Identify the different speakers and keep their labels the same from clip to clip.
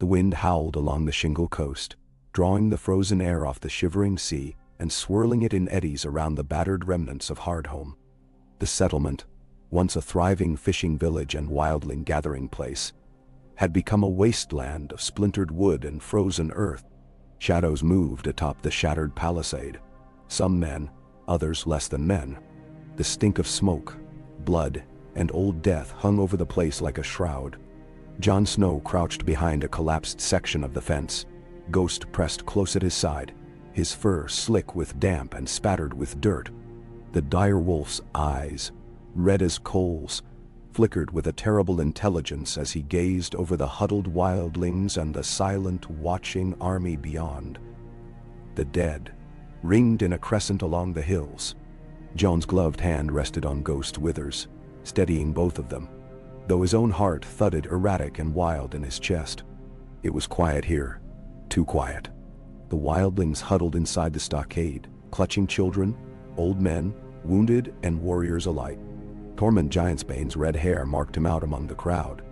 Speaker 1: The wind howled along the shingle coast, drawing the frozen air off the shivering sea and swirling it in eddies around the battered remnants of Hardhome. The settlement, once a thriving fishing village and wildling gathering place, had become a wasteland of splintered wood and frozen earth. Shadows moved atop the shattered palisade. Some men, others less than men. The stink of smoke, blood, and old death hung over the place like a shroud. Jon Snow crouched behind a collapsed section of the fence, Ghost pressed close at his side, his fur slick with damp and spattered with dirt. The dire wolf's eyes, red as coals, flickered with a terrible intelligence as he gazed over the huddled wildlings and the silent, watching army beyond. The dead, ringed in a crescent along the hills. Jon's gloved hand rested on Ghost's withers, steadying both of them, though his own heart thudded erratic and wild in his chest. It was quiet here, too quiet. The wildlings huddled inside the stockade, clutching children, old men, wounded and warriors alike. Tormund Giantsbane's red hair marked him out among the crowd.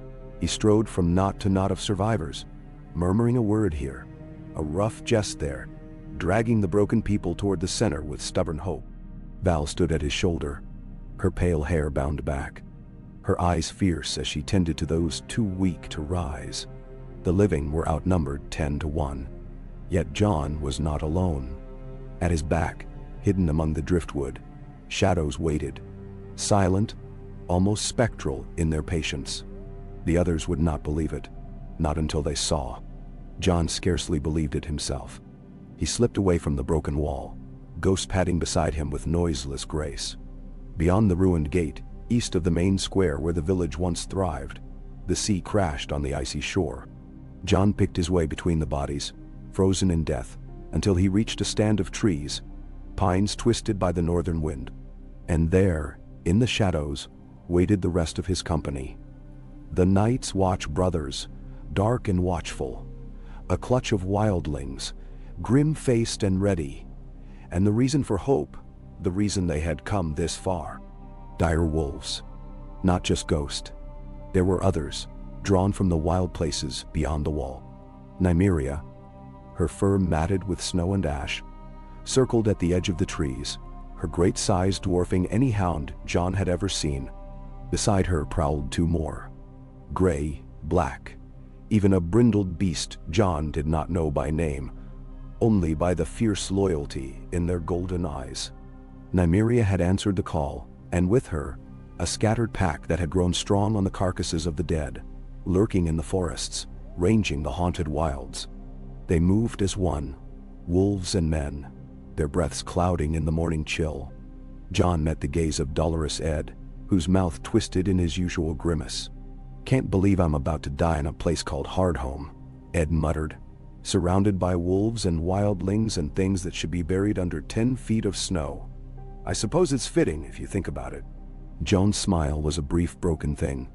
Speaker 1: He strode from knot to knot of survivors, murmuring a word here, a rough jest there, dragging the broken people toward the center with stubborn hope. Val stood at his shoulder, her pale hair bound back, her eyes fierce as she tended to those too weak to rise. The living were outnumbered 10-1. Yet Jon was not alone. At his back, hidden among the driftwood, shadows waited, silent, almost spectral in their patience. The others would not believe it, not until they saw. Jon scarcely believed it himself. He slipped away from the broken wall, Ghost padding beside him with noiseless grace. Beyond the ruined gate, east of the main square where the village once thrived, the sea crashed on the icy shore. Jon picked his way between the bodies, frozen in death, until he reached a stand of trees, pines twisted by the northern wind. And there, in the shadows, waited the rest of his company. The Night's Watch brothers, dark and watchful, a clutch of wildlings, grim-faced and ready, and the reason for hope, the reason they had come this far. Dire wolves, not just Ghost. There were others, drawn from the wild places beyond the wall. Nymeria, her fur matted with snow and ash, circled at the edge of the trees, her great size dwarfing any hound Jon had ever seen. Beside her prowled two more, gray, black, even a brindled beast Jon did not know by name, only by the fierce loyalty in their golden eyes. Nymeria had answered the call, and with her, a scattered pack that had grown strong on the carcasses of the dead, lurking in the forests, ranging the haunted wilds. They moved as one, wolves and men, their breaths clouding in the morning chill. Jon met the gaze of dolorous Ed, whose mouth twisted in his usual grimace. "Can't believe I'm about to die in a place called Hardhome," Ed muttered, "surrounded by wolves and wildlings and things that should be buried under 10 feet of snow. I suppose it's fitting if you think about it." Jon's smile was a brief broken thing.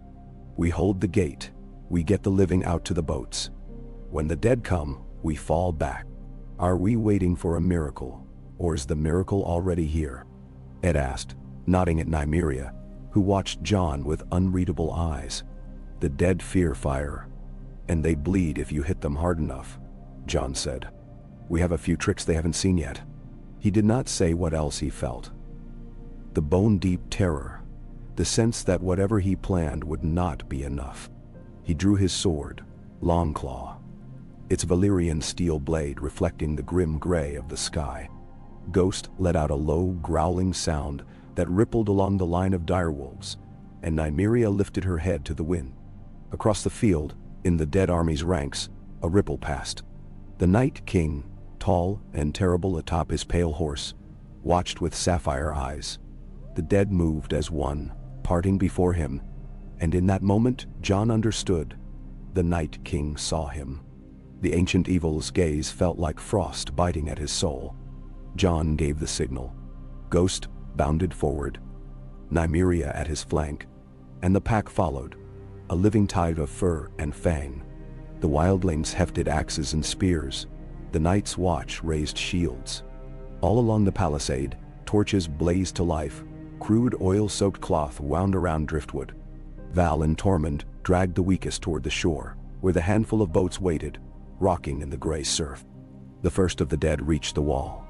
Speaker 1: "We hold the gate, we get the living out to the boats. When the dead come, we fall back. Are we waiting for a miracle, or is the miracle already here?" Ed asked, nodding at Nymeria, who watched Jon with unreadable eyes. "The dead fear fire, and they bleed if you hit them hard enough," Jon said. "We have a few tricks they haven't seen yet." He did not say what else he felt. The bone-deep terror, the sense that whatever he planned would not be enough. He drew his sword, Longclaw, its Valyrian steel blade reflecting the grim gray of the sky. Ghost let out a low, growling sound that rippled along the line of direwolves, and Nymeria lifted her head to the wind. Across the field, in the dead army's ranks, a ripple passed. The Night King, tall and terrible atop his pale horse, watched with sapphire eyes. The dead moved as one, parting before him, and in that moment Jon understood. The Night King saw him. The ancient evil's gaze felt like frost biting at his soul. Jon gave the signal. Ghost bounded forward, Nymeria at his flank, and the pack followed, a living tide of fur and fang. The wildlings hefted axes and spears. The Night's Watch raised shields. All along the palisade, torches blazed to life, crude oil-soaked cloth wound around driftwood. Val and Tormund dragged the weakest toward the shore, where the handful of boats waited, rocking in the gray surf. The first of the dead reached the wall.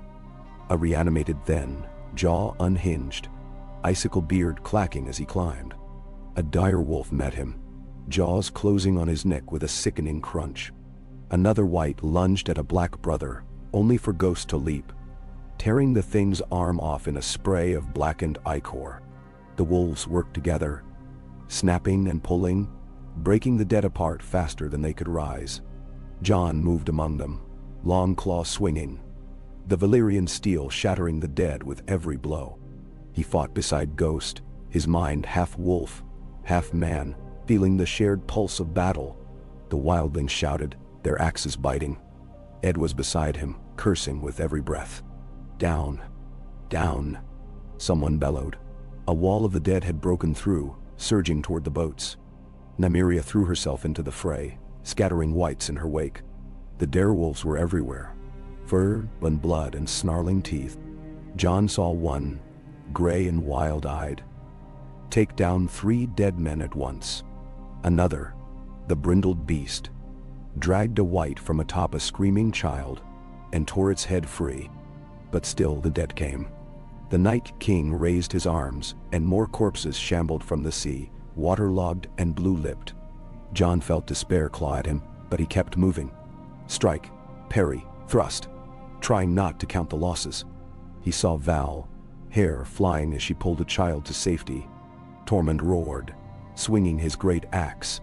Speaker 1: A reanimated then, jaw unhinged, icicle beard clacking as he climbed. A dire wolf met him, jaws closing on his neck with a sickening crunch. Another white lunged at a black brother, only for Ghost to leap, tearing the thing's arm off in a spray of blackened ichor. The wolves worked together, snapping and pulling, breaking the dead apart faster than they could rise. Jon moved among them, long claw swinging, the Valyrian steel shattering the dead with every blow. He fought beside Ghost, his mind half wolf, half man, feeling the shared pulse of battle. The wildlings shouted, their axes biting. Ed was beside him, cursing with every breath. Down, down, someone bellowed. A wall of the dead had broken through, surging toward the boats. Nymeria threw herself into the fray, scattering whites in her wake. The direwolves were everywhere, fur and blood and snarling teeth. Jon saw one, gray and wild-eyed, take down 3 dead men at once. Another, the brindled beast, dragged a white from atop a screaming child and tore its head free. But still the dead came. The Night King raised his arms, and more corpses shambled from the sea, waterlogged and blue-lipped. Jon felt despair claw at him, but he kept moving. Strike, parry, thrust, trying not to count the losses. He saw Val, hair flying as she pulled a child to safety. Tormund roared, swinging his great axe,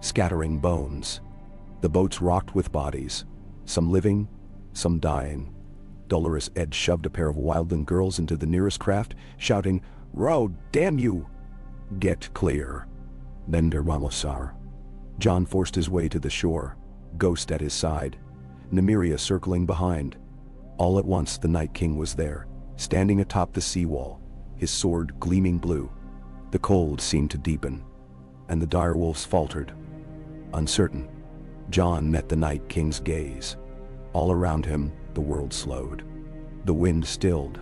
Speaker 1: scattering bones. The boats rocked with bodies, some living, some dying. Dolorous Ed shoved a pair of wildling girls into the nearest craft, shouting, "Row, damn you! Get clear." Bender Ramosar. Jon forced his way to the shore, Ghost at his side, Nymeria circling behind. All at once the Night King was there, standing atop the seawall, his sword gleaming blue. The cold seemed to deepen, and the direwolves faltered, uncertain. Jon met the Night King's gaze. All around him, the world slowed. The wind stilled.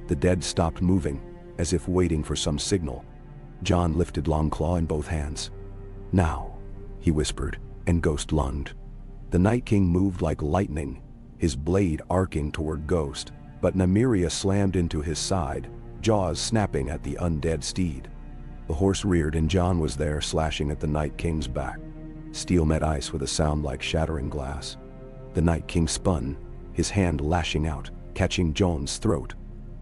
Speaker 1: The dead stopped moving, as if waiting for some signal. Jon lifted Longclaw in both hands. "Now," he whispered, and Ghost lunged. The Night King moved like lightning, his blade arcing toward Ghost, but Nymeria slammed into his side, jaws snapping at the undead steed. The horse reared and Jon was there, slashing at the Night King's back. Steel met ice with a sound like shattering glass. The Night King spun, his hand lashing out, catching Jon's throat.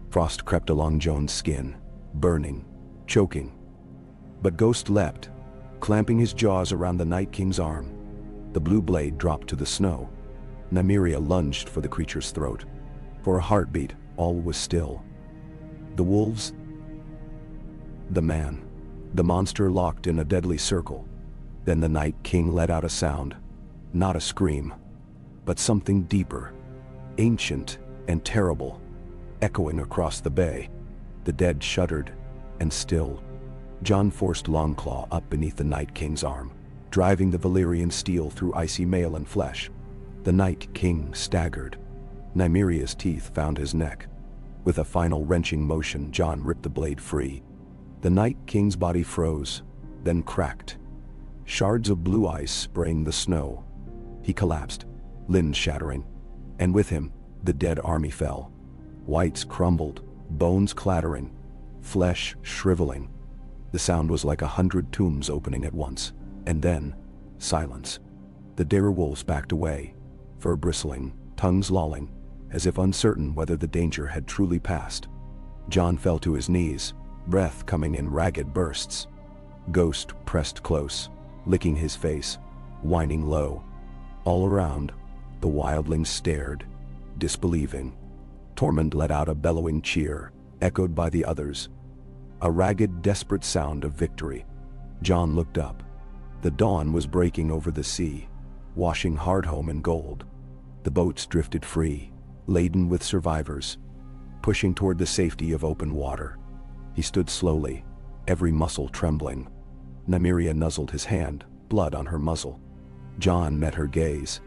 Speaker 1: Frost crept along Jon's skin, burning, choking. But Ghost leapt, clamping his jaws around the Night King's arm. The blue blade dropped to the snow. Nymeria lunged for the creature's throat. For a heartbeat, all was still. The wolves, the man, the monster locked in a deadly circle. Then the Night King let out a sound, not a scream, but something deeper, ancient and terrible, echoing across the bay. The dead shuddered and stilled. Jon forced Longclaw up beneath the Night King's arm, driving the Valyrian steel through icy mail and flesh. The Night King staggered. Nymeria's teeth found his neck. With a final wrenching motion, Jon ripped the blade free. The Night King's body froze, then cracked, shards of blue ice spraying the snow. He collapsed, limbs shattering, and with him, the dead army fell. Whites crumbled, bones clattering, flesh shriveling. The sound was like 100 tombs opening at once, and then, silence. The direwolves backed away, fur bristling, tongues lolling, as if uncertain whether the danger had truly passed. Jon fell to his knees, breath coming in ragged bursts. Ghost pressed close, licking his face, whining low. All around, the wildlings stared, disbelieving. Tormund let out a bellowing cheer, echoed by the others. A ragged, desperate sound of victory. Jon looked up. The dawn was breaking over the sea, washing Hardhome in gold. The boats drifted free, laden with survivors, pushing toward the safety of open water. He stood slowly, every muscle trembling. Nymeria nuzzled his hand, blood on her muzzle. Jon met her gaze,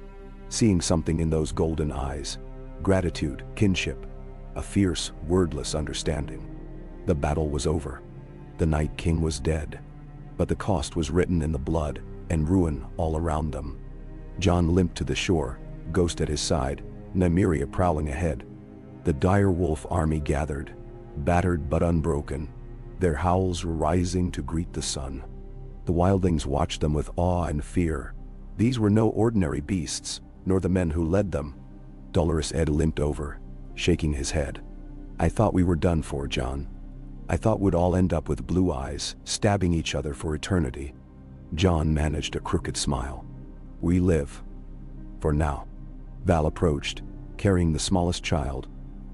Speaker 1: seeing something in those golden eyes. Gratitude, kinship, a fierce, wordless understanding. The battle was over. The Night King was dead, but the cost was written in the blood, and ruin all around them. Jon limped to the shore, Ghost at his side, Nymeria prowling ahead. The dire wolf army gathered, battered but unbroken, their howls rising to greet the sun. The wildlings watched them with awe and fear. These were no ordinary beasts, nor the men who led them. Dolorous Ed limped over, shaking his head. "I thought we were done for, Jon. I thought we'd all end up with blue eyes, stabbing each other for eternity." Jon managed a crooked smile. "We live. For now." Val approached, carrying the smallest child,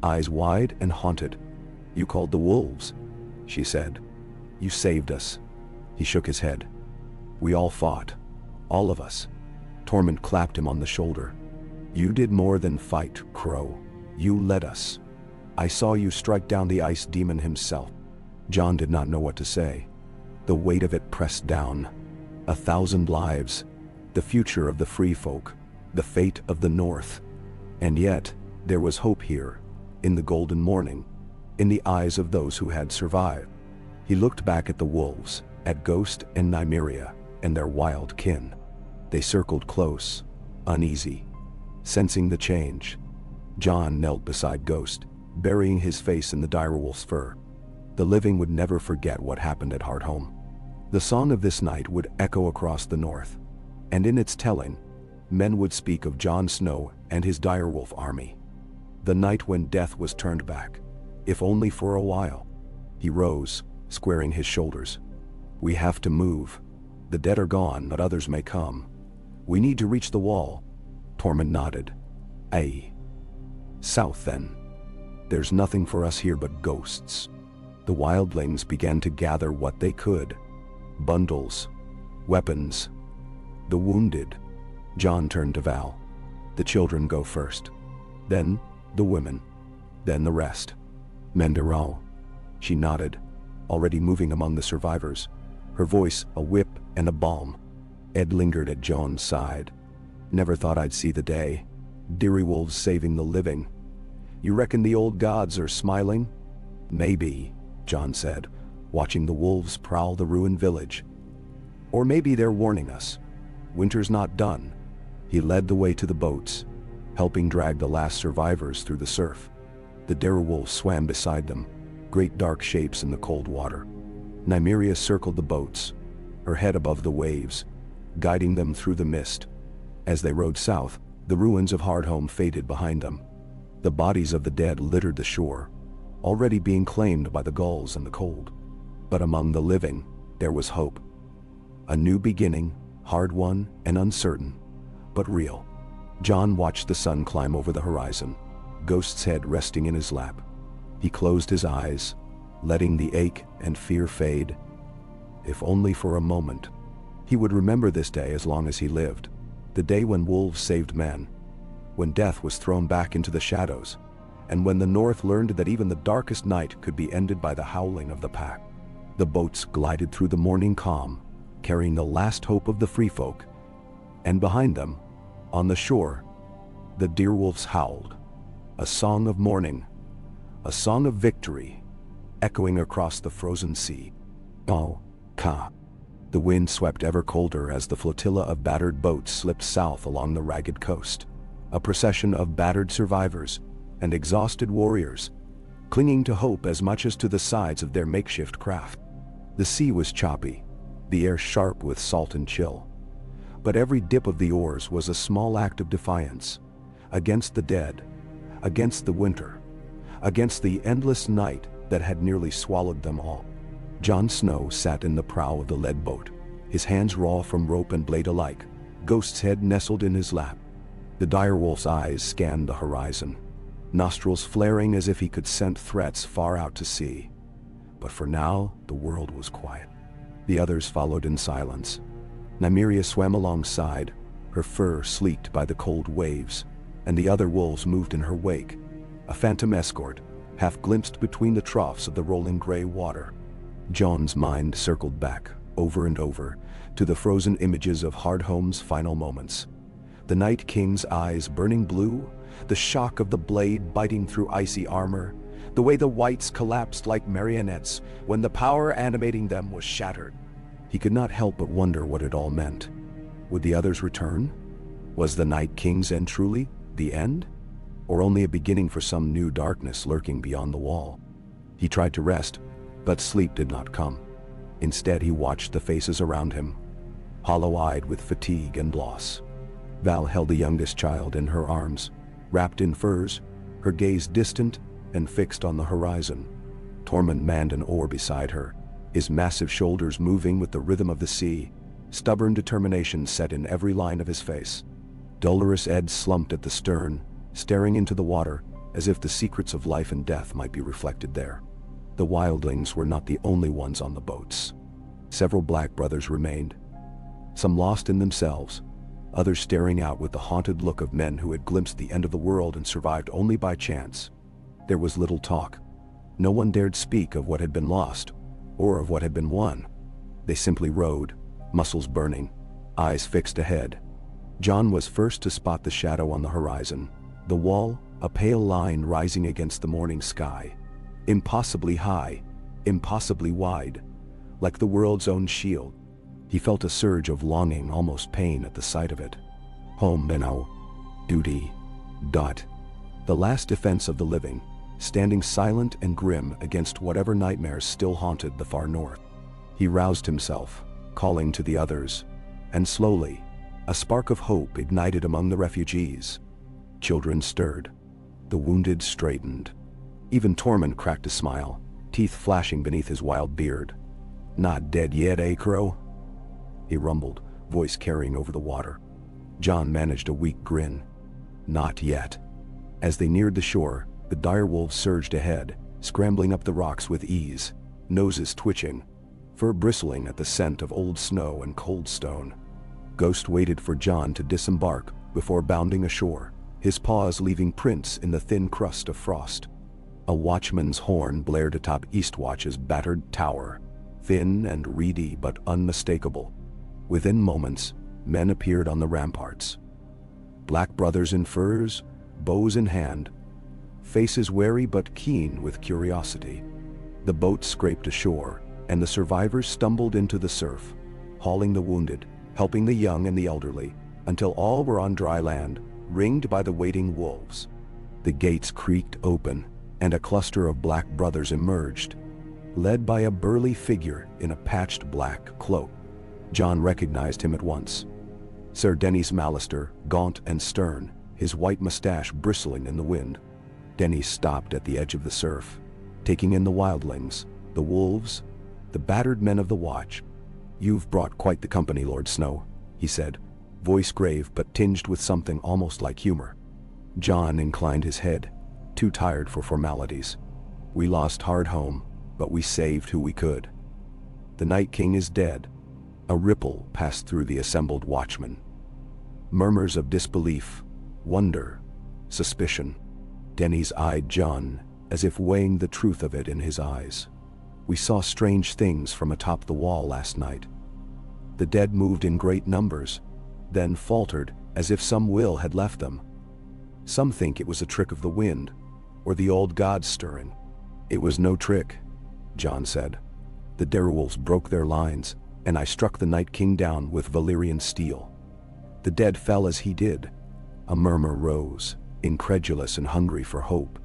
Speaker 1: eyes wide and haunted. "You called the wolves," she said. "You saved us." He shook his head. "We all fought. All of us." Tormund clapped him on the shoulder. "You did more than fight, Crow. You led us. I saw you strike down the ice demon himself." Jon did not know what to say. The weight of it pressed down. 1,000 lives, the future of the free folk, the fate of the North. And yet, there was hope here, in the golden morning, in the eyes of those who had survived. He looked back at the wolves, at Ghost and Nymeria, and their wild kin. They circled close, uneasy, sensing the change. Jon knelt beside Ghost, burying his face in the direwolf's fur. The living would never forget what happened at Hardhome. The song of this night would echo across the north, and in its telling, men would speak of Jon Snow and his direwolf army. The night when death was turned back, if only for a while. He rose, squaring his shoulders. "We have to move. The dead are gone, but others may come. We need to reach the wall." Tormund nodded. "Aye. South then. There's nothing for us here but ghosts." The wildlings began to gather what they could. Bundles, weapons, the wounded. Jon turned to Val. "The children go first. Then the women. Then the rest." "Menderal." She nodded, already moving among the survivors, her voice a whip and a balm. Ed lingered at Jon's side. "Never thought I'd see the day. Direwolves saving the living. You reckon the old gods are smiling?" "Maybe," Jon said, watching the wolves prowl the ruined village. "Or maybe they're warning us. Winter's not done." He led the way to the boats, helping drag the last survivors through the surf. The direwolves swam beside them, great dark shapes in the cold water. Nymeria circled the boats, her head above the waves, guiding them through the mist. As they rowed south, the ruins of Hardhome faded behind them. The bodies of the dead littered the shore, already being claimed by the gulls and the cold. But among the living, there was hope. A new beginning, hard-won and uncertain, but real. Jon watched the sun climb over the horizon, Ghost's head resting in his lap. He closed his eyes, letting the ache and fear fade. If only for a moment. He would remember this day as long as he lived. The day when wolves saved men, when death was thrown back into the shadows, and when the North learned that even the darkest night could be ended by the howling of the pack. The boats glided through the morning calm, carrying the last hope of the free folk. And behind them, on the shore, the direwolves howled. A song of mourning, a song of victory, echoing across the frozen sea. Oh, Ka. The wind swept ever colder as the flotilla of battered boats slipped south along the ragged coast. A procession of battered survivors and exhausted warriors, clinging to hope as much as to the sides of their makeshift craft. The sea was choppy, the air sharp with salt and chill. But every dip of the oars was a small act of defiance, against the dead, against the winter, against the endless night that had nearly swallowed them all. Jon Snow sat in the prow of the lead boat, his hands raw from rope and blade alike, Ghost's head nestled in his lap. The direwolf's eyes scanned the horizon, nostrils flaring as if he could scent threats far out to sea. But for now, the world was quiet. The others followed in silence. Nymeria swam alongside, her fur sleeked by the cold waves, and the other wolves moved in her wake, a phantom escort, half glimpsed between the troughs of the rolling gray water. Jon's mind circled back, over and over, to the frozen images of Hardhome's final moments. The Night King's eyes burning blue, the shock of the blade biting through icy armor, the way the whites collapsed like marionettes when the power animating them was shattered. He could not help but wonder what it all meant. Would the others return? Was the Night King's end truly the end? Or only a beginning for some new darkness lurking beyond the wall? He tried to rest, but sleep did not come. Instead, he watched the faces around him, hollow-eyed with fatigue and loss. Val held the youngest child in her arms, wrapped in furs, her gaze distant and fixed on the horizon. Tormund manned an oar beside her, his massive shoulders moving with the rhythm of the sea, stubborn determination set in every line of his face. Dolorous Ed slumped at the stern, staring into the water, as if the secrets of life and death might be reflected there. The wildlings were not the only ones on the boats. Several black brothers remained, some lost in themselves, others staring out with the haunted look of men who had glimpsed the end of the world and survived only by chance. There was little talk. No one dared speak of what had been lost, or of what had been won. They simply rowed, muscles burning, eyes fixed ahead. Jon was first to spot the shadow on the horizon, the wall, a pale line rising against the morning sky. Impossibly high, impossibly wide, like the world's own shield. He felt a surge of longing, almost pain at the sight of it. Home now. Duty. The last defense of the living, standing silent and grim against whatever nightmares still haunted the far north. He roused himself, calling to the others, and slowly, a spark of hope ignited among the refugees. Children stirred. The wounded straightened. Even Tormund cracked a smile, teeth flashing beneath his wild beard. "Not dead yet, eh, Crow?" he rumbled, voice carrying over the water. Jon managed a weak grin. Not yet. As they neared the shore, the direwolves surged ahead, scrambling up the rocks with ease, noses twitching, fur bristling at the scent of old snow and cold stone. Ghost waited for Jon to disembark before bounding ashore, his paws leaving prints in the thin crust of frost. A watchman's horn blared atop Eastwatch's battered tower, thin and reedy but unmistakable. Within moments, men appeared on the ramparts. Black brothers in furs, bows in hand, faces wary but keen with curiosity. The boat scraped ashore, and the survivors stumbled into the surf, hauling the wounded, helping the young and the elderly, until all were on dry land, ringed by the waiting wolves. The gates creaked open, and a cluster of black brothers emerged, led by a burly figure in a patched black cloak. Jon recognized him at once. Sir Denys Mallister, gaunt and stern, his white mustache bristling in the wind. Denys stopped at the edge of the surf, taking in the wildlings, the wolves, the battered men of the watch. "You've brought quite the company, Lord Snow," he said, voice grave but tinged with something almost like humor. Jon inclined his head, too tired for formalities. "We lost Hardhome, but we saved who we could. The Night King is dead." A ripple passed through the assembled watchmen. Murmurs of disbelief, wonder, suspicion. Denys eyed Jon, as if weighing the truth of it in his eyes. "We saw strange things from atop the wall last night. The dead moved in great numbers, then faltered as if some will had left them. Some think it was a trick of the wind, or the old gods stirring." "It was no trick," Jon said. "The direwolves broke their lines, and I struck the Night King down with Valyrian steel. The dead fell as he did." A murmur rose, incredulous and hungry for hope.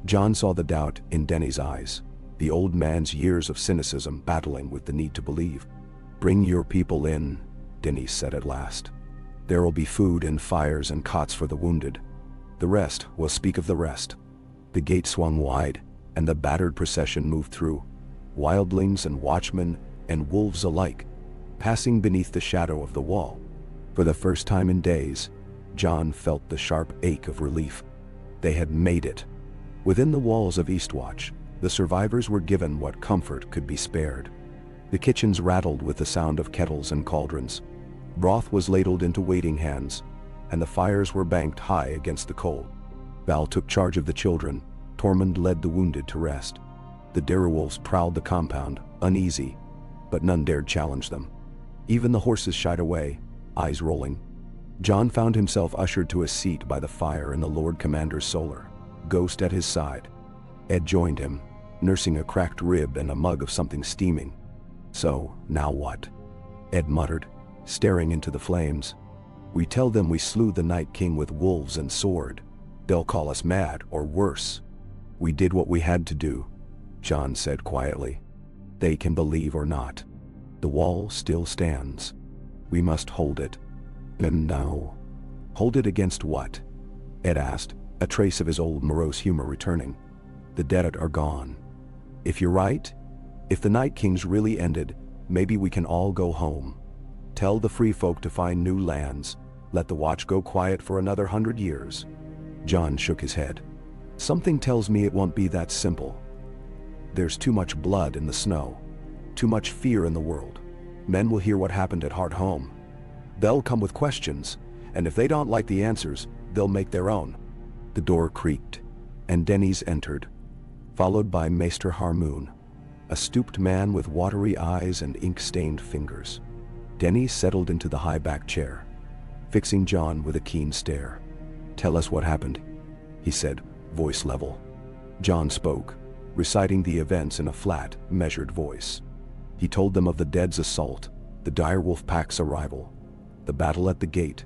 Speaker 1: Jon saw the doubt in Denys' eyes, the old man's years of cynicism battling with the need to believe. "Bring your people in," Denys said at last. "There'll be food and fires and cots for the wounded. The rest, we'll speak of the rest." The gate swung wide, and the battered procession moved through, wildlings and watchmen and wolves alike, passing beneath the shadow of the wall. For the first time in days, Jon felt the sharp ache of relief. They had made it. Within the walls of Eastwatch, the survivors were given what comfort could be spared. The kitchens rattled with the sound of kettles and cauldrons. Broth was ladled into waiting hands, and the fires were banked high against the coal. Val took charge of the children. Tormund led the wounded to rest. The direwolves prowled the compound, uneasy, but none dared challenge them. Even the horses shied away, eyes rolling. Jon found himself ushered to a seat by the fire in the Lord Commander's solar, Ghost at his side. Ed joined him, nursing a cracked rib and a mug of something steaming. "So, now what?" Ed muttered, staring into the flames. "We tell them we slew the Night King with wolves and sword. They'll call us mad or worse. We did what we had to do," Jon said quietly. "They can believe or not. The wall still stands. We must hold it." "And now?" "Hold it against what?" Ed asked, a trace of his old morose humor returning. "The dead are gone. If you're right, if the Night King's really ended, maybe we can all go home. Tell the free folk to find new lands. Let the Watch go quiet for another 100 years." Jon shook his head. "Something tells me it won't be that simple. There's too much blood in the snow. Too much fear in the world. Men will hear what happened at Hardhome. They'll come with questions, and if they don't like the answers, they'll make their own." The door creaked, and Denys entered, followed by Maester Harmoon, a stooped man with watery eyes and ink-stained fingers. Denys settled into the high-backed chair, fixing Jon with a keen stare. "Tell us what happened," he said, voice level. Jon spoke, reciting the events in a flat, measured voice. He told them of the Dead's assault, the direwolf pack's arrival, the battle at the gate,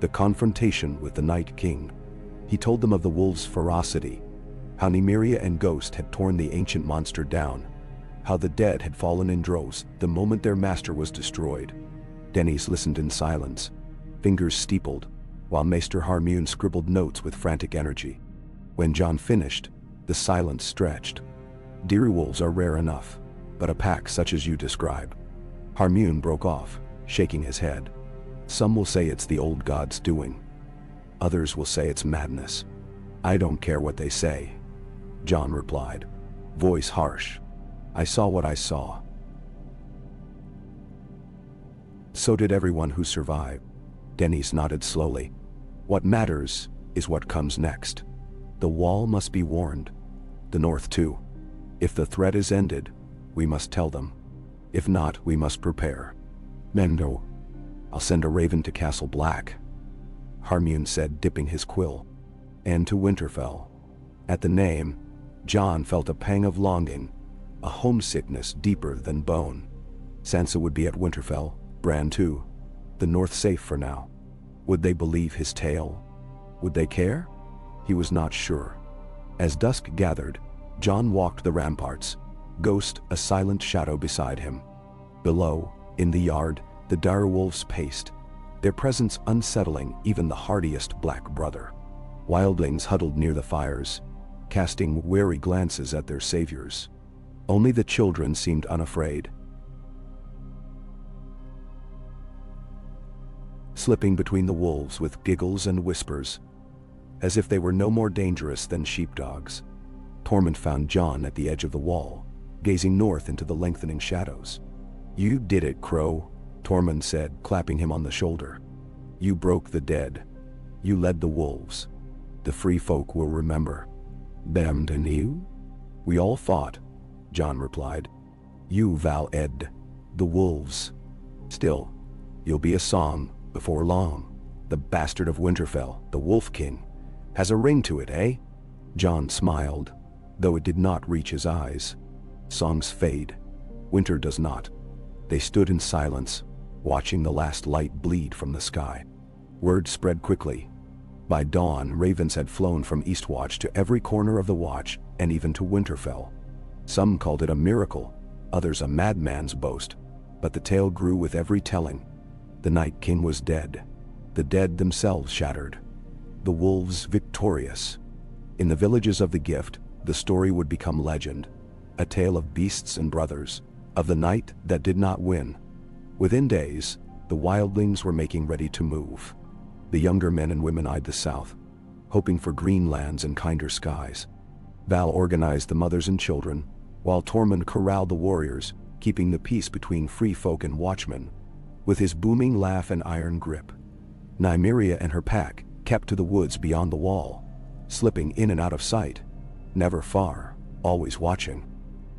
Speaker 1: the confrontation with the Night King. He told them of the wolves' ferocity, how Nymeria and Ghost had torn the ancient monster down, how the Dead had fallen in droves the moment their master was destroyed. Denys listened in silence, fingers steepled, while Maester Harmoon scribbled notes with frantic energy. When Jon finished, the silence stretched. "Direwolves are rare enough, but a pack such as you describe." Harmoon broke off, shaking his head. "Some will say it's the old god's doing. Others will say it's madness. I don't care what they say," Jon replied, voice harsh. "I saw what I saw. So did everyone who survived." Denys nodded slowly. "What matters is what comes next. The wall must be warned. The North too. If the threat is ended, we must tell them. If not, we must prepare." "Mendo, I'll send a raven to Castle Black," Harmoon said, dipping his quill. "And to Winterfell." At the name, Jon felt a pang of longing, a homesickness deeper than bone. Sansa would be at Winterfell, Bran too. The North safe for now. Would they believe his tale? Would they care? He was not sure. As dusk gathered, Jon walked the ramparts, Ghost a silent shadow beside him. Below, in the yard, the direwolves paced, their presence unsettling even the hardiest black brother. Wildlings huddled near the fires, casting wary glances at their saviors. Only the children seemed unafraid, slipping between the wolves with giggles and whispers, as if they were no more dangerous than sheepdogs. Tormund found Jon at the edge of the wall, gazing north into the lengthening shadows. "You did it, Crow," Tormund said, clapping him on the shoulder. "You broke the Dead. You led the wolves. The free folk will remember." "Damned and you?" "We all fought," Jon replied. "You, Val Ed. The wolves. Still, you'll be a song before long. The bastard of Winterfell, the Wolf King, has a ring to it, eh?" Jon smiled, though it did not reach his eyes. Songs fade. Winter does not. They stood in silence, watching the last light bleed from the sky. Word spread quickly. By dawn, ravens had flown from Eastwatch to every corner of the Watch and even to Winterfell. Some called it a miracle, others a madman's boast, but the tale grew with every telling. The Night King was dead. The Dead themselves shattered. The wolves victorious. In the villages of the Gift, the story would become legend, a tale of beasts and brothers, of the night that did not win. Within days, the wildlings were making ready to move. The younger men and women eyed the south, hoping for green lands and kinder skies. Val organized the mothers and children, while Tormund corralled the warriors, keeping the peace between free folk and watchmen, with his booming laugh and iron grip. Nymeria and her pack kept to the woods beyond the wall, slipping in and out of sight, never far, always watching.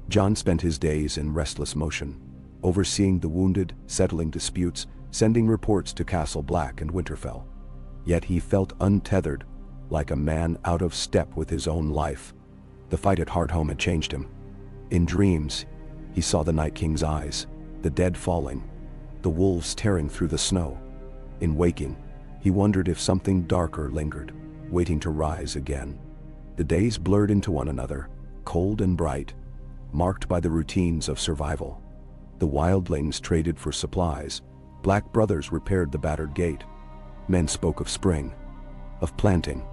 Speaker 1: Jon spent his days in restless motion, overseeing the wounded, settling disputes, sending reports to Castle Black and Winterfell. Yet he felt untethered, like a man out of step with his own life. The fight at Hardhome had changed him. In dreams, he saw the Night King's eyes, the Dead falling, the wolves tearing through the snow. In waking, he wondered if something darker lingered, waiting to rise again. The days blurred into one another, cold and bright, marked by the routines of survival. The wildlings traded for supplies, black brothers repaired the battered gate. Men spoke of spring, of planting,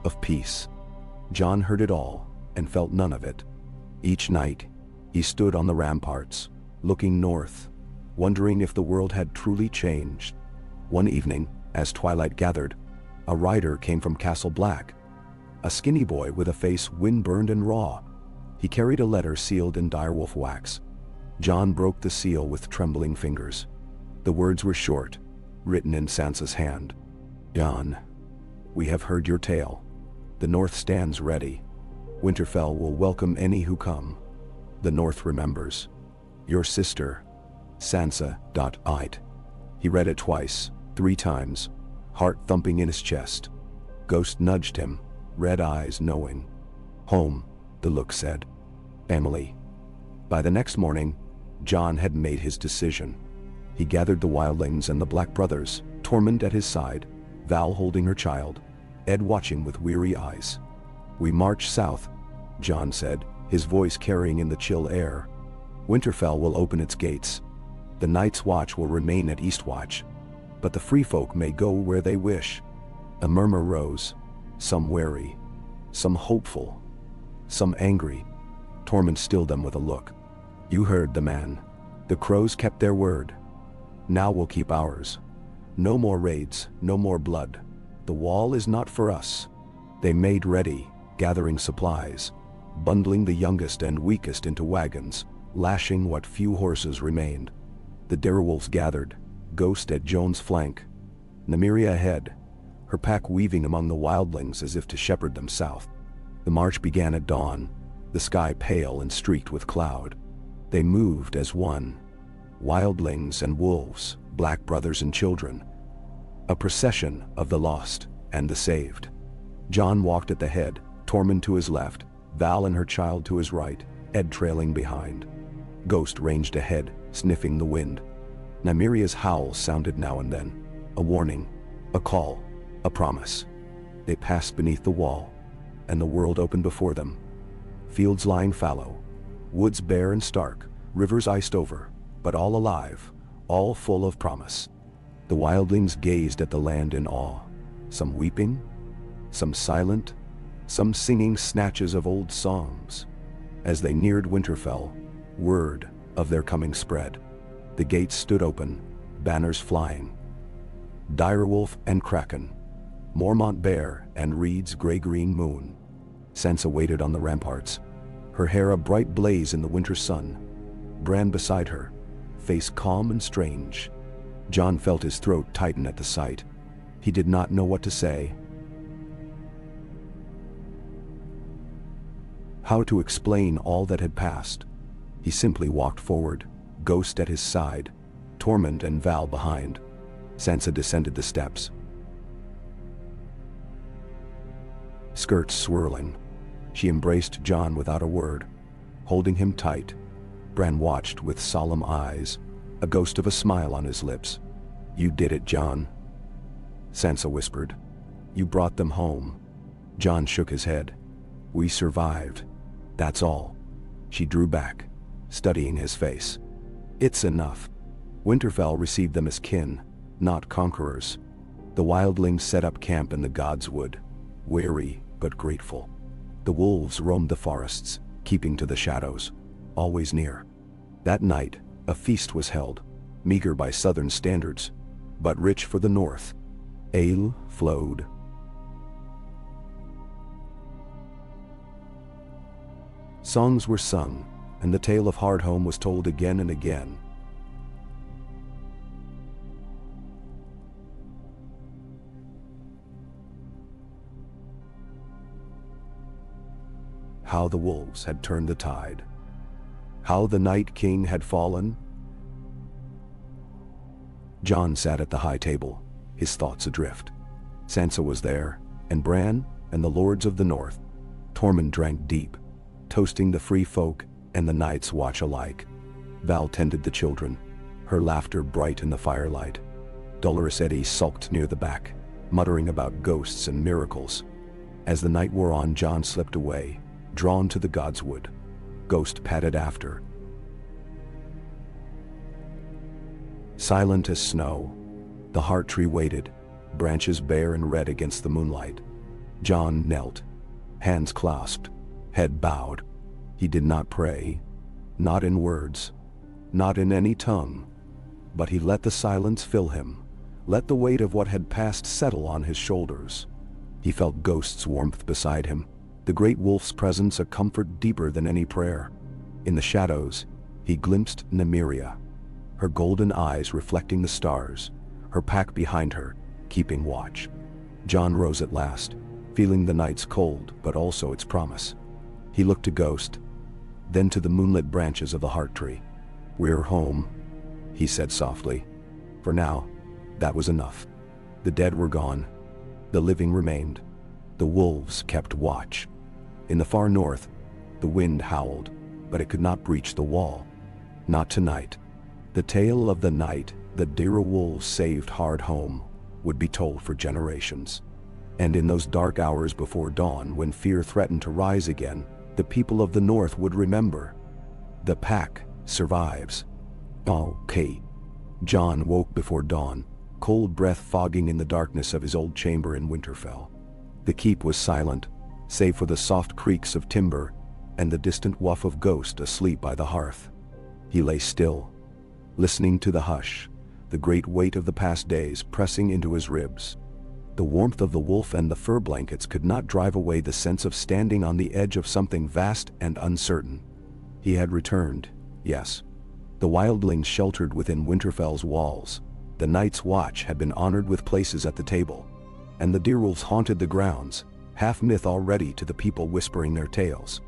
Speaker 1: of peace. Jon heard it all and felt none of it. Each night, he stood on the ramparts, looking north, wondering if the world had truly changed. One evening, as twilight gathered, a rider came from Castle Black, a skinny boy with a face wind-burned and raw. He carried a letter sealed in direwolf wax. Jon broke the seal with trembling fingers. The words were short, written in Sansa's hand. "Jon, we have heard your tale. The North stands ready. Winterfell will welcome any who come. The North remembers. Your sister, Sansa. It." He read it twice, 3 times, heart thumping in his chest. Ghost nudged him, red eyes knowing. "Home," the look said. "Family." By the next morning, Jon had made his decision. He gathered the wildlings and the Black Brothers, Tormund at his side, Val holding her child, Ed watching with weary eyes. "We march south," Jon said, his voice carrying in the chill air. "Winterfell will open its gates. The Night's Watch will remain at Eastwatch, but the free folk may go where they wish." A murmur rose, some wary, some hopeful, some angry. Tormund stilled them with a look. "You heard the man. The crows kept their word. Now we'll keep ours. No more raids, no more blood. The wall is not for us." They made ready, gathering supplies, bundling the youngest and weakest into wagons, lashing what few horses remained. The direwolves gathered, Ghost at Jon's flank, Nymeria ahead, her pack weaving among the wildlings as if to shepherd them south. The march began at dawn, the sky pale and streaked with cloud. They moved as one, wildlings and wolves, black brothers and children, a procession of the lost and the saved. Jon walked at the head, Tormund to his left, Val and her child to his right, Ed trailing behind. Ghost ranged ahead, sniffing the wind. Nymeria's howl sounded now and then, a warning, a call, a promise. They passed beneath the wall, and the world opened before them. Fields lying fallow, woods bare and stark, rivers iced over, but all alive, all full of promise. The wildlings gazed at the land in awe, some weeping, some silent, some singing snatches of old songs. As they neared Winterfell, word of their coming spread. The gates stood open, banners flying. Direwolf and Kraken, Mormont Bear and Reed's gray-green moon. Sansa waited on the ramparts, her hair a bright blaze in the winter sun. Bran beside her, face calm and strange. Jon felt his throat tighten at the sight. He did not know what to say. How to explain all that had passed. He simply walked forward, Ghost at his side, Tormund and Val behind. Sansa descended the steps, skirts swirling. She embraced Jon without a word, holding him tight. Bran watched with solemn eyes, a ghost of a smile on his lips. "You did it, Jon," Sansa whispered. "You brought them home." Jon shook his head. "We survived. That's all." She drew back, studying his face. "It's enough." Winterfell received them as kin, not conquerors. The wildlings set up camp in the God's Wood, weary but grateful. The wolves roamed the forests, keeping to the shadows, always near. That night, a feast was held, meager by southern standards, but rich for the north. Ale flowed. Songs were sung, and the tale of Hardhome was told again and again. How the wolves had turned the tide. How the Night King had fallen. Jon sat at the high table, his thoughts adrift. Sansa was there, and Bran, and the lords of the north. Tormund drank deep, toasting the free folk and the Night's Watch alike. Val tended the children, her laughter bright in the firelight. Dolorous Eddie sulked near the back, muttering about ghosts and miracles. As the night wore on, Jon slipped away, drawn to the godswood. Ghost padded after. Silent as snow, the heart tree waited, branches bare and red against the moonlight. Jon knelt, hands clasped, head bowed. He did not pray, not in words, not in any tongue, but he let the silence fill him, let the weight of what had passed settle on his shoulders. He felt Ghost's warmth beside him, the great wolf's presence a comfort deeper than any prayer. In the shadows, he glimpsed Nymeria, her golden eyes reflecting the stars, her pack behind her, keeping watch. Jon rose at last, feeling the night's cold but also its promise. He looked to Ghost, then to the moonlit branches of the heart tree. "We're home," he said softly. For now, that was enough. The dead were gone. The living remained. The wolves kept watch. In the far north, the wind howled, but it could not breach the wall. Not tonight. The tale of the night the Dira wolves saved Hardhome would be told for generations. And in those dark hours before dawn, when fear threatened to rise again, the people of the north would remember. The pack survives. Okay. Jon woke before dawn, cold breath fogging in the darkness of his old chamber in Winterfell. The keep was silent, save for the soft creaks of timber and the distant woof of Ghost asleep by the hearth. He lay still, listening to the hush, the great weight of the past days pressing into his ribs. The warmth of the wolf and the fur blankets could not drive away the sense of standing on the edge of something vast and uncertain. He had returned, yes. The wildlings sheltered within Winterfell's walls. The Night's Watch had been honored with places at the table, and the Direwolves haunted the grounds, half myth already to the people whispering their tales.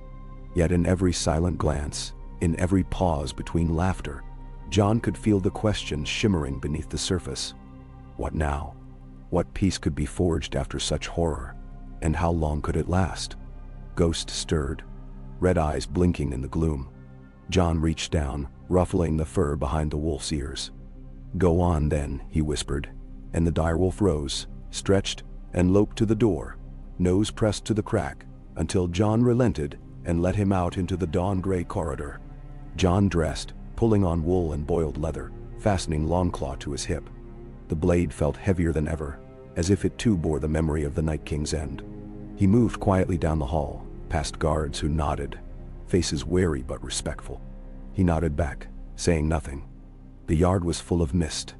Speaker 1: Yet in every silent glance, in every pause between laughter, Jon could feel the question shimmering beneath the surface. What now? What peace could be forged after such horror? And how long could it last? Ghost stirred, red eyes blinking in the gloom. Jon reached down, ruffling the fur behind the wolf's ears. "Go on then," he whispered, and the direwolf rose, stretched, and loped to the door, nose pressed to the crack, until Jon relented and let him out into the dawn-gray corridor. Jon dressed, pulling on wool and boiled leather, fastening Longclaw to his hip. The blade felt heavier than ever, as if it too bore the memory of the Night King's end. He moved quietly down the hall, past guards who nodded, faces wary but respectful. He nodded back, saying nothing. The yard was full of mist,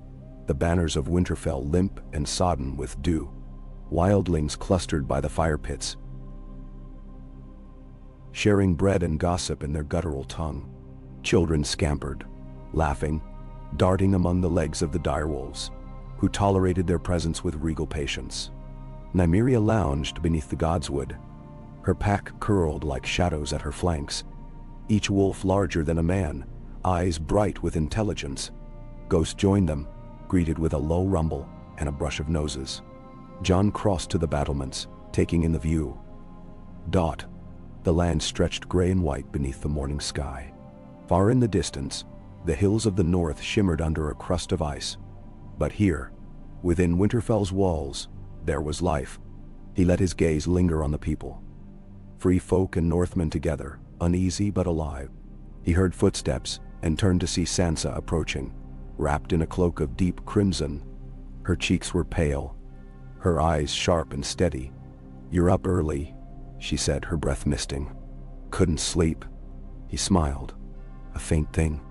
Speaker 1: the banners of Winterfell limp and sodden with dew. Wildlings clustered by the fire pits, sharing bread and gossip in their guttural tongue. Children scampered, laughing, darting among the legs of the direwolves, who tolerated their presence with regal patience. Nymeria lounged beneath the godswood, her pack curled like shadows at her flanks, each wolf larger than a man, eyes bright with intelligence. Ghost joined them, greeted with a low rumble and a brush of noses. Jon crossed to the battlements, taking in the view. The land stretched gray and white beneath the morning sky. Far in the distance, the hills of the north shimmered under a crust of ice. But here, within Winterfell's walls, there was life. He let his gaze linger on the people. Free folk and Northmen together, uneasy but alive. He heard footsteps and turned to see Sansa approaching, wrapped in a cloak of deep crimson. Her cheeks were pale, her eyes sharp and steady. "You're up early," she said, her breath misting. "Couldn't sleep." He smiled. "A faint thing.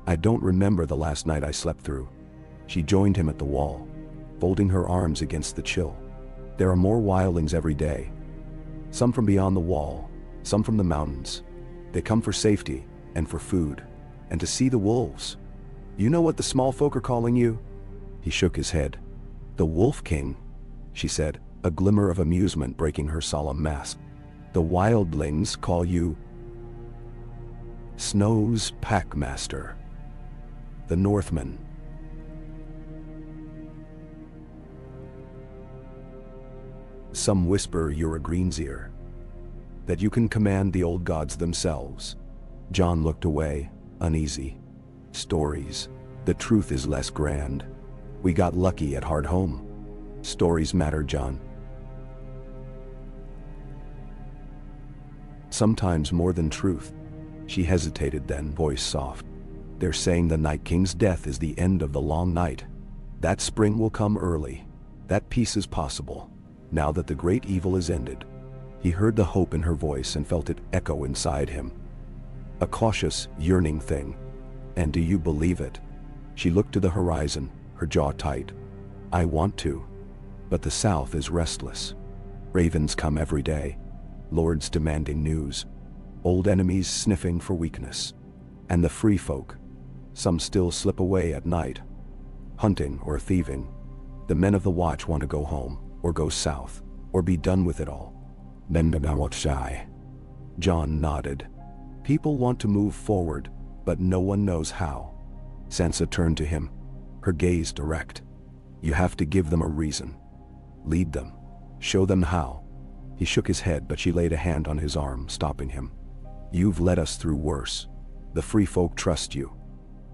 Speaker 1: I don't remember the last night I slept through." She joined him at the wall, folding her arms against the chill. "There are more wildlings every day. Some from beyond the wall, some from the mountains. They come for safety, and for food, and to see the wolves. You know what the small folk are calling you?" He shook his head. "The Wolf King," she said, a glimmer of amusement breaking her solemn mask. "The wildlings call you Snow's Packmaster. The Northmen." "Some whisper you're a Greenseer, that you can command the old gods themselves." Jon looked away, uneasy. "Stories. The truth is less grand. We got lucky at Hardhome. Stories matter, John. Sometimes more than truth. She hesitated, then, voice soft. They're saying the Night King's death is the end of the long night. That spring will come early. That peace is possible, now that the great evil is ended. He heard the hope in her voice and felt it echo inside him. A cautious, yearning thing. And do you believe it? She looked to the horizon, her jaw tight. I want to. But the South is restless. Ravens come every day. Lords demanding news. Old enemies sniffing for weakness. And the free folk. Some still slip away at night. Hunting or thieving. The men of the watch want to go home, or go south, or be done with it all. John nodded. People want to move forward, but no one knows how. Sansa turned to him, her gaze direct. You have to give them a reason. Lead them. Show them how. He shook his head, but she laid a hand on his arm, stopping him. You've led us through worse. The free folk trust you.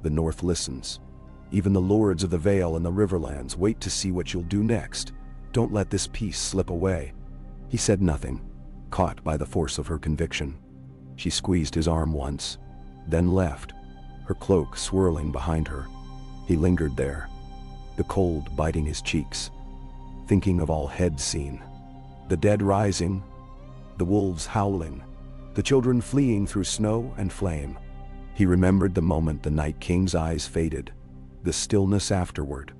Speaker 1: The North listens. Even the lords of the Vale and the Riverlands wait to see what you'll do next. Don't let this peace slip away. He said nothing, caught by the force of her conviction. She squeezed his arm once, then left, her cloak swirling behind her. He lingered there, the cold biting his cheeks, thinking of all he'd seen. The dead rising, the wolves howling, the children fleeing through snow and flame. He remembered the moment the Night King's eyes faded, the stillness afterward,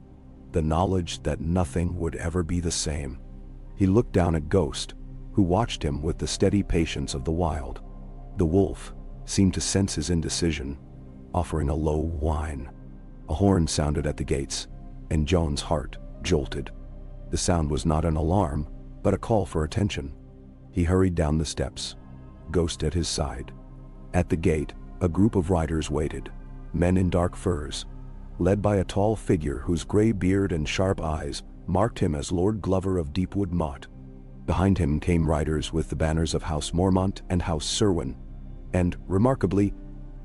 Speaker 1: the knowledge that nothing would ever be the same. He looked down at Ghost, who watched him with the steady patience of the wild. The wolf seemed to sense his indecision, offering a low whine. A horn sounded at the gates, and John's heart jolted. The sound was not an alarm, but a call for attention. He hurried down the steps, Ghost at his side. At the gate, a group of riders waited, men in dark furs, led by a tall figure whose gray beard and sharp eyes marked him as Lord Glover of Deepwood Motte. Behind him came riders with the banners of House Mormont and House Serwyn, and, remarkably,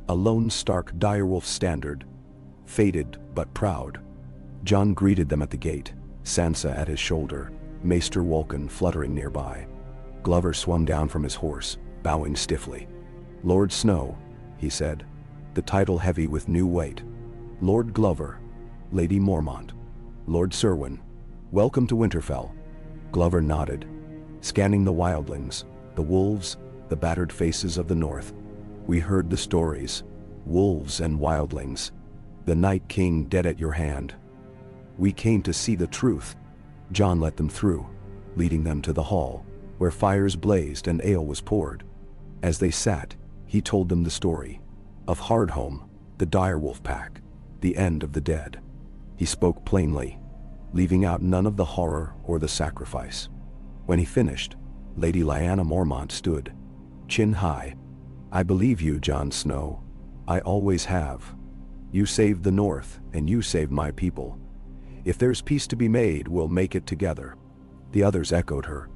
Speaker 1: a lone stark direwolf standard, faded but proud. John greeted them at the gate, Sansa at his shoulder, Maester Wolkan fluttering nearby. Glover swung down from his horse, bowing stiffly. Lord Snow, he said, the title heavy with new weight. Lord Glover, Lady Mormont, Lord Serwyn, welcome to Winterfell. Glover nodded, scanning the wildlings, the wolves, the battered faces of the North. We heard the stories, wolves and wildlings. The Night King dead at your hand. We came to see the truth. John let them through, leading them to the hall, where fires blazed and ale was poured. As they sat, he told them the story of Hardhome, the direwolf pack, the end of the dead. He spoke plainly, leaving out none of the horror or the sacrifice. When he finished, Lady Lyanna Mormont stood, chin high. I believe you, Jon Snow. I always have. You saved the North, and you saved my people. If there's peace to be made, we'll make it together. The others echoed her,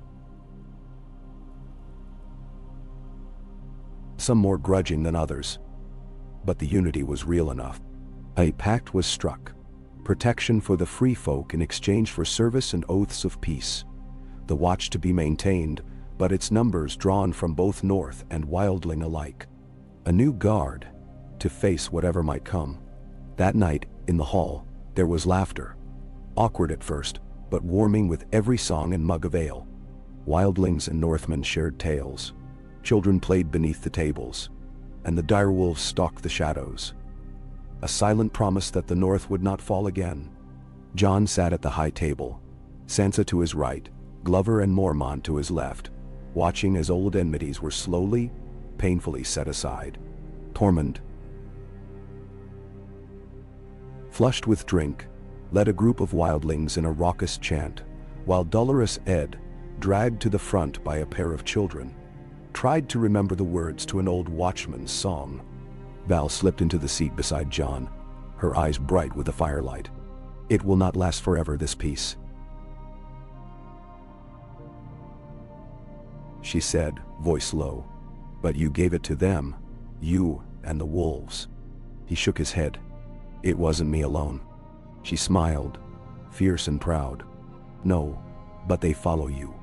Speaker 1: some more grudging than others. But the unity was real enough. A pact was struck, protection for the free folk in exchange for service and oaths of peace. The watch to be maintained, but its numbers drawn from both North and wildling alike. A new guard, to face whatever might come. That night, in the hall, there was laughter. Awkward at first, but warming with every song and mug of ale. Wildlings and Northmen shared tales. Children played beneath the tables, and the direwolves stalked the shadows. A silent promise that the North would not fall again. John sat at the high table, Sansa to his right, Glover and Mormont to his left, watching as old enmities were slowly, painfully set aside. Tormund, flushed with drink, led a group of wildlings in a raucous chant, while Dolorous Ed, dragged to the front by a pair of children, tried to remember the words to an old watchman's song. Val slipped into the seat beside John, her eyes bright with the firelight. It will not last forever, this peace, she said, voice low. But you gave it to them, you and the wolves. He shook his head. "It wasn't me alone." She smiled, fierce and proud. "No, but they follow you.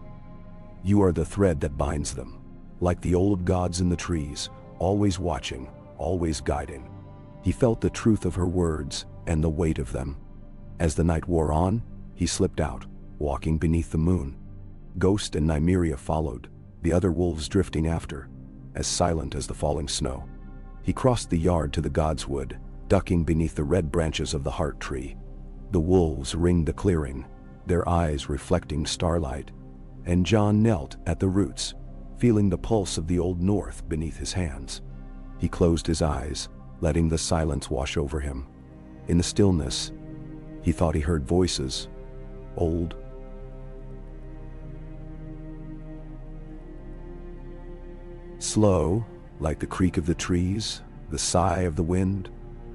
Speaker 1: You are the thread that binds them, like the old gods in the trees, always watching, always guiding." He felt the truth of her words and the weight of them. As the night wore on, he slipped out, walking beneath the moon. Ghost and Nymeria followed, the other wolves drifting after, as silent as the falling snow. He crossed the yard to the god's wood, ducking beneath the red branches of the heart tree. The wolves ringed the clearing, their eyes reflecting starlight, and Jon knelt at the roots, feeling the pulse of the old north beneath his hands. He closed his eyes, letting the silence wash over him. In the stillness, he thought he heard voices, old, slow, like the creak of the trees, the sigh of the wind.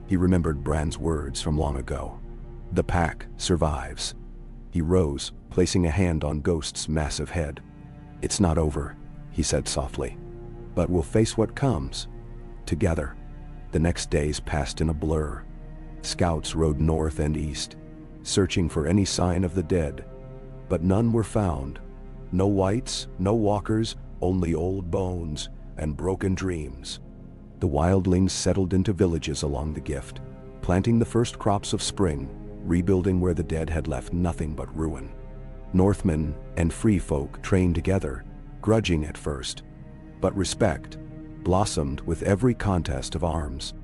Speaker 1: He remembered Bran's words from long ago. The pack survives. He rose, placing a hand on Ghost's massive head. "It's not over," he said softly. "But we'll face what comes, together." The next days passed in a blur. Scouts rode north and east, searching for any sign of the dead. But none were found. No whites, no walkers, only old bones and broken dreams. The wildlings settled into villages along the Gift, planting the first crops of spring, rebuilding where the dead had left nothing but ruin. Northmen and free folk trained together, grudging at first, but respect blossomed with every contest of arms.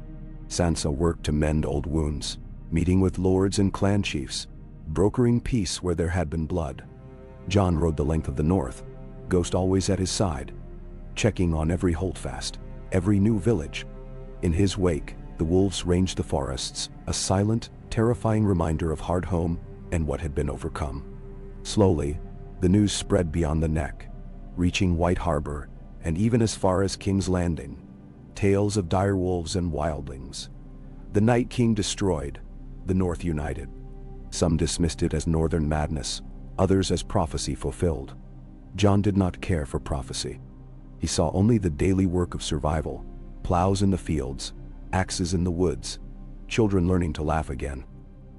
Speaker 1: Sansa worked to mend old wounds, meeting with lords and clan chiefs, brokering peace where there had been blood. Jon rode the length of the north, Ghost always at his side, checking on every holdfast, every new village. In his wake, the wolves ranged the forests, a silent, terrifying reminder of Hardhome and what had been overcome. Slowly, the news spread beyond the Neck, reaching White Harbor and even as far as King's Landing. Tales of direwolves and wildlings. The Night King destroyed, the North united. Some dismissed it as northern madness, others as prophecy fulfilled. Jon did not care for prophecy. He saw only the daily work of survival, plows in the fields, axes in the woods, children learning to laugh again.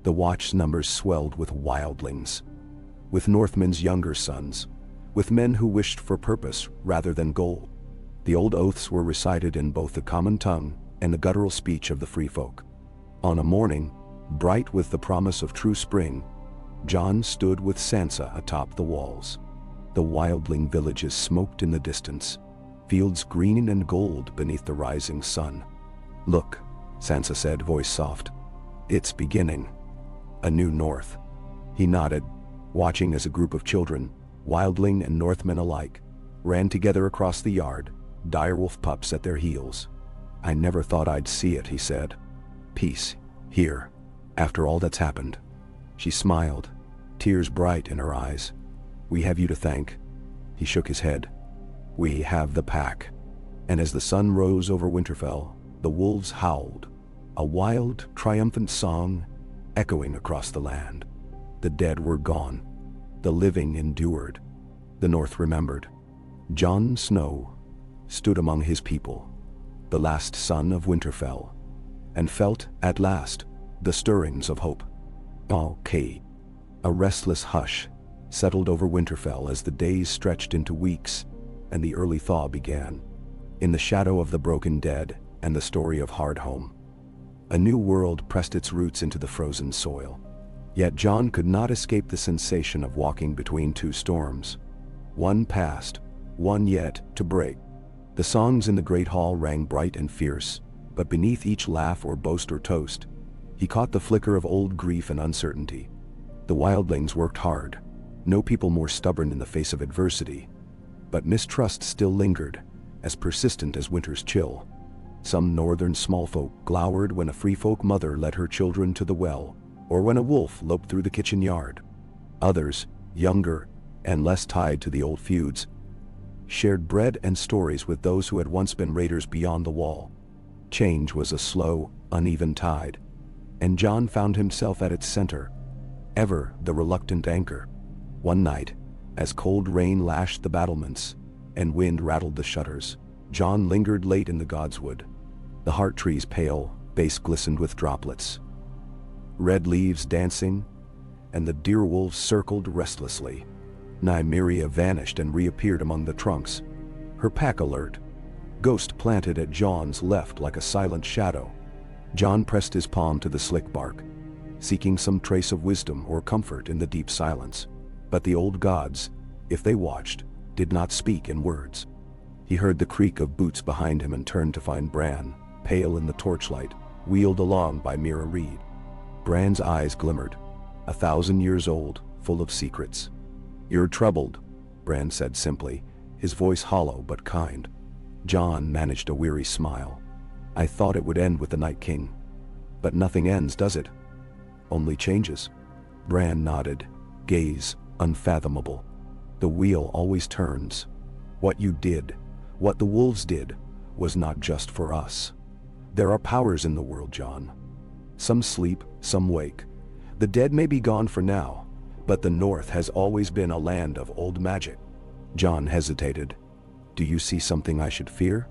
Speaker 1: The watch numbers swelled with wildlings, with Northmen's younger sons, with men who wished for purpose rather than gold. The old oaths were recited in both the common tongue and the guttural speech of the free folk. On a morning, bright with the promise of true spring, Jon stood with Sansa atop the walls. The wildling villages smoked in the distance, fields green and gold beneath the rising sun. "Look," Sansa said, voice soft. "It's beginning. A new north." He nodded, watching as a group of children, wildling and Northmen alike, ran together across the yard, direwolf pups at their heels. "I never thought I'd see it," he said. "Peace, here, after all that's happened." She smiled, tears bright in her eyes. "We have you to thank." He shook his head. "We have the pack." And as the sun rose over Winterfell, the wolves howled, a wild, triumphant song echoing across the land. The dead were gone. The living endured. The North remembered. Jon Snow stood among his people, the last son of Winterfell, and felt, at last, the stirrings of hope. Okay. A restless hush settled over Winterfell as the days stretched into weeks and the early thaw began. In the shadow of the broken dead and the story of Hardhome, a new world pressed its roots into the frozen soil. Yet Jon could not escape the sensation of walking between two storms. One past, one yet to break. The songs in the great hall rang bright and fierce, but beneath each laugh or boast or toast, he caught the flicker of old grief and uncertainty. The wildlings worked hard, no people more stubborn in the face of adversity, but mistrust still lingered, as persistent as winter's chill. Some northern smallfolk glowered when a freefolk mother led her children to the well, or when a wolf loped through the kitchen yard. Others, younger and less tied to the old feuds, shared bread and stories with those who had once been raiders beyond the wall. Change was a slow, uneven tide, and Jon found himself at its center, ever the reluctant anchor. One night, as cold rain lashed the battlements and wind rattled the shutters, Jon lingered late in the godswood. The heart tree's pale base glistened with droplets, red leaves dancing, and the deer wolves circled restlessly. Nymeria vanished and reappeared among the trunks, her pack alert. Ghost planted at Jon's left like a silent shadow. Jon pressed his palm to the slick bark, seeking some trace of wisdom or comfort in the deep silence. But the old gods, if they watched, did not speak in words. He heard the creak of boots behind him and turned to find Bran, pale in the torchlight, wheeled along by Mira Reed. Bran's eyes glimmered, 1,000 years old, full of secrets. "You're troubled," Bran said simply, his voice hollow but kind. Jon managed a weary smile. "I thought it would end with the Night King. But nothing ends, does it? Only changes." Bran nodded, gaze unfathomable. "The wheel always turns. What you did, what the wolves did, was not just for us. There are powers in the world, Jon. Some sleep, some wake. The dead may be gone for now, but the North has always been a land of old magic." Jon hesitated. "Do you see something I should fear?"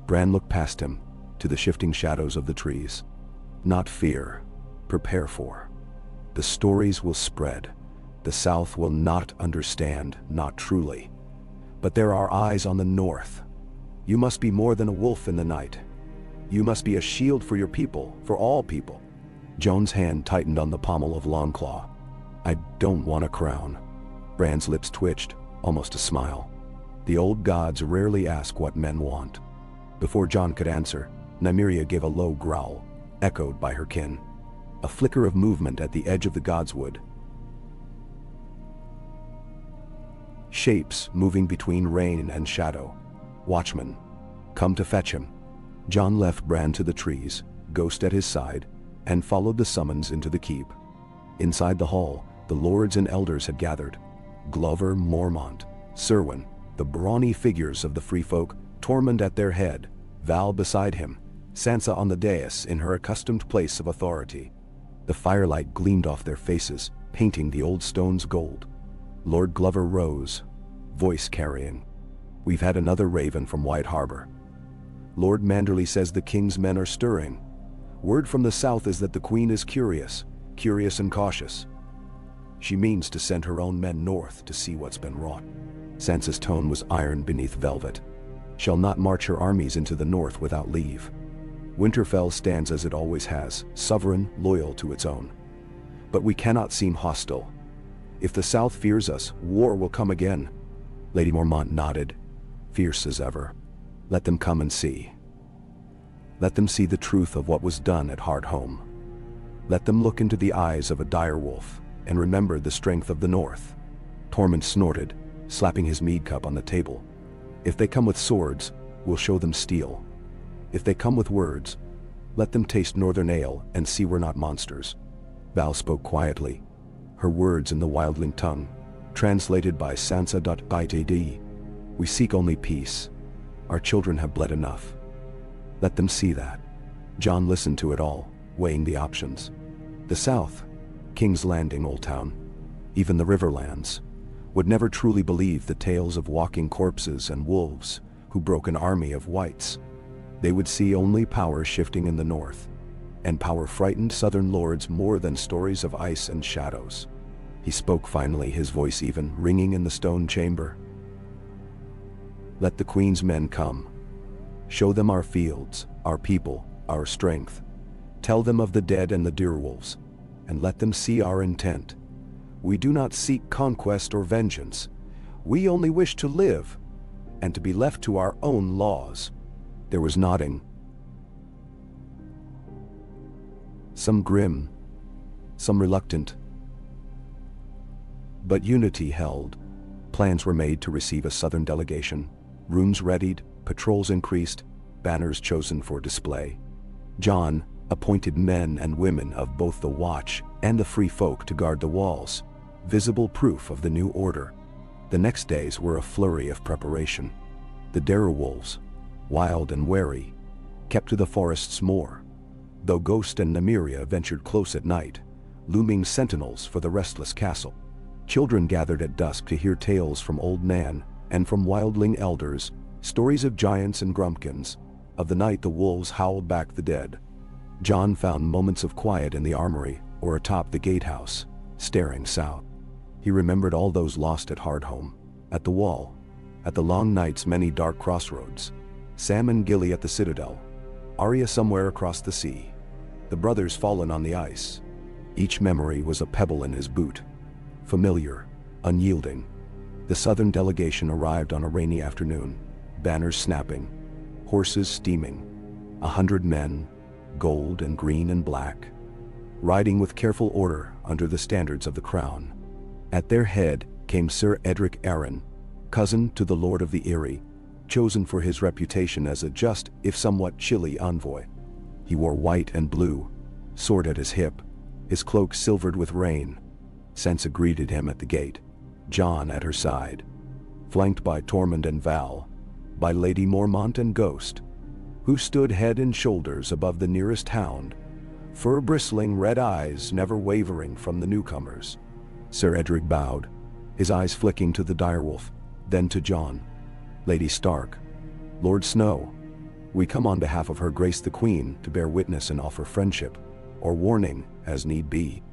Speaker 1: Bran looked past him, to the shifting shadows of the trees. "Not fear, prepare for. The stories will spread. The South will not understand, not truly. But there are eyes on the North. You must be more than a wolf in the night. You must be a shield for your people, for all people." Jon's hand tightened on the pommel of Longclaw. "I don't want a crown." Bran's lips twitched, almost a smile. The old gods rarely ask what men want. Before Jon could answer, Nymeria gave a low growl, echoed by her kin. A flicker of movement at the edge of the godswood. Shapes moving between rain and shadow. "Watchman, come to fetch him." Jon left Bran to the trees, Ghost at his side, and followed the summons into the keep. Inside the hall, the lords and elders had gathered. Glover, Mormont, Serwyn, the brawny figures of the free folk, Tormund at their head, Val beside him, Sansa on the dais in her accustomed place of authority. The firelight gleamed off their faces, painting the old stones gold. Lord Glover rose, voice carrying. "We've had another raven from White Harbor. Lord Manderly says the king's men are stirring. Word from the south is that the queen is curious and cautious. She means to send her own men north to see what's been wrought." Sansa's tone was iron beneath velvet. "Shall not march her armies into the north without leave. Winterfell stands as it always has, sovereign, loyal to its own. But we cannot seem hostile. If the south fears us, war will come again." Lady Mormont nodded, fierce as ever. "Let them come and see. Let them see the truth of what was done at Hardhome. Let them look into the eyes of a direwolf and remember the strength of the North." Tormund snorted, slapping his mead cup on the table. "If they come with swords, we'll show them steel. If they come with words, let them taste northern ale and see we're not monsters." Val spoke quietly, her words in the wildling tongue, translated by Sansa.itd. "We seek only peace. Our children have bled enough. Let them see that." Jon listened to it all, weighing the options. The South, King's Landing, Old Town, even the Riverlands, would never truly believe the tales of walking corpses and wolves who broke an army of whites. They would see only power shifting in the north, and power frightened southern lords more than stories of ice and shadows. He spoke finally, his voice even ringing in the stone chamber. "Let the Queen's men come. Show them our fields, our people, our strength. Tell them of the dead and the direwolves, and let them see our intent. We do not seek conquest or vengeance. We only wish to live, and to be left to our own laws." There was nodding. Some grim, some reluctant. But unity held. Plans were made to receive a southern delegation, rooms readied, patrols increased, banners chosen for display. Jon appointed men and women of both the Watch and the Free Folk to guard the walls, visible proof of the new order. The next days were a flurry of preparation. The direwolves, wild and wary, kept to the forests more, though Ghost and Nymeria ventured close at night, looming sentinels for the restless castle. Children gathered at dusk to hear tales from Old Nan and from wildling elders, stories of giants and grumpkins, of the night the wolves howled back the dead. Jon found moments of quiet in the armory or atop the gatehouse, staring south. He remembered all those lost at Hardhome, at the wall, at the long night's many dark crossroads, Sam and Gilly at the citadel, Arya somewhere across the sea, the brothers fallen on the ice. Each memory was a pebble in his boot, familiar, unyielding. The southern delegation arrived on a rainy afternoon, banners snapping, horses steaming, 100 men, gold and green and black, riding with careful order under the standards of the crown. At their head came Sir Edric Arryn, cousin to the Lord of the Eyrie, chosen for his reputation as a just if somewhat chilly envoy. He wore white and blue, sword at his hip, his cloak silvered with rain. Sansa greeted him at the gate, Jon at her side, flanked by Tormund and Val, by Lady Mormont and Ghost, who stood head and shoulders above the nearest hound, fur-bristling red eyes never wavering from the newcomers. Sir Edric bowed, his eyes flicking to the direwolf, then to Jon. Lady Stark, Lord Snow, we come on behalf of Her Grace the Queen to bear witness and offer friendship, or warning, as need be.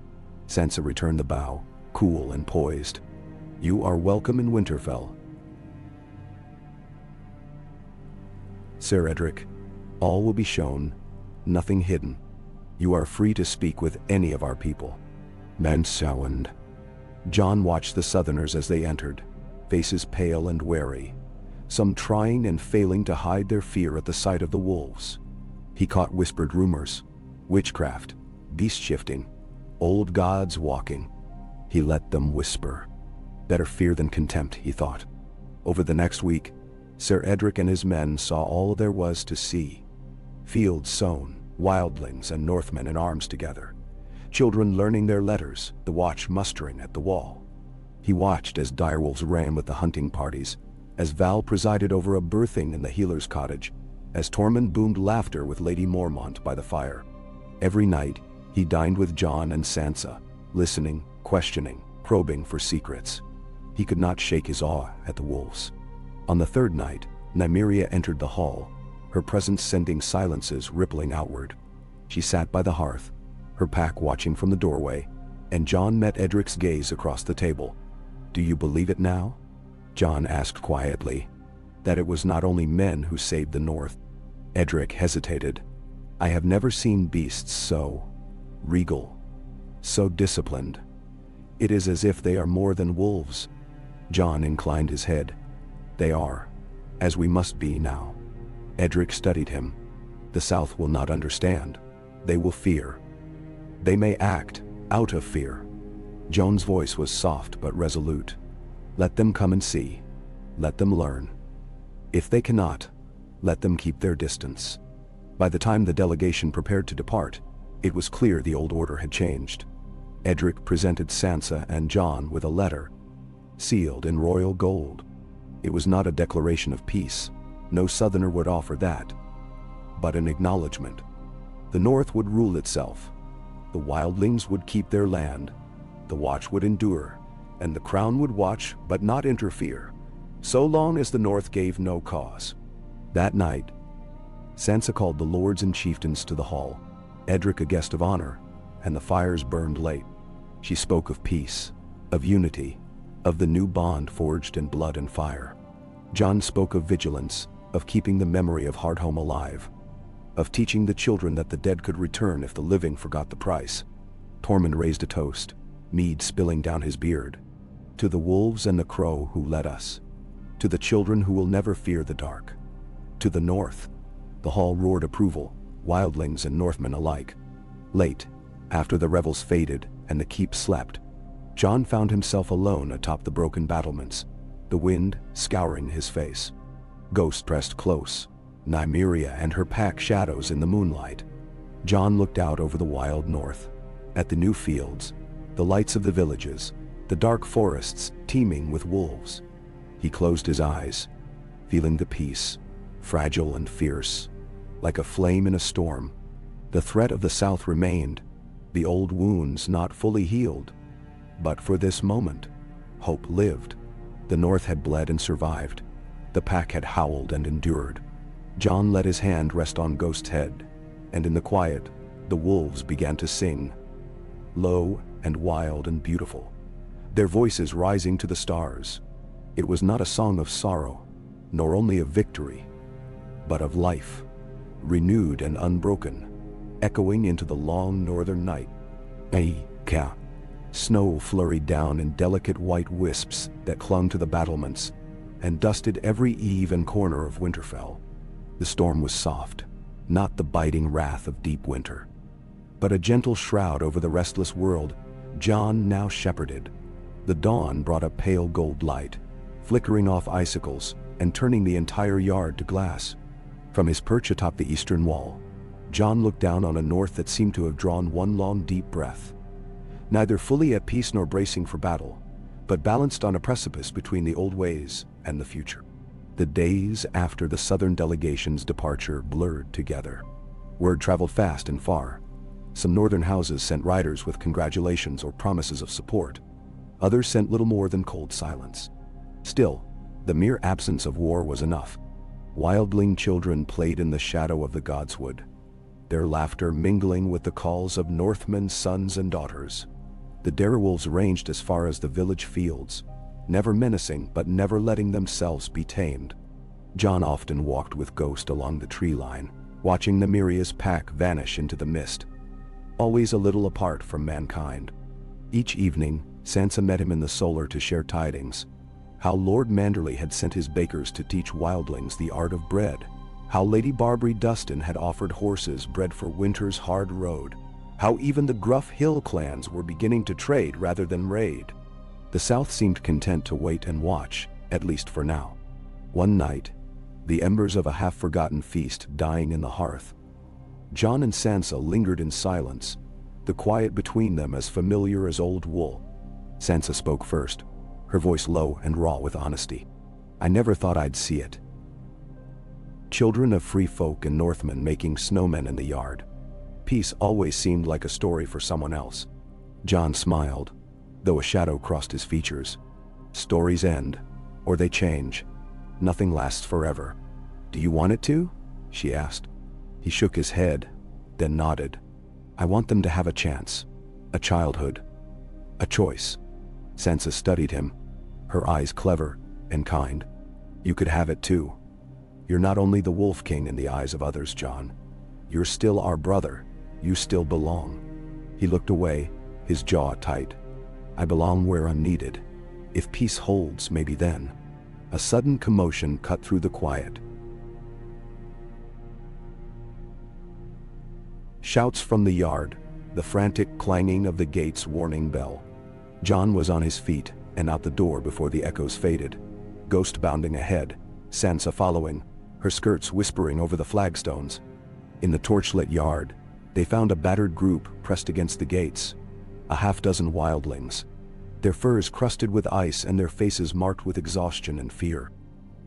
Speaker 1: Sansa returned the bow, cool and poised. You are welcome in Winterfell. Sir Edric, all will be shown, nothing hidden. You are free to speak with any of our people. Mansowand. Jon watched the Southerners as they entered, faces pale and wary, some trying and failing to hide their fear at the sight of the wolves. He caught whispered rumors, witchcraft, beast shifting, old gods walking. He let them whisper. Better fear than contempt, he thought. Over the next week, Sir Edric and his men saw all there was to see. Fields sown, wildlings and Northmen in arms together, children learning their letters, the watch mustering at the wall. He watched as direwolves ran with the hunting parties, as Val presided over a birthing in the healer's cottage, as Tormund boomed laughter with Lady Mormont by the fire. Every night, he dined with Jon and Sansa, listening, questioning, probing for secrets. He could not shake his awe at the wolves. On the third night, Nymeria entered the hall, her presence sending silences rippling outward. She sat by the hearth, her pack watching from the doorway, and Jon met Edric's gaze across the table. Do you believe it now? Jon asked quietly. That it was not only men who saved the North. Edric hesitated. I have never seen beasts so regal, so disciplined. It is as if they are more than wolves. Jon inclined his head. They are, as we must be now. Edric studied him. The South will not understand. They will fear. They may act out of fear. Jon's voice was soft but resolute. Let them come and see. Let them learn. If they cannot, let them keep their distance. By the time the delegation prepared to depart, it was clear the old order had changed. Edric presented Sansa and Jon with a letter, sealed in royal gold. It was not a declaration of peace. No Southerner would offer that. But an acknowledgement. The North would rule itself. The wildlings would keep their land. The watch would endure, and the crown would watch but not interfere, so long as the North gave no cause. That night, Sansa called the lords and chieftains to the hall, Edric a guest of honor, and the fires burned late. She spoke of peace, of unity, of the new bond forged in blood and fire. Jon spoke of vigilance, of keeping the memory of Hardhome alive, of teaching the children that the dead could return if the living forgot the price. Tormund raised a toast, mead spilling down his beard. To the wolves and the crow who led us. To the children who will never fear the dark. To the North. The hall roared approval, wildlings and Northmen alike. Late, after the revels faded and the keep slept, Jon found himself alone atop the broken battlements, the wind scouring his face. Ghost pressed close, Nymeria and her pack shadows in the moonlight. Jon looked out over the wild north, at the new fields, the lights of the villages, the dark forests teeming with wolves. He closed his eyes, feeling the peace, fragile and fierce, like a flame in a storm. The threat of the South remained, the old wounds not fully healed. But for this moment, hope lived. The North had bled and survived. The pack had howled and endured. Jon let his hand rest on Ghost's head, and in the quiet, the wolves began to sing. low and wild and beautiful, their voices rising to the stars. It was not a song of sorrow, nor only of victory, but of life, renewed and unbroken, echoing into the long northern night. Snow flurried down in delicate white wisps that clung to the battlements and dusted every eave and corner of Winterfell. The storm was soft, not the biting wrath of deep winter, but a gentle shroud over the restless world Jon now shepherded. The dawn brought a pale gold light, flickering off icicles and turning the entire yard to glass. From his perch atop the eastern wall, Jon looked down on a north that seemed to have drawn one long deep breath, neither fully at peace nor bracing for battle, but balanced on a precipice between the old ways and the future. The days after the southern delegation's departure blurred together. Word traveled fast and far. Some northern houses sent riders with congratulations or promises of support. Others sent little more than cold silence. Still, the mere absence of war was enough. Wildling children played in the shadow of the godswood, their laughter mingling with the calls of Northmen's sons and daughters. The direwolves ranged as far as the village fields, never menacing but never letting themselves be tamed. Jon often walked with Ghost along the tree line, watching Nymeria's pack vanish into the mist, always a little apart from mankind. Each evening, Sansa met him in the solar to share tidings. How Lord Manderley had sent his bakers to teach wildlings the art of bread. How Lady Barbary Dustin had offered horses bred for winter's hard road. How even the gruff hill clans were beginning to trade rather than raid. The South seemed content to wait and watch, at least for now. One night, the embers of a half-forgotten feast dying in the hearth, Jon and Sansa lingered in silence, the quiet between them as familiar as old wool. Sansa spoke first, her voice low and raw with honesty. "I never thought I'd see it. Children of free folk and Northmen making snowmen in the yard. Peace always seemed like a story for someone else." Jon smiled, though a shadow crossed his features. "Stories end, or they change. Nothing lasts forever. Do you want it to?" she asked. He shook his head, then nodded. "I want them to have a chance, a childhood, a choice." Sansa studied him, her eyes clever and kind. "You could have it too. You're not only the Wolf King in the eyes of others, Jon. You're still our brother. You still belong." He looked away, his jaw tight. "I belong where I'm needed. If peace holds, maybe then." A sudden commotion cut through the quiet. Shouts from the yard, the frantic clanging of the gate's warning bell. Jon was on his feet and out the door before the echoes faded, Ghost bounding ahead, Sansa following, her skirts whispering over the flagstones. In the torchlit yard, they found a battered group pressed against the gates, a half-dozen wildlings, their furs crusted with ice and their faces marked with exhaustion and fear.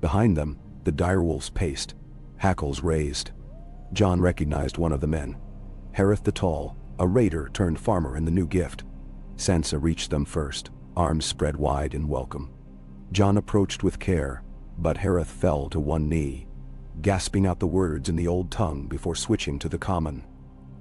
Speaker 1: Behind them, the direwolves paced, hackles raised. Jon recognized one of the men, Hareth the Tall, a raider turned farmer in the new gift. Sansa reached them first, arms spread wide in welcome. Jon approached with care, but Hareth fell to one knee, gasping out the words in the old tongue before switching to the common.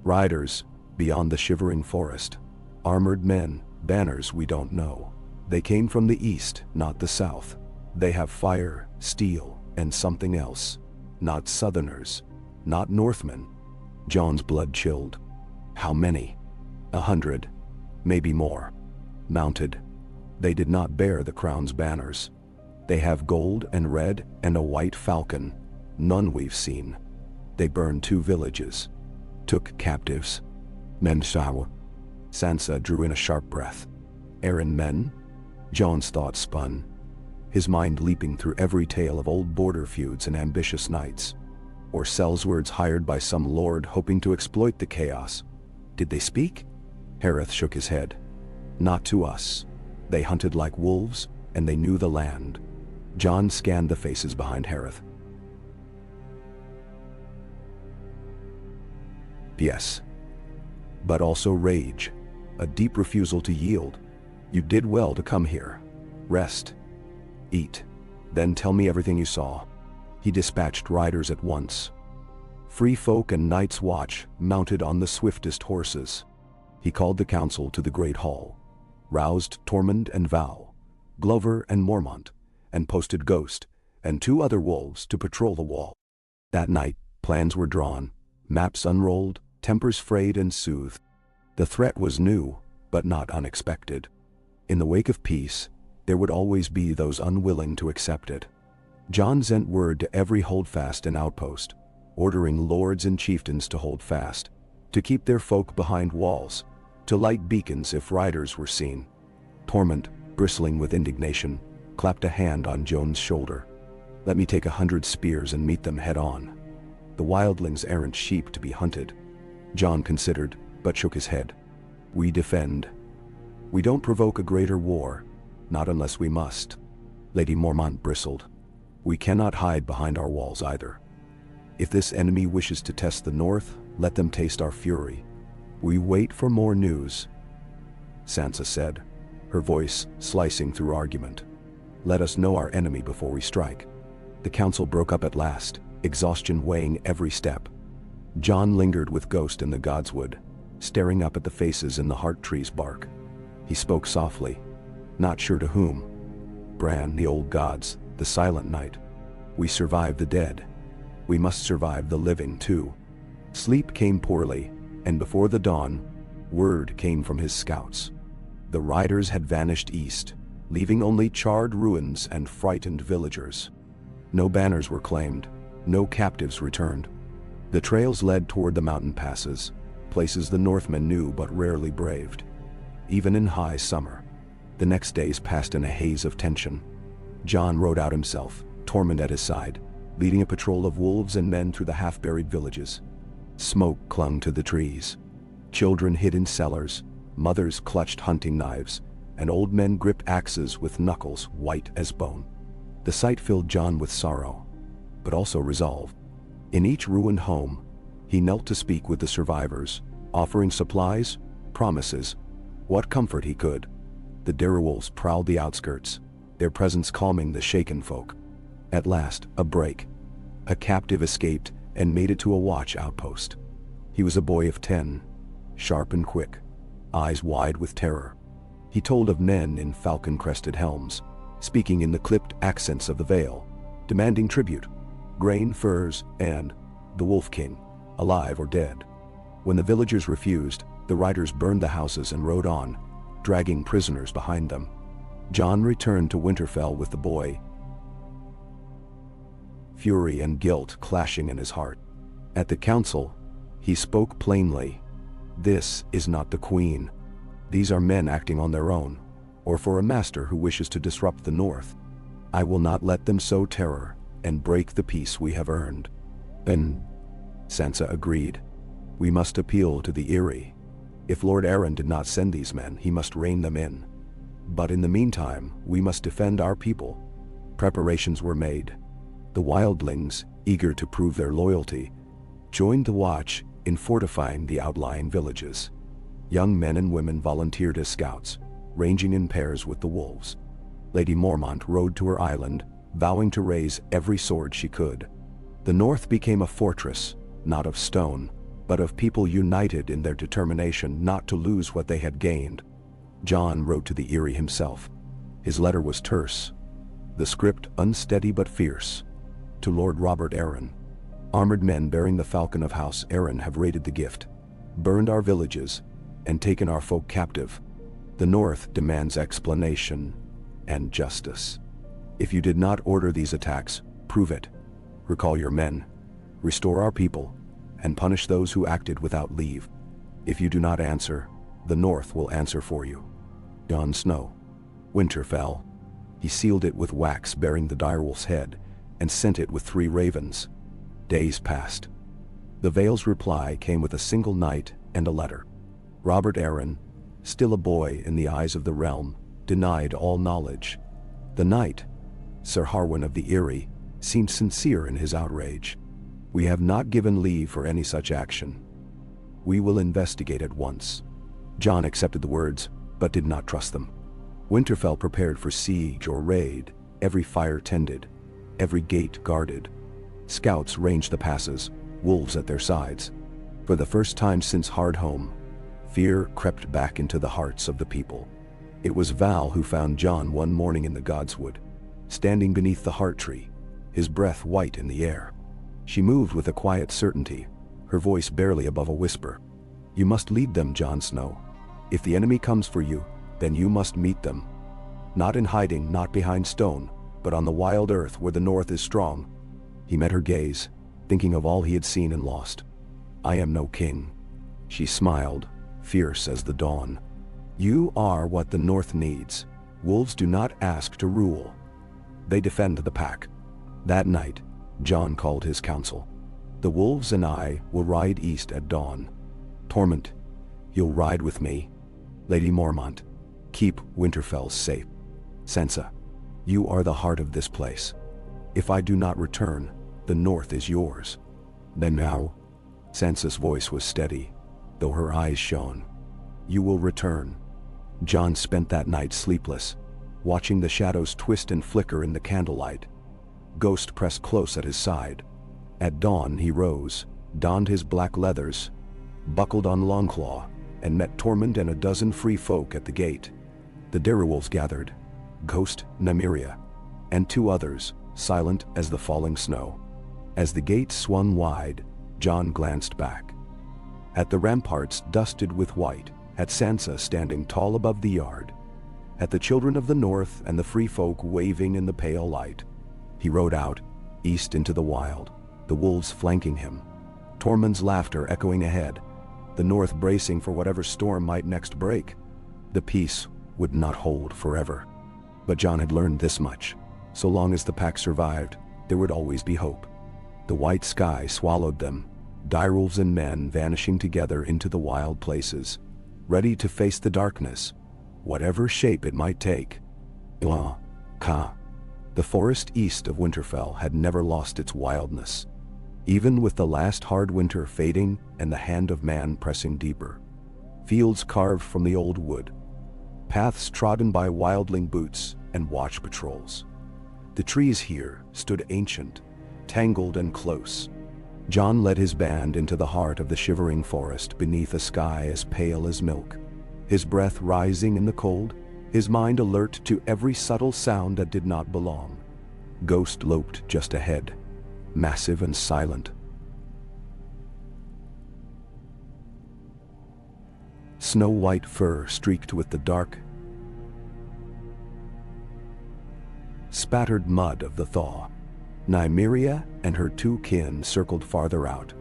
Speaker 1: "Riders, beyond the shivering forest. Armored men, banners we don't know. They came from the east, not the south. They have fire, steel, and something else. Not Southerners, not Northmen." Jon's blood chilled. How many? 100, maybe more. Mounted. They did not bear the crown's banners. They have gold and red and a white falcon, none we've seen. They burned 2 villages. Took captives. Memsawa. Sansa drew in a sharp breath. Aaron men? Jon's thoughts spun, his mind leaping through every tale of old border feuds and ambitious knights. Or sellswords hired by some lord hoping to exploit the chaos. Did they speak? Hareth shook his head. Not to us. They hunted like wolves, and they knew the land. Jon scanned the faces behind Hareth. Yes. But also rage, a deep refusal to yield. You did well to come here. Rest. Eat. Then tell me everything you saw. He dispatched riders at once. Free folk and Night's Watch, mounted on the swiftest horses. He called the council to the great hall, roused Tormund and Val, Glover and Mormont, and posted Ghost and 2 other wolves to patrol the wall. That night, plans were drawn, maps unrolled, tempers frayed and soothed. The threat was new, but not unexpected. In the wake of peace, there would always be those unwilling to accept it. Jon sent word to every holdfast and outpost, ordering lords and chieftains to hold fast, to keep their folk behind walls, to light beacons if riders were seen. Tormund, bristling with indignation, clapped a hand on Jon's shoulder. "Let me take 100 spears and meet them head-on. The wildlings aren't sheep to be hunted." Jon considered, but shook his head. "We defend. We don't provoke a greater war, not unless we must." Lady Mormont bristled. "We cannot hide behind our walls either. If this enemy wishes to test the north, let them taste our fury. We wait for more news." Sansa said, her voice slicing through argument. "Let us know our enemy before we strike." The council broke up at last, exhaustion weighing every step. Jon lingered with Ghost in the Godswood, staring up at the faces in the heart tree's bark. He spoke softly, not sure to whom. "Bran, the old gods, the silent night. We survived the dead. We must survive the living too." Sleep came poorly, and before the dawn, word came from his scouts. The riders had vanished east, leaving only charred ruins and frightened villagers. No banners were claimed, no captives returned. The trails led toward the mountain passes, places the Northmen knew but rarely braved. Even in high summer, the next days passed in a haze of tension. Jon rode out himself, Tormund at his side, leading a patrol of wolves and men through the half-buried villages. Smoke clung to the trees. Children hid in cellars, mothers clutched hunting knives, and old men gripped axes with knuckles white as bone. The sight filled Jon with sorrow, but also resolve. In each ruined home, he knelt to speak with the survivors, offering supplies, promises, what comfort he could. The direwolves prowled the outskirts, their presence calming the shaken folk. At last, a break. A captive escaped and made it to a watch outpost. He was a boy of 10, sharp and quick, eyes wide with terror. He told of men in falcon-crested helms, speaking in the clipped accents of the Vale, demanding tribute, grain, furs, and the Wolf King, alive or dead. When the villagers refused, the riders burned the houses and rode on, dragging prisoners behind them. Jon returned to Winterfell with the boy, fury and guilt clashing in his heart. At the council, he spoke plainly. "This is not the Queen. These are men acting on their own, or for a master who wishes to disrupt the North. I will not let them sow terror and break the peace we have earned." "Then," Sansa agreed, "we must appeal to the Eyrie. If Lord Aaron did not send these men, he must rein them in. But in the meantime, we must defend our people." Preparations were made. The wildlings, eager to prove their loyalty, joined the watch in fortifying the outlying villages. Young men and women volunteered as scouts, ranging in pairs with the wolves. Lady Mormont rode to her island, vowing to raise every sword she could. The North became a fortress, not of stone, but of people united in their determination not to lose what they had gained. Jon rode to the Eyrie himself. His letter was terse, the script unsteady but fierce. To Lord Robert Arryn. "Armored men bearing the falcon of House Arryn have raided the gift, burned our villages, and taken our folk captive. The North demands explanation and justice. If you did not order these attacks, prove it. Recall your men, restore our people, and punish those who acted without leave. If you do not answer, the North will answer for you." Jon Snow. Winter fell. He sealed it with wax bearing the direwolf's head, and sent it with 3 ravens. Days passed. The Vale's reply came with a single night and a letter. Robert Arryn, still a boy in the eyes of the realm, denied all knowledge. The knight, Sir Harwin of the Eyrie, seemed sincere in his outrage. "We have not given leave for any such action. We will investigate at once." Jon accepted the words, but did not trust them. Winterfell prepared for siege or raid, every fire tended, every gate guarded. Scouts ranged the passes, wolves at their sides. For the first time since Hardhome, Fear crept back into the hearts of the people. It was Val who found Jon one morning in the Godswood, standing beneath the heart tree, his breath white in the air. She moved with a quiet certainty, her voice barely above a whisper. "You must lead them, Jon Snow. If the enemy comes for you, then you must meet them. Not in hiding, not behind stone, but on the wild earth where the North is strong." He met her gaze, thinking of all he had seen and lost. "I am no king." She smiled, fierce as the dawn. "You are what the North needs. Wolves do not ask to rule. They defend the pack." That night, Jon called his council. "The wolves and I will ride east at dawn. Tormund, you'll ride with me. Lady Mormont, keep Winterfell safe. Sansa, you are the heart of this place. If I do not return, the North is yours." "Then now," Sansa's voice was steady, though her eyes shone, "you will return." Jon spent that night sleepless, watching the shadows twist and flicker in the candlelight. Ghost pressed close at his side. At dawn he rose, donned his black leathers, buckled on Longclaw, and met Tormund and a dozen free folk at the gate. The direwolves gathered, Ghost, Nymeria, and two others, silent as the falling snow. As the gate swung wide, Jon glanced back. At the ramparts dusted with white, at Sansa standing tall above the yard, at the children of the North and the free folk waving in the pale light. He rode out, east into the wild, the wolves flanking him, Tormund's laughter echoing ahead, the North bracing for whatever storm might next break. The peace would not hold forever. But Jon had learned this much: so long as the pack survived, there would always be hope. The white sky swallowed them, direwolves and men vanishing together into the wild places, ready to face the darkness, whatever shape it might take. The forest east of Winterfell had never lost its wildness, even with the last hard winter fading and the hand of man pressing deeper. Fields carved from the old wood, paths trodden by wildling boots and watch patrols. The trees here stood ancient, tangled and close. Jon led his band into the heart of the shivering forest beneath a sky as pale as milk, his breath rising in the cold, his mind alert to every subtle sound that did not belong. Ghost loped just ahead, massive and silent. Snow-white fur streaked with the dark, spattered mud of the thaw. Nymeria and her two kin circled farther out,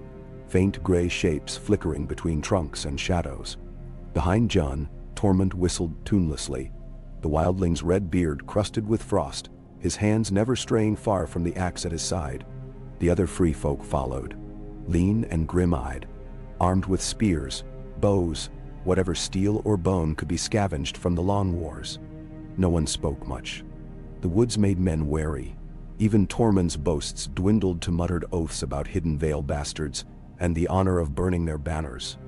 Speaker 1: faint gray shapes flickering between trunks and shadows. Behind Jon, Tormund whistled tunelessly, the wildling's red beard crusted with frost, his hands never straying far from the axe at his side. The other free folk followed, lean and grim-eyed, armed with spears, bows, whatever steel or bone could be scavenged from the long wars. No one spoke much. The woods made men wary. Even Tormund's boasts dwindled to muttered oaths about hidden Vale bastards and the honor of burning their banners.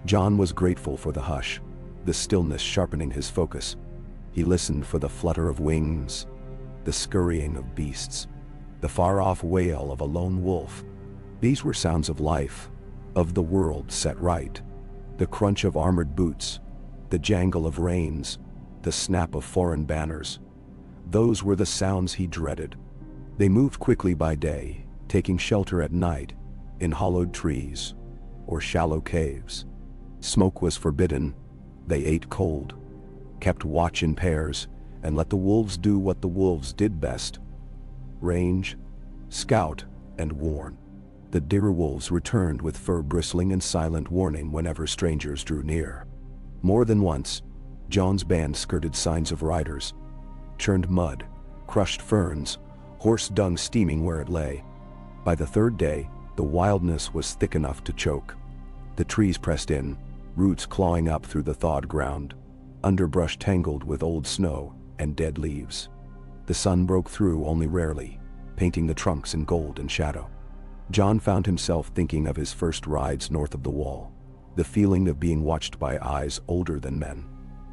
Speaker 1: Jon was grateful for the hush, the stillness sharpening his focus. He listened for the flutter of wings, the scurrying of beasts, the far-off wail of a lone wolf. These were sounds of life, of the world set right. The crunch of armored boots, the jangle of reins, the snap of foreign banners. Those were the sounds he dreaded. They moved quickly by day, taking shelter at night, in hollowed trees or shallow caves. Smoke was forbidden. They ate cold, kept watch in pairs, and let the wolves do what the wolves did best: range, scout, and warn. The direwolves returned with fur bristling in silent warning whenever strangers drew near. More than once, Jon's band skirted signs of riders, churned mud, crushed ferns, horse dung steaming where it lay. By the third day, the wildness was thick enough to choke. The trees pressed in, roots clawing up through the thawed ground, underbrush tangled with old snow and dead leaves. The sun broke through only rarely, painting the trunks in gold and shadow. Jon found himself thinking of his first rides north of the wall, the feeling of being watched by eyes older than men.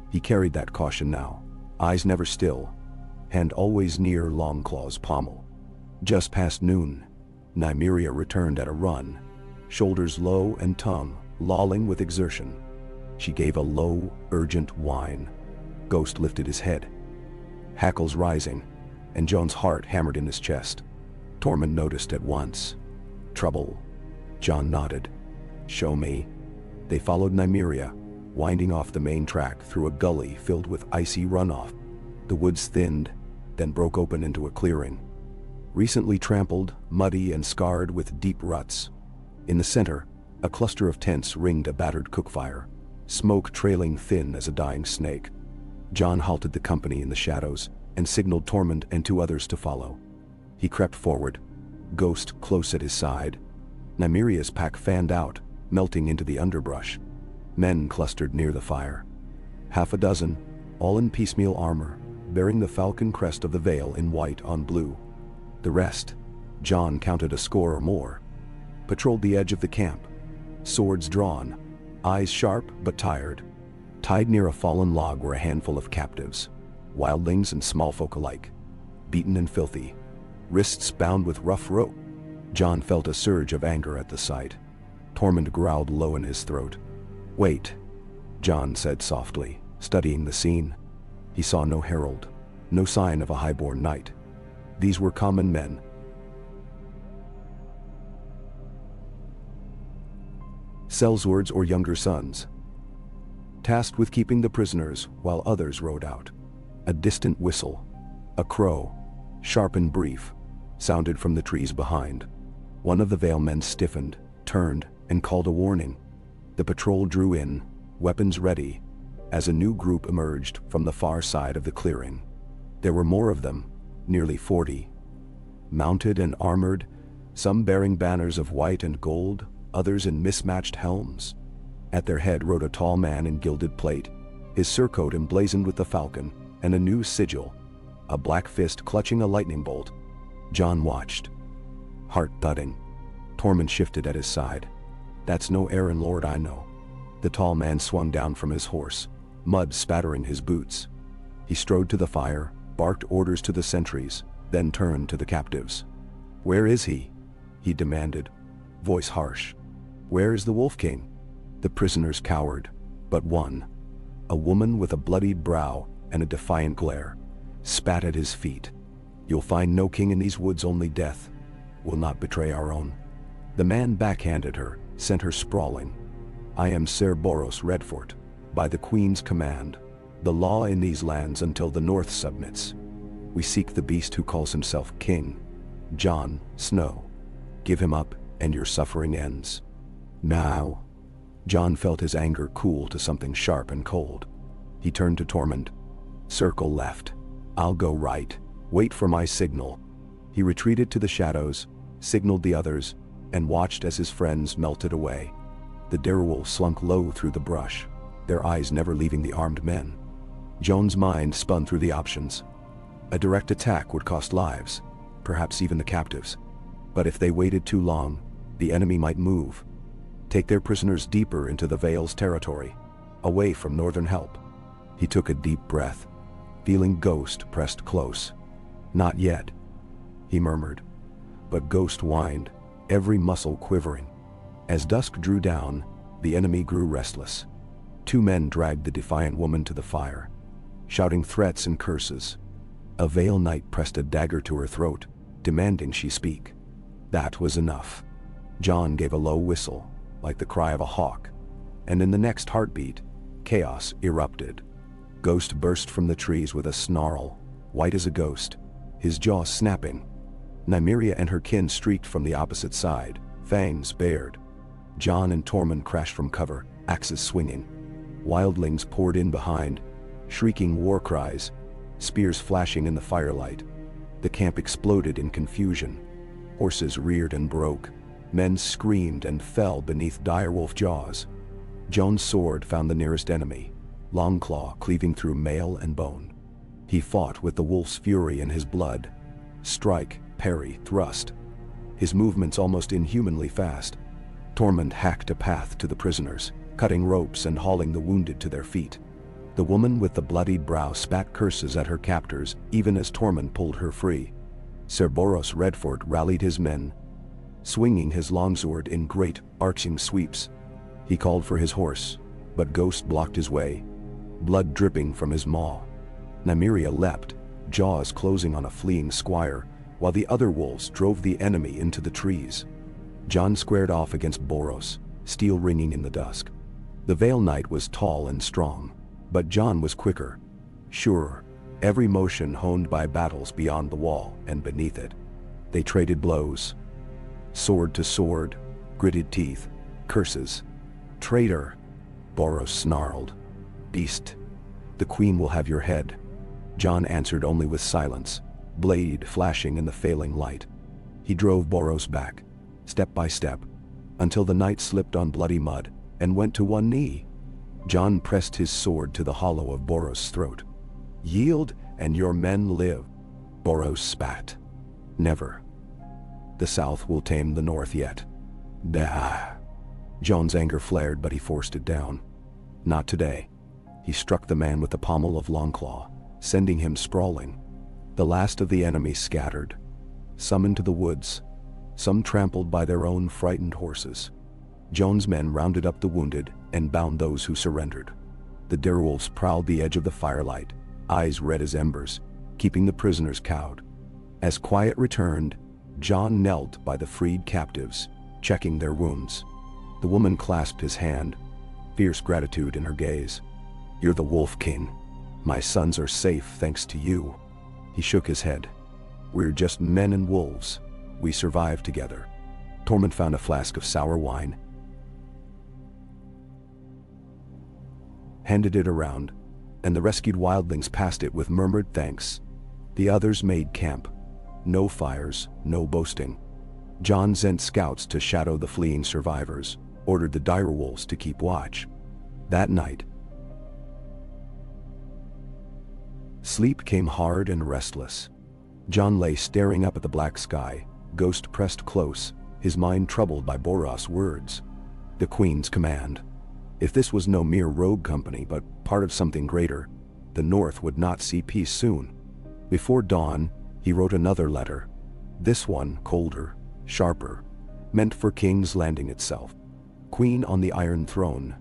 Speaker 1: He carried that caution now, eyes never still, hand always near Longclaw's pommel. Just past noon, Nymeria returned at a run, shoulders low and tongue lolling with exertion. She gave a low, urgent whine. Ghost lifted his head, hackles rising, and Jon's heart hammered in his chest. Tormund noticed at once. Trouble. Jon nodded. Show me. They followed Nymeria, winding off the main track through a gully filled with icy runoff. The woods thinned, then broke open into a clearing. Recently trampled, muddy and scarred with deep ruts. In the center, a cluster of tents ringed a battered cookfire, smoke trailing thin as a dying snake. Jon halted the company in the shadows and signaled Tormund and 2 others to follow. He crept forward, Ghost close at his side. Nymeria's pack fanned out, melting into the underbrush. Men clustered near the fire. 6, all in piecemeal armor, bearing the falcon crest of the Vale in white on blue. The rest, Jon counted a score or more, patrolled the edge of the camp, swords drawn, eyes sharp but tired. Tied near a fallen log were a handful of captives, wildlings and small folk alike, beaten and filthy, wrists bound with rough rope. Jon felt a surge of anger at the sight. Tormund growled low in his throat. Wait, Jon said softly, studying the scene. He saw no herald, no sign of a highborn knight. These were common men. Sellswords or younger sons, tasked with keeping the prisoners while others rode out. A distant whistle, a crow, sharp and brief, sounded from the trees behind. One of the Vale men stiffened, turned, and called a warning. The patrol drew in, weapons ready, as a new group emerged from the far side of the clearing. There were more of them, nearly 40. Mounted and armored, some bearing banners of white and gold, others in mismatched helms. At their head rode a tall man in gilded plate, his surcoat emblazoned with the falcon, and a new sigil, a black fist clutching a lightning bolt. Jon watched, heart thudding. Tormund shifted at his side. That's no Aaron Lord I know. The tall man swung down from his horse, mud spattering his boots. He strode to the fire, barked orders to the sentries, then turned to the captives. Where is he? He demanded, voice harsh. Where is the Wolf King? The prisoners cowered, but one, a woman with a bloodied brow and a defiant glare, spat at his feet. You'll find no king in these woods, only death. We'll not betray our own. The man backhanded her, sent her sprawling. I am Ser Boros Redfort, by the Queen's command, the law in these lands until the North submits. We seek the beast who calls himself king, Jon Snow. Give him up, and your suffering ends. Now. Jon felt his anger cool to something sharp and cold. He turned to Tormund. Circle left. I'll go right. Wait for my signal. He retreated to the shadows, signaled the others, and watched as his friends melted away. The direwolves slunk low through the brush, their eyes never leaving the armed men. Jon's mind spun through the options. A direct attack would cost lives, perhaps even the captives. But if they waited too long, the enemy might move, take their prisoners deeper into the Vale's territory, away from northern help. He took a deep breath, feeling Ghost pressed close. Not yet, he murmured. But Ghost whined, every muscle quivering. As dusk drew down, the enemy grew restless. 2 men dragged the defiant woman to the fire, shouting threats and curses. A Vale knight pressed a dagger to her throat, demanding she speak. That was enough. Jon gave a low whistle, like the cry of a hawk, and in the next heartbeat, chaos erupted. Ghost burst from the trees with a snarl, white as a ghost, his jaw snapping. Nymeria and her kin streaked from the opposite side, fangs bared. Jon and Tormund crashed from cover, axes swinging. Wildlings poured in behind, shrieking war cries, spears flashing in the firelight. The camp exploded in confusion. Horses reared and broke. Men screamed and fell beneath direwolf jaws. Jon's sword found the nearest enemy, Longclaw cleaving through mail and bone. He fought with the wolf's fury in his blood. Strike, parry, thrust. His movements almost inhumanly fast. Tormund hacked a path to the prisoners, cutting ropes and hauling the wounded to their feet. The woman with the bloodied brow spat curses at her captors even as Tormund pulled her free. Ser Boros Redfort rallied his men, swinging his longsword in great, arching sweeps. He called for his horse, but Ghost blocked his way, blood dripping from his maw. Nymeria leapt, jaws closing on a fleeing squire, while the other wolves drove the enemy into the trees. Jon squared off against Boros, steel ringing in the dusk. The Vale Knight was tall and strong, but Jon was quicker, surer, every motion honed by battles beyond the wall and beneath it. They traded blows. Sword to sword, gritted teeth, curses. "Traitor!" Boros snarled. "Beast! The queen will have your head." Jon answered only with silence, blade flashing in the failing light. He drove Boros back, step by step, until the knight slipped on bloody mud and went to one knee. Jon pressed his sword to the hollow of Boros' throat. "Yield, and your men live." Boros spat. "Never. The South will tame the North yet." "Dah." Jon's anger flared, but he forced it down. "Not today." He struck the man with the pommel of Longclaw, sending him sprawling. The last of the enemy scattered, some into the woods, some trampled by their own frightened horses. Jon's men rounded up the wounded and bound those who surrendered. The direwolves prowled the edge of the firelight, eyes red as embers, keeping the prisoners cowed. As quiet returned, Jon knelt by the freed captives, checking their wounds. The woman clasped his hand, fierce gratitude in her gaze. "You're the Wolf King. My sons are safe thanks to you." He shook his head. "We're just men and wolves. We survived together." Tormund found a flask of sour wine, handed it around, and the rescued wildlings passed it with murmured thanks. The others made camp. No fires, no boasting. Jon sent scouts to shadow the fleeing survivors, ordered the direwolves to keep watch. That night, sleep came hard and restless. Jon lay staring up at the black sky, Ghost pressed close, his mind troubled by Boros' words. The Queen's command. If this was no mere rogue company but part of something greater, the North would not see peace soon. Before dawn, he wrote another letter. This one, colder, sharper, meant for King's Landing itself. Queen on the Iron Throne.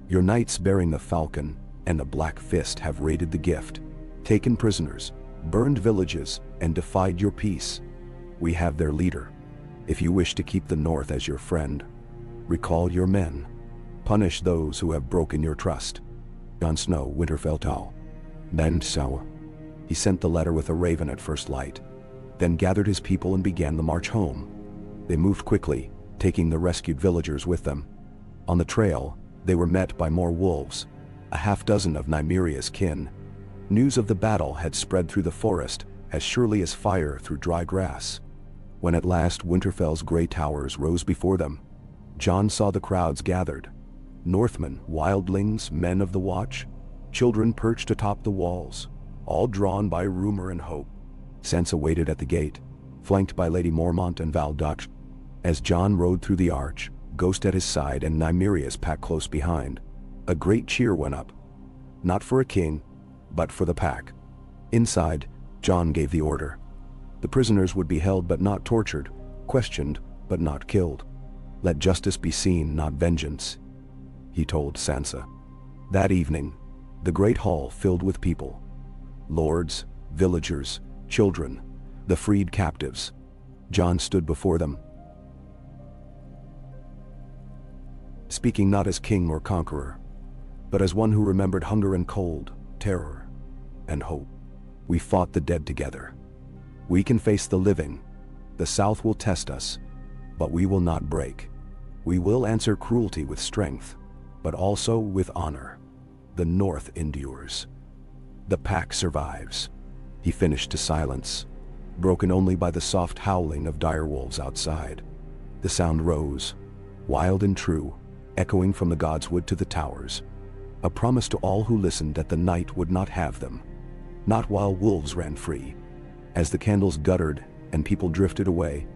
Speaker 1: Your knights bearing the falcon and the black fist have raided the gift, taken prisoners, burned villages, and defied your peace. We have their leader. If you wish to keep the North as your friend, recall your men. Punish those who have broken your trust. Jon Snow, Winterfell Tau. Ben Sawa. He sent the letter with a raven at first light, then gathered his people and began the march home. They moved quickly, taking the rescued villagers with them. On the trail, they were met by more wolves, a half-dozen of Nymeria's kin. News of the battle had spread through the forest as surely as fire through dry grass. When at last Winterfell's gray towers rose before them, Jon saw the crowds gathered. Northmen, wildlings, men of the watch, children perched atop the walls, all drawn by rumor and hope. Sansa waited at the gate, flanked by Lady Mormont and Val Dutch. As Jon rode through the arch, Ghost at his side and Nymeria's pack close behind, a great cheer went up. Not for a king, but for the pack. Inside, Jon gave the order. The prisoners would be held but not tortured, questioned but not killed. Let justice be seen, not vengeance, he told Sansa. That evening, the great hall filled with people. Lords, villagers, children, the freed captives. Jon stood before them, speaking not as king or conqueror, but as one who remembered hunger and cold, terror and hope. We fought the dead together. We can face the living. The South will test us, but we will not break. We will answer cruelty with strength, but also with honor. The North endures. The pack survives. He finished to silence, broken only by the soft howling of direwolves outside. The sound rose, wild and true, echoing from the Godswood to the towers. A promise to all who listened that the night would not have them. Not while wolves ran free. As the candles guttered and people drifted away,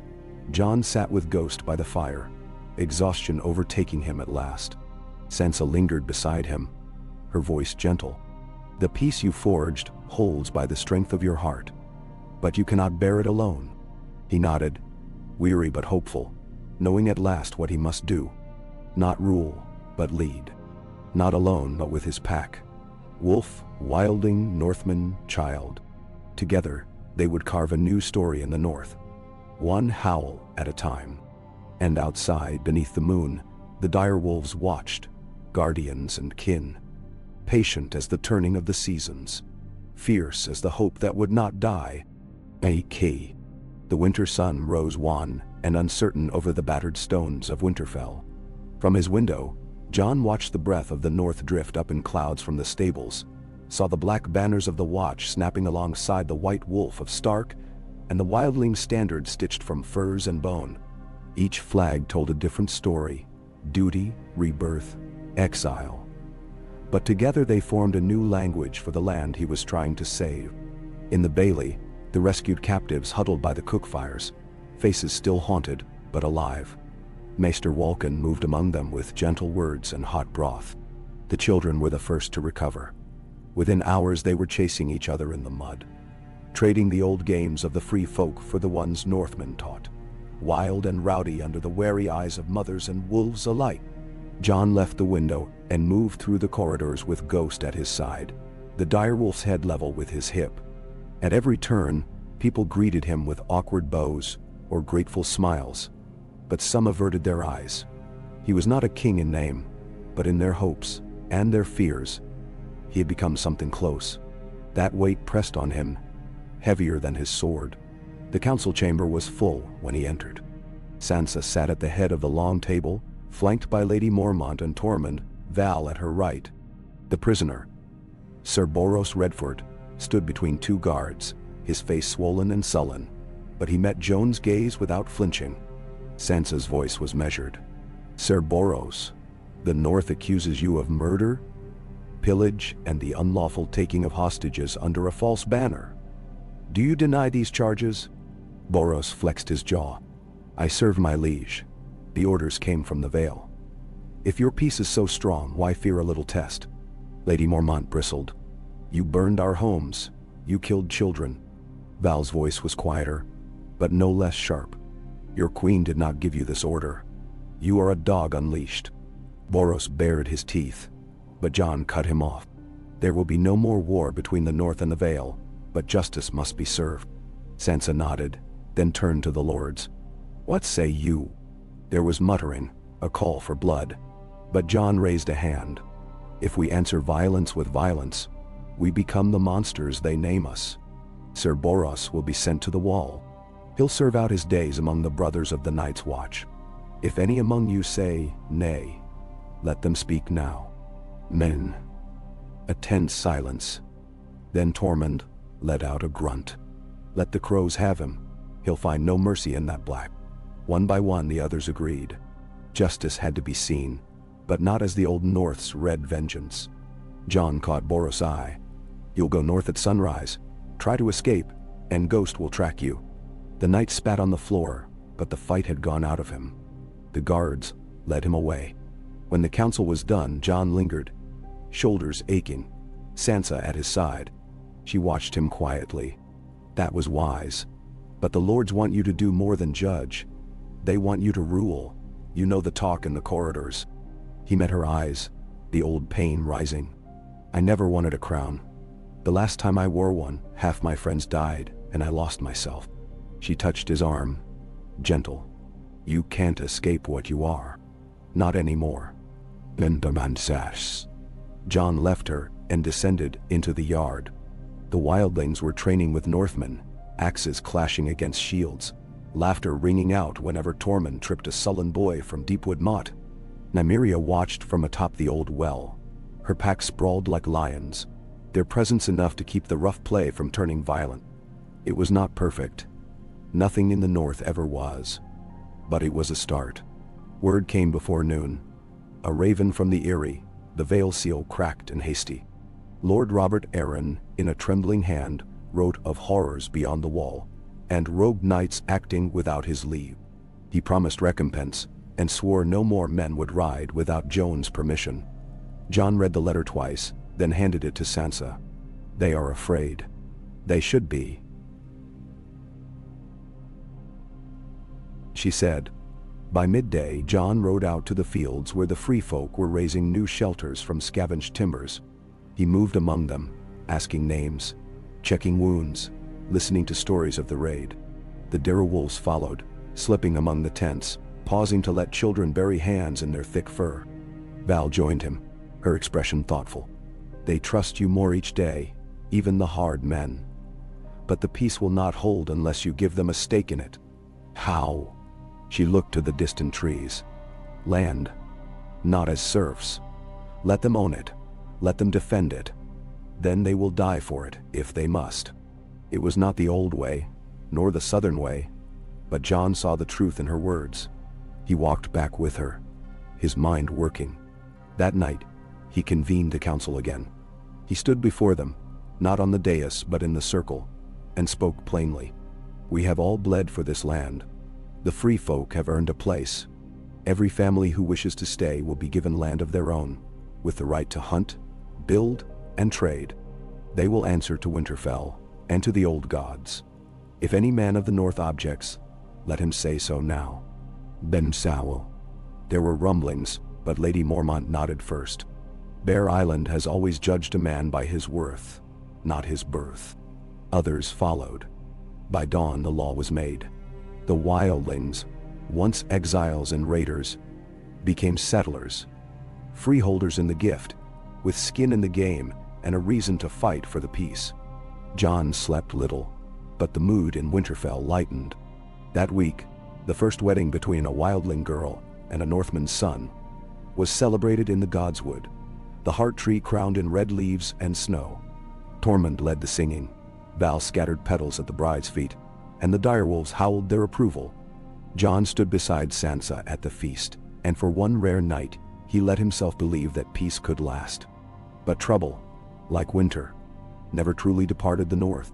Speaker 1: Jon sat with Ghost by the fire, exhaustion overtaking him at last. Sansa lingered beside him, her voice gentle. The peace you forged holds by the strength of your heart, but you cannot bear it alone. He nodded, weary but hopeful, knowing at last what he must do. Not rule, but lead. not alone but with his pack. Wolf, wildling, Northman, child. Together, they would carve a new story in the north, one howl at a time. And outside, beneath the moon, the dire wolves watched, guardians and kin, patient as the turning of the seasons, fierce as the hope that would not die. A.K. The winter sun rose wan and uncertain over the battered stones of Winterfell. From his window, Jon watched the breath of the north drift up in clouds from the stables, saw the black banners of the Watch snapping alongside the white wolf of Stark, and the wildling standard stitched from furs and bone. Each flag told a different story: duty, rebirth, exile. But together they formed a new language for the land he was trying to save. In the bailey, the rescued captives huddled by the cook fires, faces still haunted, but alive. Maester Walken moved among them with gentle words and hot broth. The children were the first to recover. Within hours they were chasing each other in the mud, trading the old games of the free folk for the ones Northmen taught, wild and rowdy under the wary eyes of mothers and wolves alike. Jon left the window and moved through the corridors with Ghost at his side, the direwolf's head level with his hip. At every turn, people greeted him with awkward bows or grateful smiles, but some averted their eyes. He was not a king in name, but in their hopes and their fears, he had become something close. That weight pressed on him, heavier than his sword. The council chamber was full when he entered. Sansa sat at the head of the long table, flanked by Lady Mormont and Tormund, Val at her right. The prisoner, Sir Boros Redford, stood between two guards, his face swollen and sullen, but he met Jon's gaze without flinching. Sansa's voice was measured. "Sir Boros, the North accuses you of murder, pillage, and the unlawful taking of hostages under a false banner. Do you deny these charges?" Boros flexed his jaw. "I serve my liege. The orders came from the Vale. If your peace is so strong, why fear a little test?" Lady Mormont bristled. "You burned our homes. You killed children." Val's voice was quieter, but no less sharp. "Your queen did not give you this order. You are a dog unleashed." Boros bared his teeth, but Jon cut him off. "There will be no more war between the North and the Vale, but justice must be served." Sansa nodded, then turned to the lords. "What say you?" There was muttering, a call for blood, but Jon raised a hand. "If we answer violence with violence, we become the monsters they name us. Sir Boros will be sent to the wall. He'll serve out his days among the brothers of the Night's Watch. If any among you say nay, let them speak now." Men. A tense silence. Then Tormund let out a grunt. "Let the crows have him. He'll find no mercy in that black." One by one the others agreed. Justice had to be seen, but not as the Old North's red vengeance. Jon caught Boros' eye. "You'll go north at sunrise. Try to escape, and Ghost will track you." The knight spat on the floor, but the fight had gone out of him. The guards led him away. When the council was done, Jon lingered, shoulders aching, Sansa at his side. She watched him quietly. "That was wise. But the lords want you to do more than judge. They want you to rule. You know the talk in the corridors." He met her eyes, the old pain rising. "I never wanted a crown. The last time I wore one, half my friends died, and I lost myself." She touched his arm, gentle. "You can't escape what you are. Not anymore." Lindermansas. Jon left her and descended into the yard. The wildlings were training with Northmen, axes clashing against shields, laughter ringing out whenever Tormund tripped a sullen boy from Deepwood Motte. Nymeria watched from atop the old well. Her pack sprawled like lions, their presence enough to keep the rough play from turning violent. It was not perfect. Nothing in the North ever was. But it was a start. Word came before noon. A raven from the Eyrie, the Vale seal cracked and hasty. Lord Robert Arryn, in a trembling hand, wrote of horrors beyond the wall, and rogue knights acting without his leave. He promised recompense, and swore no more men would ride without Jon's permission. Jon read the letter twice, then handed it to Sansa. "They are afraid. They should be," she said. By midday, Jon rode out to the fields where the free folk were raising new shelters from scavenged timbers. He moved among them, asking names, checking wounds, listening to stories of the raid. The direwolves followed, slipping among the tents, pausing to let children bury hands in their thick fur. Val joined him, her expression thoughtful. They trust you more each day, even the hard men. But the peace will not hold unless you give them a stake in it. How? She looked to the distant trees. Land. Not as serfs. Let them own it. Let them defend it. Then they will die for it, if they must. It was not the old way, nor the southern way, but Jon saw the truth in her words. He walked back with her, his mind working. That night, he convened the council again. He stood before them, not on the dais but in the circle, and spoke plainly. We have all bled for this land. The free folk have earned a place. Every family who wishes to stay will be given land of their own, with the right to hunt, build, and trade. They will answer to Winterfell, and to the old gods. If any man of the north objects, let him say so now. Ben Sowell. There were rumblings, but Lady Mormont nodded first. Bear Island has always judged a man by his worth, not his birth. Others followed. By dawn the law was made. The wildlings, once exiles and raiders, became settlers, freeholders in the gift, with skin in the game and a reason to fight for the peace. Jon slept little, but the mood in Winterfell lightened. That week, the first wedding between a wildling girl and a Northman's son was celebrated in the Godswood, the heart tree crowned in red leaves and snow. Tormund led the singing, Val scattered petals at the bride's feet, and the direwolves howled their approval. Jon stood beside Sansa at the feast, and for one rare night, he let himself believe that peace could last. But trouble, like winter, never truly departed the north.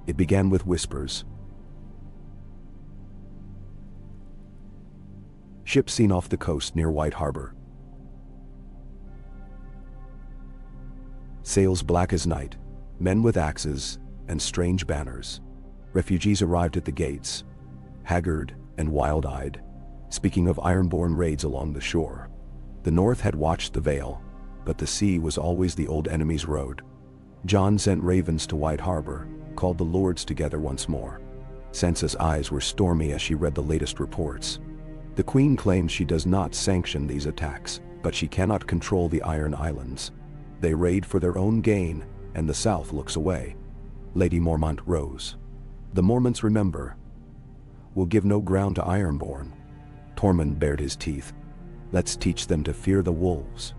Speaker 1: It began with whispers. Ship seen off the coast near White Harbor. Sails black as night, men with axes and strange banners. Refugees arrived at the gates, haggard and wild-eyed, speaking of ironborn raids along the shore. The north had watched the Vale, but the sea was always the old enemy's road. Jon sent ravens to White Harbor, called the lords together once more. Sansa's eyes were stormy as she read the latest reports. The Queen claims she does not sanction these attacks, but she cannot control the Iron Islands. They raid for their own gain, and the South looks away. Lady Mormont rose. The Mormonts remember. Will give no ground to Ironborn. Tormund bared his teeth. Let's teach them to fear the wolves.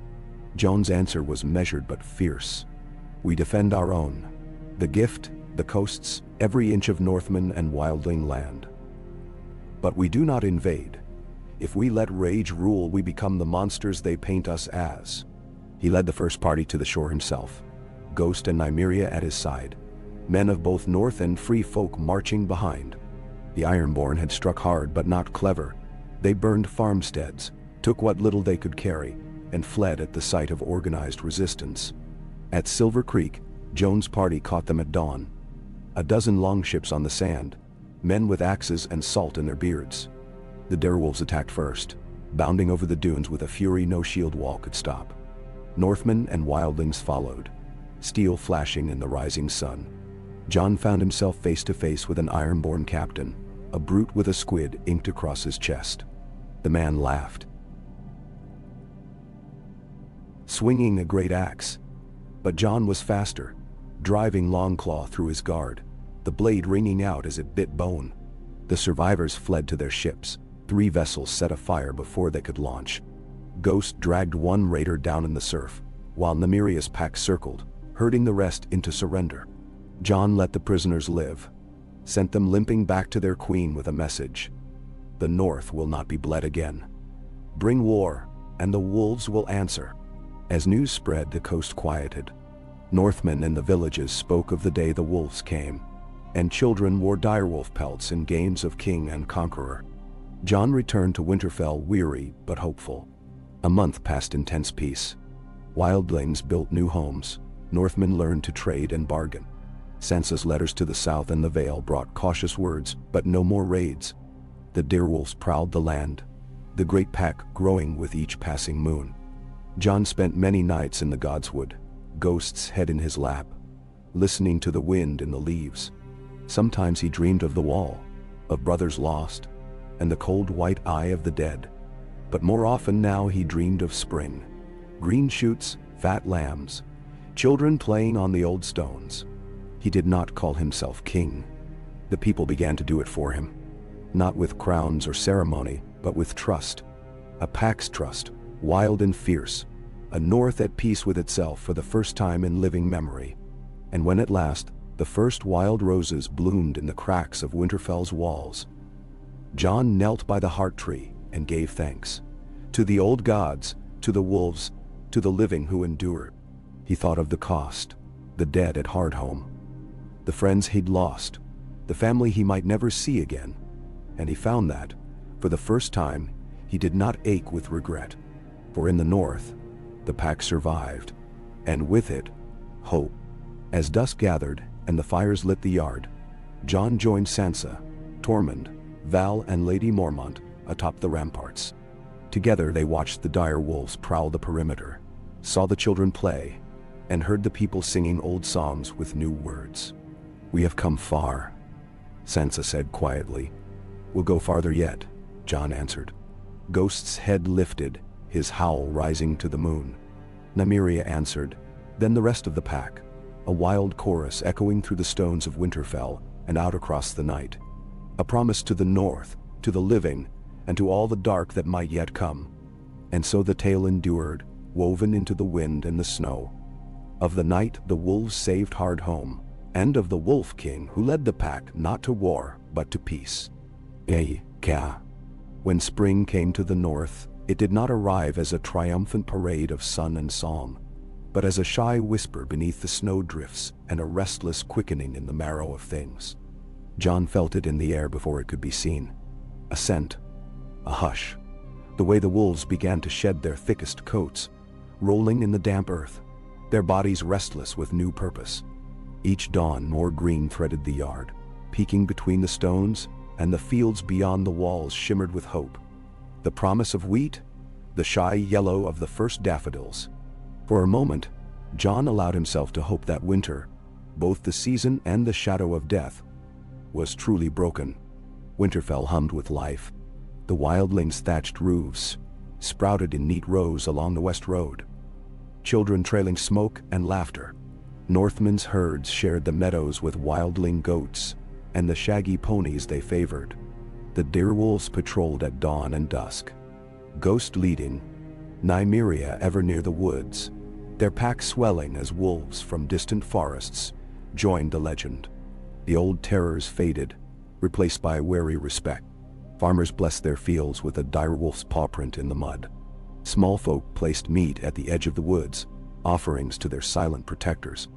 Speaker 1: Jon's answer was measured but fierce. We defend our own. The gift, the coasts, every inch of Northman and wildling land. But we do not invade. If we let rage rule, we become the monsters they paint us as. He led the first party to the shore himself, Ghost and Nymeria at his side, men of both North and Free folk marching behind. The Ironborn had struck hard but not clever. They burned farmsteads, took what little they could carry, and fled at the sight of organized resistance. At Silver Creek, Jon's party caught them at dawn. A dozen longships on the sand, men with axes and salt in their beards. The direwolves attacked first, bounding over the dunes with a fury no shield wall could stop. Northmen and wildlings followed, steel flashing in the rising sun. Jon found himself face to face with an Ironborn captain, a brute with a squid inked across his chest. The man laughed, swinging a great axe. But Jon was faster, driving Longclaw through his guard, the blade ringing out as it bit bone. The survivors fled to their ships. 3 vessels set afire before they could launch. Ghost dragged one raider down in the surf, while Nymeria's pack circled, herding the rest into surrender. Jon let the prisoners live, sent them limping back to their queen with a message. The North will not be bled again. Bring war, and the wolves will answer. As news spread, the coast quieted. Northmen in the villages spoke of the day the wolves came, and children wore direwolf pelts in games of king and conqueror. Jon returned to Winterfell weary but hopeful. A month passed in tense peace. Wildlings built new homes. Northmen learned to trade and bargain. Sansa's letters to the south and the Vale brought cautious words, but no more raids. The direwolves prowled the land, the great pack growing with each passing moon. Jon spent many nights in the Godswood, Ghost's head in his lap, listening to the wind in the leaves. Sometimes he dreamed of the wall, of brothers lost, and the cold white eye of the dead. But more often now he dreamed of spring. Green shoots, fat lambs, children playing on the old stones. He did not call himself king. The people began to do it for him. Not with crowns or ceremony, but with trust. A pack's trust, wild and fierce. A north at peace with itself for the first time in living memory. And when at last, the first wild roses bloomed in the cracks of Winterfell's walls, Jon knelt by the heart tree and gave thanks. To the old gods, to the wolves, to the living who endured. He thought of the cost, the dead at Hardhome, the friends he'd lost, the family he might never see again. And he found that, for the first time, he did not ache with regret. For in the north, the pack survived, and with it, hope. As dusk gathered and the fires lit the yard, Jon joined Sansa, Tormund, Val and Lady Mormont atop the ramparts. Together they watched the dire wolves prowl the perimeter, saw the children play, and heard the people singing old songs with new words. "We have come far," Sansa said quietly. "We'll go farther yet," Jon answered. Ghost's head lifted, his howl rising to the moon. Nymeria answered, then the rest of the pack, a wild chorus echoing through the stones of Winterfell and out across the night. A promise to the north, to the living, and to all the dark that might yet come. And so the tale endured, woven into the wind and the snow. Of the night the wolves saved Hardhome, and of the Wolf King who led the pack not to war, but to peace. When spring came to the north, it did not arrive as a triumphant parade of sun and song, but as a shy whisper beneath the snow drifts and a restless quickening in the marrow of things. Jon felt it in the air before it could be seen. A scent, a hush, the way the wolves began to shed their thickest coats, rolling in the damp earth, their bodies restless with new purpose. Each dawn more green threaded the yard, peeking between the stones, and the fields beyond the walls shimmered with hope. The promise of wheat, the shy yellow of the first daffodils. For a moment, Jon allowed himself to hope that winter, both the season and the shadow of death, was truly broken. Winterfell hummed with life. The wildlings thatched roofs, sprouted in neat rows along the west road. Children trailing smoke and laughter. Northmen's herds shared the meadows with wildling goats, and the shaggy ponies they favored. The direwolves patrolled at dawn and dusk, Ghost leading, Nymeria ever near the woods, their pack swelling as wolves from distant forests joined the legend. The old terrors faded, replaced by wary respect. Farmers blessed their fields with a direwolf's pawprint in the mud. Small folk placed meat at the edge of the woods, offerings to their silent protectors.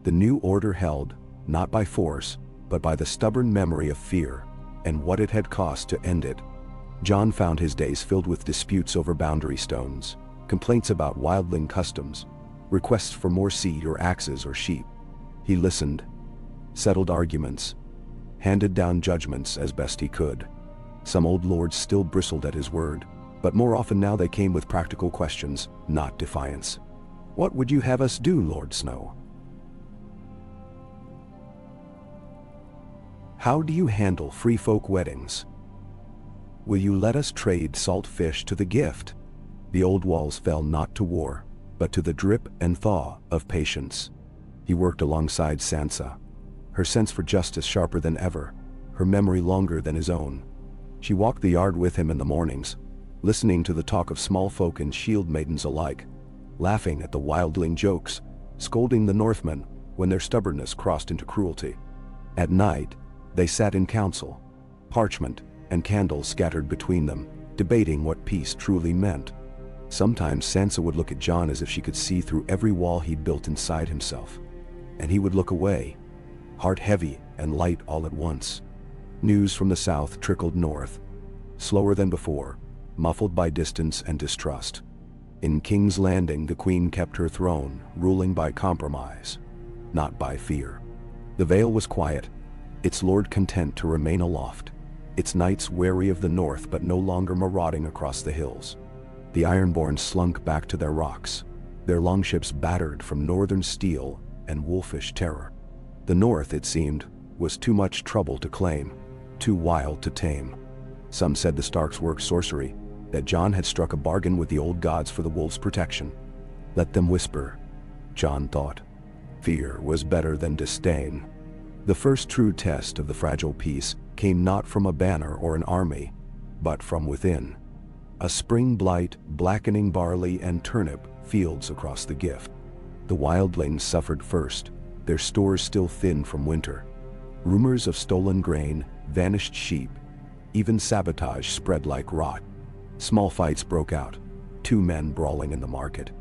Speaker 1: The new order held, not by force, but by the stubborn memory of fear, and what it had cost to end it. Jon found his days filled with disputes over boundary stones, complaints about wildling customs, requests for more seed or axes or sheep. He listened, settled arguments, handed down judgments as best he could. Some old lords still bristled at his word, but more often now they came with practical questions, not defiance. "What would you have us do, Lord Snow? How do you handle free folk weddings? Will you let us trade salt fish to the gift?" The old walls fell not to war, but to the drip and thaw of patience. He worked alongside Sansa, her sense for justice sharper than ever, her memory longer than his own. She walked the yard with him in the mornings, listening to the talk of small folk and shield maidens alike, laughing at the wildling jokes, scolding the Northmen when their stubbornness crossed into cruelty. At night, they sat in council, parchment and candles scattered between them, debating what peace truly meant. Sometimes Sansa would look at Jon as if she could see through every wall he'd built inside himself, and he would look away, heart heavy and light all at once. News from the south trickled north, slower than before, muffled by distance and distrust. In King's Landing the Queen kept her throne, ruling by compromise, not by fear. The Vale was quiet, its lord content to remain aloft. its knights wary of the north but no longer marauding across the hills. The Ironborn slunk back to their rocks, their longships battered from northern steel and wolfish terror. The north, it seemed, was too much trouble to claim, too wild to tame. Some said the Starks worked sorcery, that Jon had struck a bargain with the old gods for the wolves' protection. Let them whisper, Jon thought. Fear was better than disdain. The first true test of the fragile peace came not from a banner or an army, but from within. A spring blight blackening barley and turnip fields across the Gift. The wildlings suffered first, their stores still thin from winter. Rumors of stolen grain, vanished sheep, even sabotage spread like rot. Small fights broke out, 2 men brawling in the market.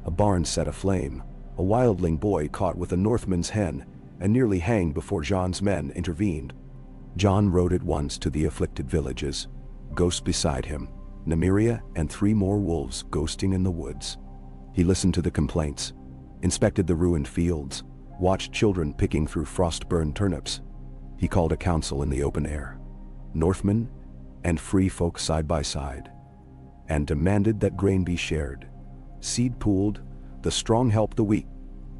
Speaker 1: A barn set aflame, a wildling boy caught with a Northman's hen and nearly hanged before Jon's men intervened. Jon rode at once to the afflicted villages, Ghost beside him, Nymeria and 3 more wolves ghosting in the woods. He listened to the complaints, inspected the ruined fields, watched children picking through frost-burned turnips. He called a council in the open air, Northmen and free folk side by side, and demanded that grain be shared. Seed pooled, the strong help the weak.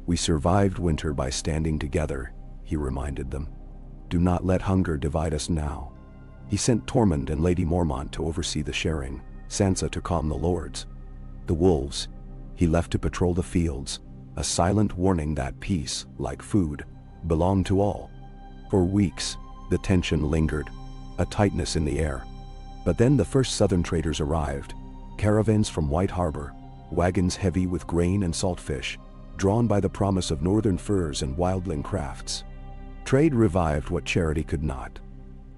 Speaker 1: We survived winter by standing together, he reminded them. Do not let hunger divide us now. He sent Tormund and Lady Mormont to oversee the sharing, Sansa to calm the lords. The wolves, he left to patrol the fields, a silent warning that peace, like food, belonged to all. For weeks, the tension lingered, a tightness in the air. But then the first southern traders arrived, caravans from White Harbor, wagons heavy with grain and salt fish, drawn by the promise of northern furs and wildling crafts. Trade revived what charity could not.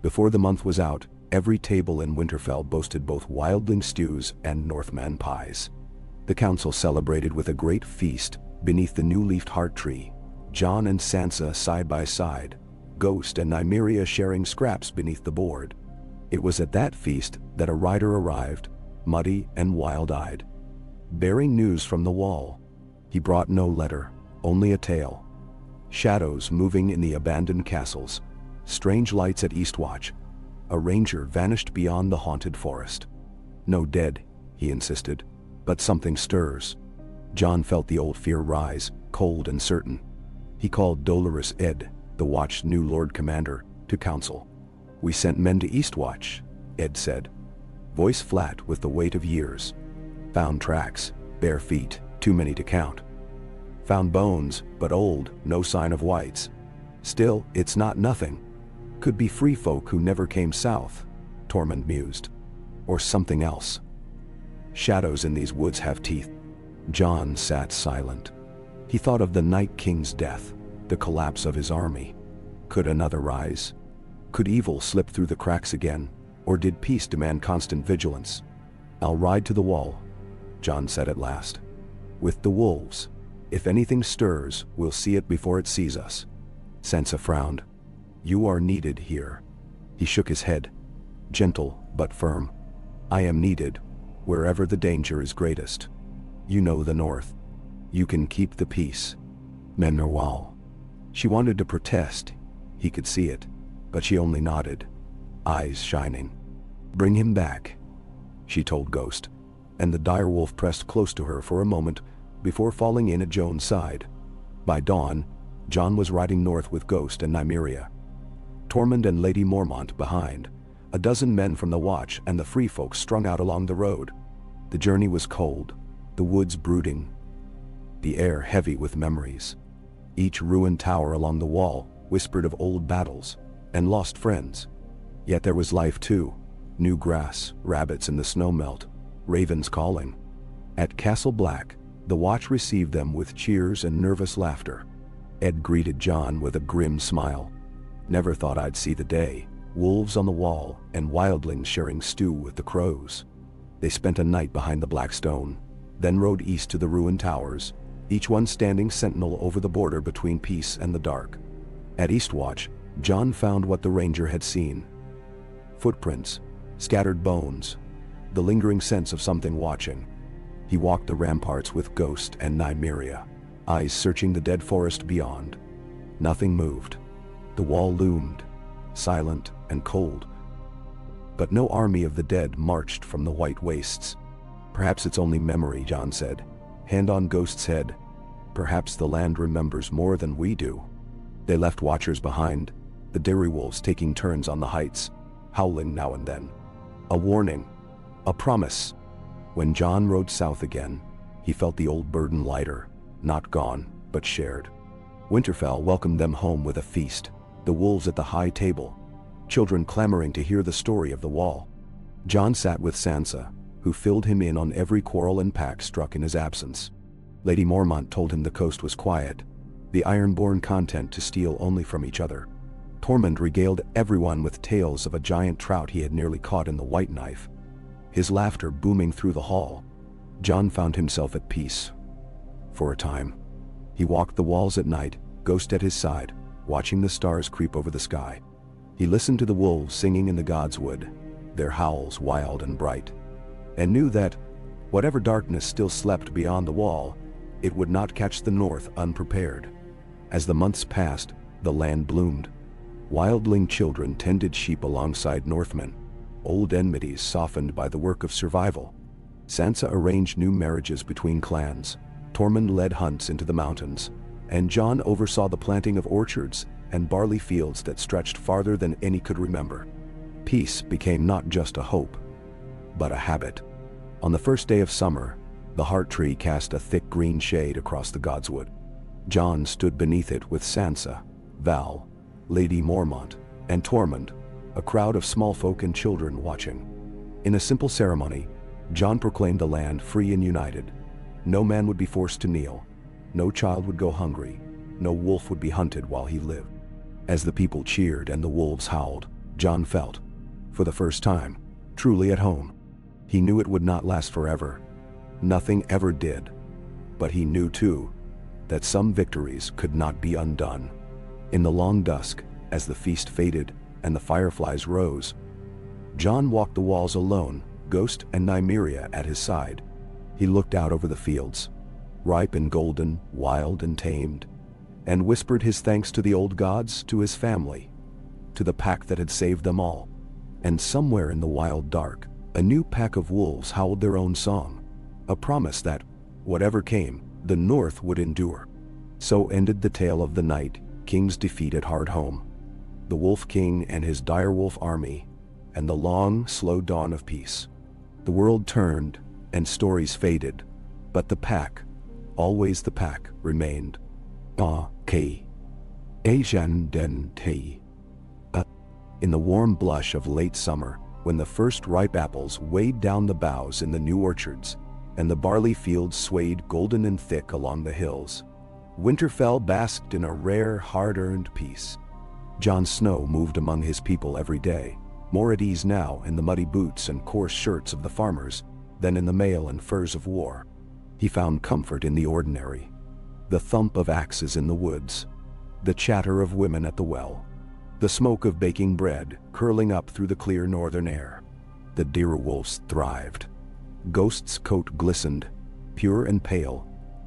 Speaker 1: Before the month was out, every table in Winterfell boasted both wildling stews and Northman pies. The council celebrated with a great feast beneath the new-leafed heart tree, Jon and Sansa side by side, Ghost and Nymeria sharing scraps beneath the board. It was at that feast that a rider arrived, muddy and wild-eyed, bearing news from the wall. He brought no letter, only a tale. Shadows moving in the abandoned castles, strange lights at Eastwatch. A ranger vanished beyond the haunted forest. No dead, he insisted, but something stirs. Jon felt the old fear rise, cold and certain. He called Dolorous Ed, the Watch's new Lord Commander, to council. We sent men to Eastwatch, Ed said, voice flat with the weight of years. Found tracks, bare feet, too many to count. Found bones, but old, no sign of whites. Still, it's not nothing. Could be free folk who never came south, Tormund mused. Or something else. Shadows in these woods have teeth. Jon sat silent. He thought of the Night King's death, the collapse of his army. Could another rise? Could evil slip through the cracks again, or did peace demand constant vigilance? I'll ride to the wall, Jon said at last. With the wolves. If anything stirs, we'll see it before it sees us. Sansa frowned. You are needed here. He shook his head, gentle but firm. I am needed, wherever the danger is greatest. You know the North. You can keep the peace. Mennerwal. She wanted to protest, he could see it, but she only nodded, eyes shining. Bring him back, she told Ghost, and the direwolf pressed close to her for a moment before falling in at Jon's side. By dawn, Jon was riding north with Ghost and Nymeria. Tormund and Lady Mormont behind, a dozen men from the Watch and the free folk strung out along the road. The journey was cold, the woods brooding, the air heavy with memories. Each ruined tower along the wall whispered of old battles and lost friends. Yet there was life too, new grass, rabbits in the snow melt, ravens calling. At Castle Black, the Watch received them with cheers and nervous laughter. Ed greeted Jon with a grim smile. Never thought I'd see the day, wolves on the wall and wildlings sharing stew with the crows. They spent a night behind the black stone, then rode east to the ruined towers, each one standing sentinel over the border between peace and the dark. At Eastwatch, Jon found what the ranger had seen. Footprints, scattered bones, the lingering sense of something watching. He walked the ramparts with Ghost and Nymeria, eyes searching the dead forest beyond. Nothing moved. The wall loomed, silent and cold. But no army of the dead marched from the white wastes. "Perhaps it's only memory," Jon said, hand on Ghost's head. "Perhaps the land remembers more than we do." They left watchers behind, the direwolves taking turns on the heights, howling now and then. A warning, a promise. When Jon rode south again, he felt the old burden lighter, not gone, but shared. Winterfell welcomed them home with a feast, the wolves at the high table, children clamoring to hear the story of the Wall. Jon sat with Sansa, who filled him in on every quarrel and pact struck in his absence. Lady Mormont told him the coast was quiet, the Ironborn content to steal only from each other. Tormund regaled everyone with tales of a giant trout he had nearly caught in the White Knife, his laughter booming through the hall. Jon found himself at peace. For a time. He walked the walls at night, Ghost at his side, watching the stars creep over the sky. He listened to the wolves singing in the Godswood, their howls wild and bright, and knew that, whatever darkness still slept beyond the Wall, it would not catch the North unprepared. As the months passed, the land bloomed. Wildling children tended sheep alongside Northmen, old enmities softened by the work of survival. Sansa arranged new marriages between clans, Tormund led hunts into the mountains, and Jon oversaw the planting of orchards and barley fields that stretched farther than any could remember. Peace became not just a hope, but a habit. On the first day of summer, the heart tree cast a thick green shade across the Godswood. Jon stood beneath it with Sansa, Val, Lady Mormont, and Tormund, a crowd of small folk and children watching. In a simple ceremony, Jon proclaimed the land free and united. No man would be forced to kneel, no child would go hungry, no wolf would be hunted while he lived. As the people cheered and the wolves howled, Jon felt, for the first time, truly at home. He knew it would not last forever. Nothing ever did. But he knew too, that some victories could not be undone. In the long dusk, as the feast faded and the fireflies rose, Jon walked the walls alone, Ghost and Nymeria at his side. He looked out over the fields, ripe and golden, wild and tamed, and whispered his thanks to the old gods, to his family, to the pack that had saved them all. And somewhere in the wild dark, a new pack of wolves howled their own song, a promise that, whatever came, the North would endure. So ended the tale of the Night King's defeat at Hardhome, the Wolf King and his direwolf army, and the long, slow dawn of peace. The world turned, and stories faded, but the pack, always the pack, remained. In the warm blush of late summer, when the first ripe apples weighed down the boughs in the new orchards, and the barley fields swayed golden and thick along the hills, Winterfell basked in a rare, hard-earned peace. Jon Snow moved among his people every day, more at ease now in the muddy boots and coarse shirts of the farmers than in the mail and furs of war. He found comfort in the ordinary, the thump of axes in the woods, the chatter of women at the well, the smoke of baking bread curling up through the clear northern air. The direwolves thrived. Ghost's coat glistened, pure and pale,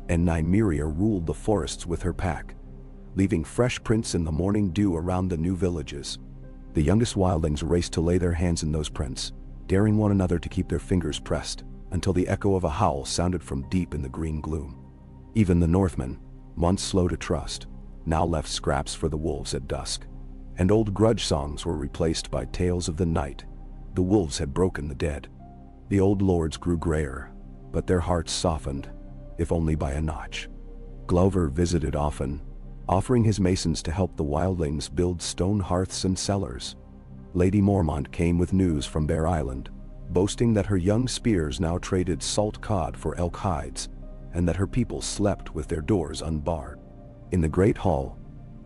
Speaker 1: and Nymeria ruled the forests with her pack, leaving fresh prints in the morning dew around the new villages. The youngest wildlings raced to lay their hands in those prints, daring one another to keep their fingers pressed, until the echo of a howl sounded from deep in the green gloom. Even the Northmen, once slow to trust, now left scraps for the wolves at dusk, and old grudge songs were replaced by tales of the night. The wolves had broken the dead. The old lords grew grayer, but their hearts softened, if only by a notch. Glover visited often, offering his masons to help the wildlings build stone hearths and cellars. Lady Mormont came with news from Bear Island, boasting that her young spears now traded salt cod for elk hides, and that her people slept with their doors unbarred. In the great hall,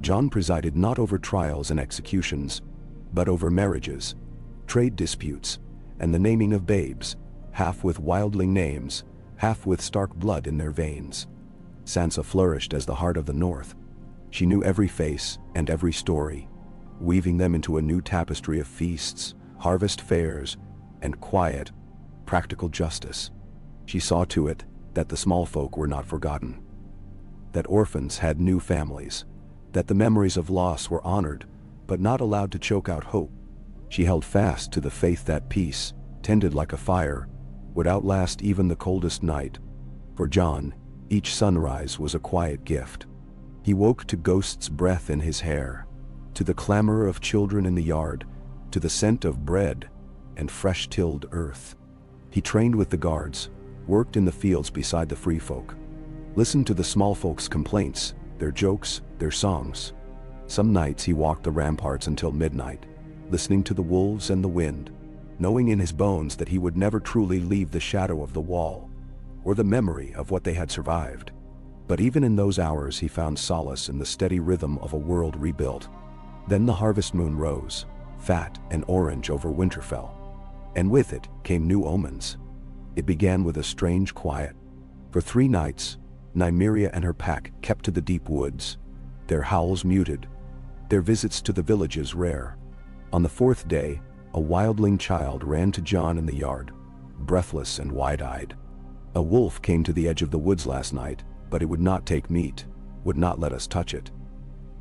Speaker 1: Jon presided not over trials and executions, but over marriages, trade disputes, and the naming of babes, half with wildling names, half with Stark blood in their veins. Sansa flourished as the heart of the North. She knew every face and every story, weaving them into a new tapestry of feasts, harvest fairs, and quiet, practical justice. She saw to it that the small folk were not forgotten, that orphans had new families, that the memories of loss were honored, but not allowed to choke out hope. She held fast to the faith that peace, tended like a fire, would outlast even the coldest night. For John, each sunrise was a quiet gift. He woke to ghosts' breath in his hair, to the clamor of children in the yard, to the scent of bread and fresh-tilled earth. He trained with the guards, worked in the fields beside the free folk, listened to the small folks' complaints, their jokes, their songs. Some nights he walked the ramparts until midnight, listening to the wolves and the wind, knowing in his bones that he would never truly leave the shadow of the wall, or the memory of what they had survived. But even in those hours he found solace in the steady rhythm of a world rebuilt. Then the harvest moon rose, fat and orange over Winterfell, and with it came new omens. It began with a strange quiet. For 3 nights, Nymeria and her pack kept to the deep woods, their howls muted, their visits to the villages rare. On the 4th day, a wildling child ran to Jon in the yard, breathless and wide-eyed. A wolf came to the edge of the woods last night, but it would not take meat, would not let us touch it.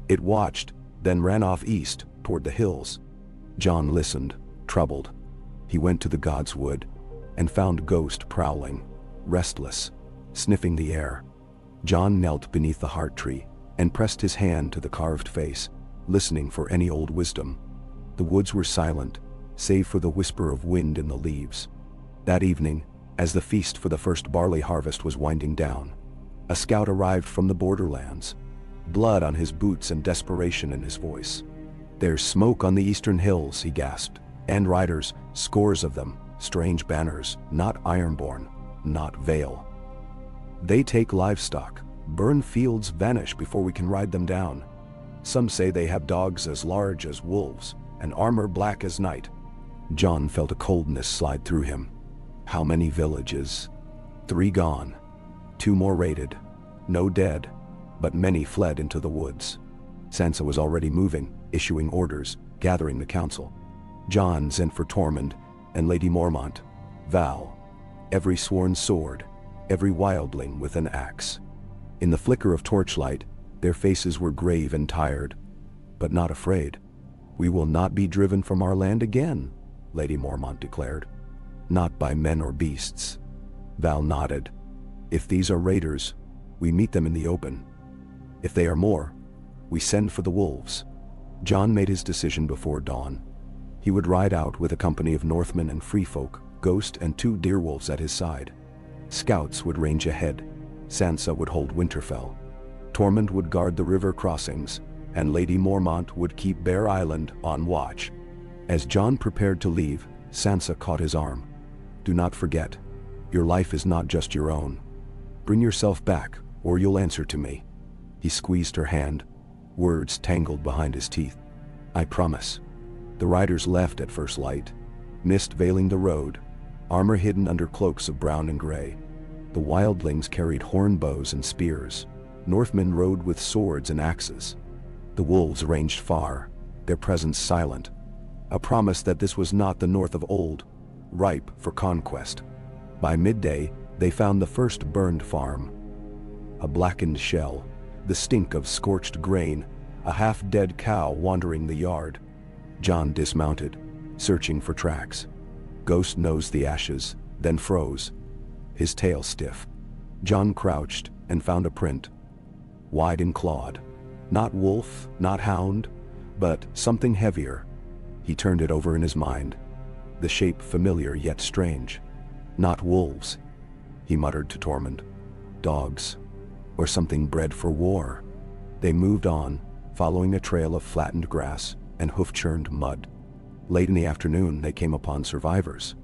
Speaker 1: It watched, then ran off east, toward the hills. Jon listened, troubled. He went to the God's Wood, and found Ghost prowling, restless, sniffing the air. Jon knelt beneath the heart tree, and pressed his hand to the carved face, listening for any old wisdom. The woods were silent, save for the whisper of wind in the leaves. That evening, as the feast for the first barley harvest was winding down, a scout arrived from the borderlands, blood on his boots and desperation in his voice. "There's smoke on the eastern hills," he gasped, "and riders, scores of them, strange banners, not ironborn, not Vale. They take livestock, burn fields, vanish before we can ride them down. Some say they have dogs as large as wolves, and armor black as night." Jon felt a coldness slide through him. How many villages? 3 gone. 2 more raided. No dead, but many fled into the woods. Sansa was already moving, issuing orders, gathering the council. Jon sent for Tormund and Lady Mormont, Val, every sworn sword, every wildling with an axe. In the flicker of torchlight, their faces were grave and tired, but not afraid. "We will not be driven from our land again," Lady Mormont declared. "Not by men or beasts." Val nodded. "If these are raiders, we meet them in the open. If they are more, we send for the wolves." Jon made his decision before dawn. He would ride out with a company of Northmen and free folk, Ghost and 2 deerwolves at his side. Scouts would range ahead. Sansa would hold Winterfell. Tormund would guard the river crossings, and Lady Mormont would keep Bear Island on watch. As Jon prepared to leave, Sansa caught his arm. "Do not forget, your life is not just your own. Bring yourself back, or you'll answer to me." He squeezed her hand, words tangled behind his teeth. "I promise." The riders left at first light, mist veiling the road, armor hidden under cloaks of brown and gray. The wildlings carried horn bows and spears. Northmen rode with swords and axes. The wolves ranged far, their presence silent, a promise that this was not the north of old, ripe for conquest. By midday, they found the first burned farm. A blackened shell, the stink of scorched grain, a half-dead cow wandering the yard. Jon dismounted, searching for tracks. Ghost nosed the ashes, then froze, his tail stiff. Jon crouched and found a print, wide and clawed. Not wolf, not hound, but something heavier. He turned it over in his mind, the shape familiar yet strange. "Not wolves," he muttered to Tormund. "Dogs, or something bred for war." They moved on, following a trail of flattened grass and hoof-churned mud. Late in the afternoon, they came upon survivors.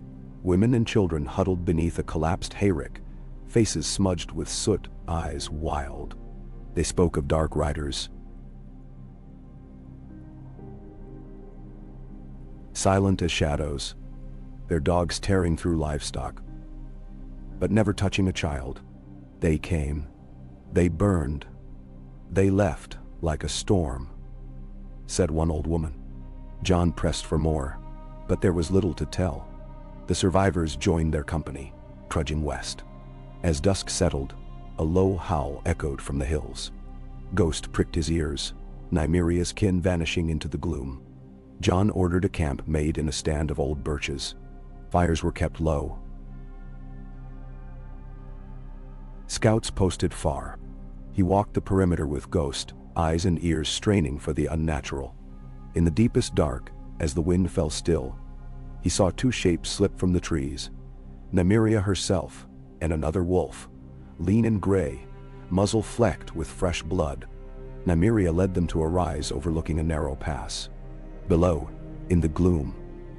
Speaker 1: Women and children huddled beneath a collapsed hayrick, faces smudged with soot, eyes wild. They spoke of dark riders, silent as shadows, their dogs tearing through livestock, but never touching a child. They came, they burned, they left like a storm, said one old woman. Jon pressed for more, but there was little to tell. The survivors joined their company, trudging west. As dusk settled, a low howl echoed from the hills. Ghost pricked his ears, Nymeria's kin vanishing into the gloom. John ordered a camp made in a stand of old birches. Fires were kept low. Scouts posted far. He walked the perimeter with Ghost, eyes and ears straining for the unnatural. In the deepest dark, as the wind fell still, he saw two shapes slip from the trees. Nymeria herself, and another wolf, lean and gray, muzzle flecked with fresh blood. Nymeria led them to a rise overlooking a narrow pass. Below, in the gloom,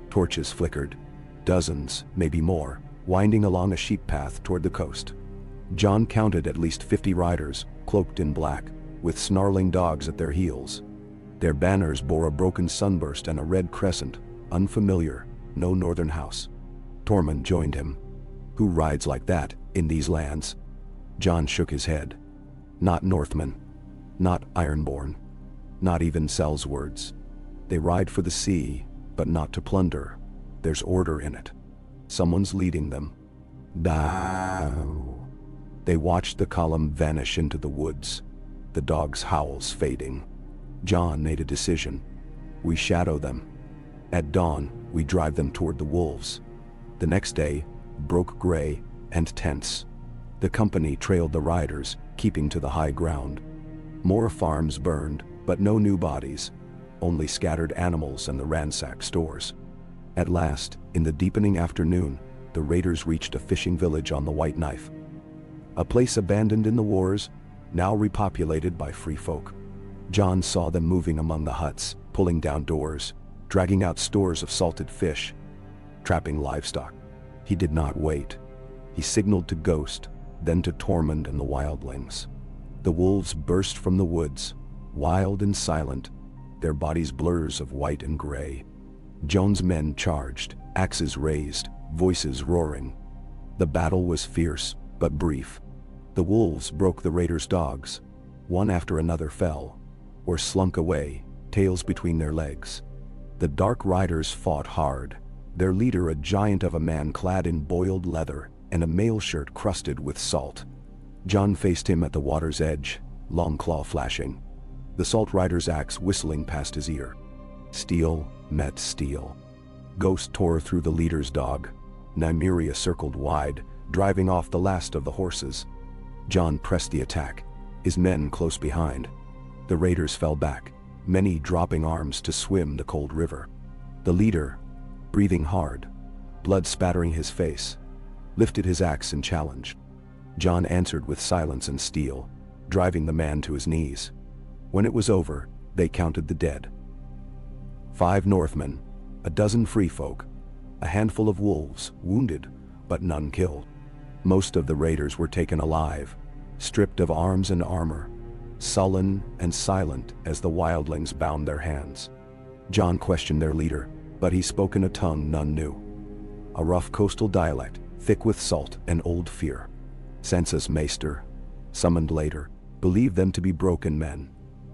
Speaker 1: torches flickered, dozens, maybe more, winding along a sheep path toward the coast. John counted at least 50 riders, cloaked in black, with snarling dogs at their heels. Their banners bore a broken sunburst and a red crescent, unfamiliar, no northern house. Tormund joined him. Who rides like that, in these lands? John shook his head. Not Northmen. Not Ironborn. Not even Seldswords. They ride for the sea, but not to plunder. There's order in it. Someone's leading them. Dow. They watched the column vanish into the woods, the dogs' howls fading. John made a decision. We shadow them. At dawn, we drive them toward the wolves. The next day, broke gray and tense. The company trailed the riders, keeping to the high ground. More farms burned, but no new bodies. Only scattered animals and the ransacked stores. At last, in the deepening afternoon, the raiders reached a fishing village on the White Knife. A place abandoned in the wars, now repopulated by free folk. John saw them moving among the huts, pulling down doors, dragging out stores of salted fish, trapping livestock. He did not wait. He signaled to Ghost, then to Tormund and the wildlings. The wolves burst from the woods, wild and silent, their bodies blurs of white and gray. Joan's men charged, axes raised, voices roaring. The battle was fierce, but brief. The wolves broke the raiders' dogs. One after another fell, or slunk away, tails between their legs. The dark riders fought hard, their leader a giant of a man clad in boiled leather and a mail shirt crusted with salt. John faced him at the water's edge, long claw flashing, the salt rider's axe whistling past his ear. Steel met steel. Ghost tore through the leader's dog. Nymeria circled wide, driving off the last of the horses. John pressed the attack, his men close behind. The raiders fell back, many dropping arms to swim the cold river. The leader, breathing hard, blood spattering his face, lifted his axe and challenged. John answered with silence and steel, driving the man to his knees. When it was over, they counted the dead. 5 Northmen, a dozen free folk, a handful of wolves, wounded, but none killed. Most of the raiders were taken alive, stripped of arms and armor, sullen and silent as the wildlings bound their hands. John questioned their leader, but he spoke in a tongue none knew. A rough coastal dialect, thick with salt and old fear. Census Maester, summoned later, believed them to be broken men,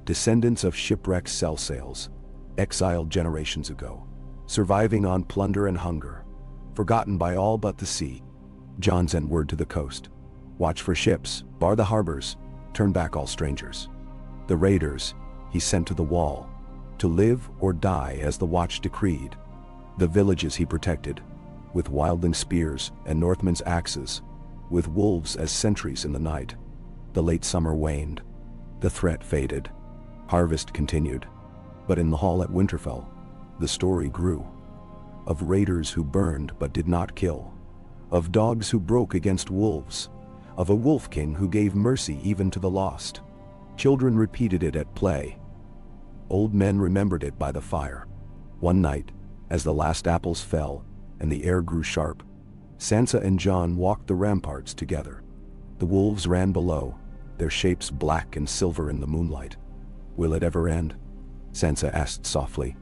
Speaker 1: descendants of shipwrecked cell sails, exiled generations ago, surviving on plunder and hunger, forgotten by all but the sea. John sent word to the coast. Watch for ships, bar the harbors, turn back all strangers. The raiders, he sent to the wall, to live or die as the watch decreed. The villages he protected, with wildling spears and Northmen's axes, with wolves as sentries in the night. The late summer waned. The threat faded. Harvest continued. But in the hall at Winterfell, the story grew. Of raiders who burned but did not kill. Of dogs who broke against wolves. Of a wolf king who gave mercy even to the lost. Children repeated it at play. Old men remembered it by the fire. One night, as the last apples fell and the air grew sharp, Sansa and Jon walked the ramparts together. The wolves ran below, their shapes black and silver in the moonlight. Will it ever end? Sansa asked softly.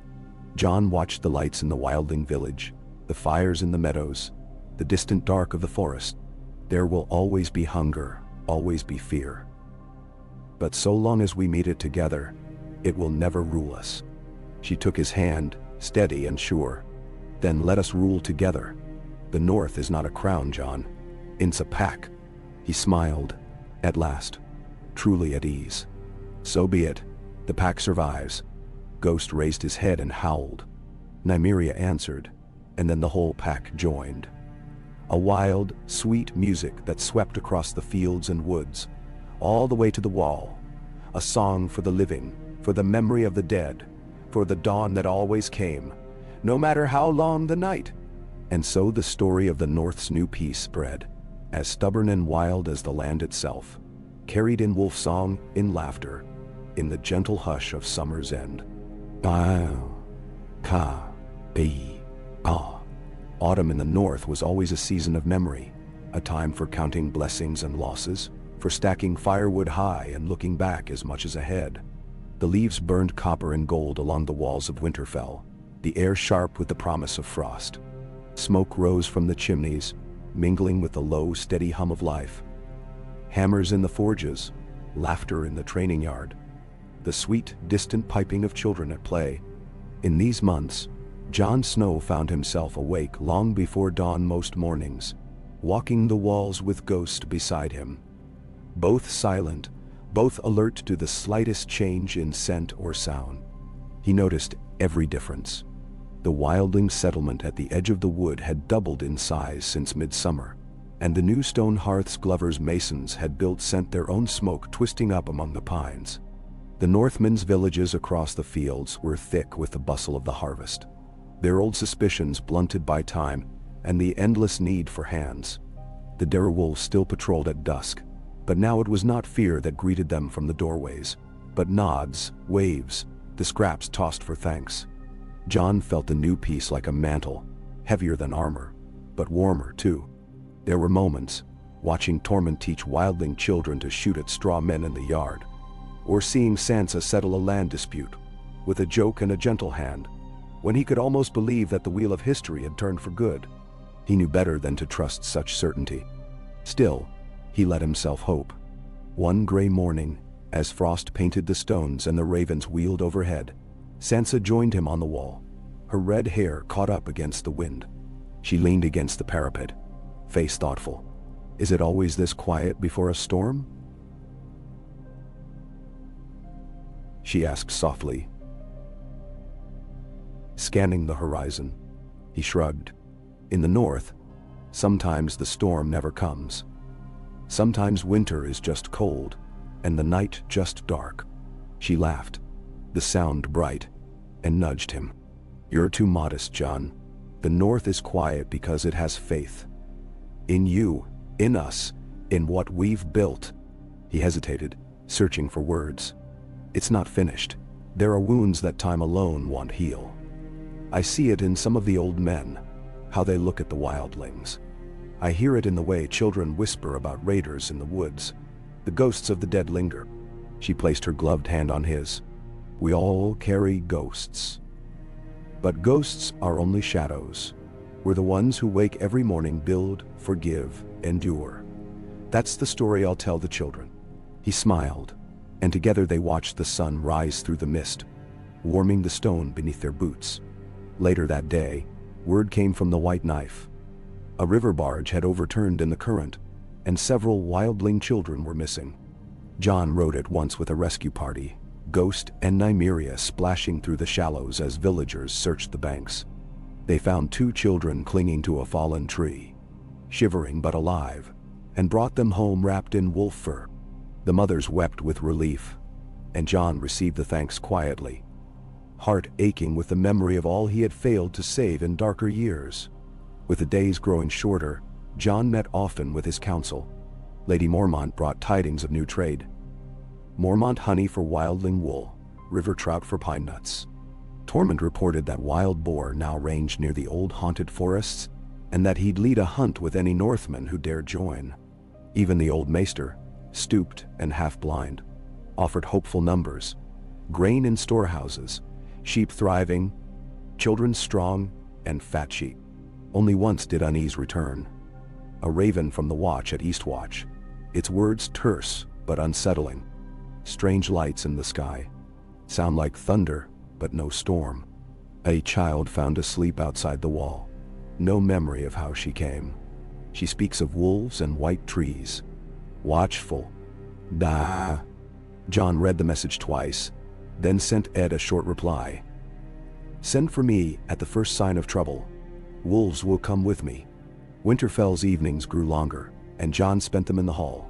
Speaker 1: Jon watched the lights in the wildling village, the fires in the meadows, the distant dark of the forest. There will always be hunger, always be fear. But so long as we meet it together, it will never rule us. She took his hand, steady and sure. Then let us rule together. The North is not a crown, Jon. It's a pack. He smiled, at last, truly at ease. So be it. The pack survives. Ghost raised his head and howled. Nymeria answered, and then the whole pack joined. A wild, sweet music that swept across the fields and woods, all the way to the wall. A song for the living, for the memory of the dead, for the dawn that always came, no matter how long the night. And so the story of the North's new peace spread, as stubborn and wild as the land itself, carried in wolf song, in laughter, in the gentle hush of summer's end. Autumn in the North was always a season of memory, a time for counting blessings and losses, for stacking firewood high and looking back as much as ahead. The leaves burned copper and gold along the walls of Winterfell, the air sharp with the promise of frost. Smoke rose from the chimneys, mingling with the low, steady hum of life. Hammers in the forges, laughter in the training yard, the sweet, distant piping of children at play. In these months, Jon Snow found himself awake long before dawn most mornings, walking the walls with Ghost beside him. Both silent, both alert to the slightest change in scent or sound. He noticed every difference. The wildling settlement at the edge of the wood had doubled in size since midsummer, and the new stone hearths Glover's masons had built sent their own smoke twisting up among the pines. The Northmen's villages across the fields were thick with the bustle of the harvest, their old suspicions blunted by time and the endless need for hands. The direwolves still patrolled at dusk, but now it was not fear that greeted them from the doorways, but nods, waves, the scraps tossed for thanks. Jon felt the new peace like a mantle, heavier than armor, but warmer too. There were moments, watching Tormund teach wildling children to shoot at straw men in the yard, or seeing Sansa settle a land dispute, with a joke and a gentle hand, when he could almost believe that the wheel of history had turned for good. He knew better than to trust such certainty. Still, he let himself hope. One gray morning, as frost painted the stones and the ravens wheeled overhead, Sansa joined him on the wall, her red hair caught up against the wind. She leaned against the parapet, face thoughtful. Is it always this quiet before a storm? She asked softly, scanning the horizon. He shrugged. In the North, sometimes the storm never comes. Sometimes winter is just cold, and the night just dark. She laughed, the sound bright, and nudged him. You're too modest, Jon. The North is quiet because it has faith. In you, in us, in what we've built. He hesitated, searching for words. It's not finished. There are wounds that time alone won't heal. I see it in some of the old men, how they look at the wildlings. I hear it in the way children whisper about raiders in the woods. The ghosts of the dead linger. She placed her gloved hand on his. We all carry ghosts. But ghosts are only shadows. We're the ones who wake every morning, build, forgive, endure. That's the story I'll tell the children. He smiled, and together they watched the sun rise through the mist, warming the stone beneath their boots. Later that day, word came from the White Knife. A river barge had overturned in the current, and several wildling children were missing. Jon rode it once with a rescue party, Ghost and Nymeria splashing through the shallows as villagers searched the banks. They found 2 children clinging to a fallen tree, shivering but alive, and brought them home wrapped in wolf fur. The mothers wept with relief, and Jon received the thanks quietly, heart aching with the memory of all he had failed to save in darker years. With the days growing shorter, Jon met often with his council. Lady Mormont brought tidings of new trade. Mormont honey for wildling wool, river trout for pine nuts. Tormund reported that wild boar now ranged near the old haunted forests, and that he'd lead a hunt with any Northman who dared join. Even the old maester, stooped and half-blind, offered hopeful numbers, grain in storehouses, sheep thriving, children strong, and fat sheep. Only once did unease return. A raven from the watch at Eastwatch, its words terse but unsettling. Strange lights in the sky, sound like thunder, but no storm. A child found asleep outside the wall. No memory of how she came. She speaks of wolves and white trees. Watchful. Jon read the message twice, then sent Ed a short reply. Send for me at the first sign of trouble. Wolves will come with me. Winterfell's evenings grew longer, and Jon spent them in the hall.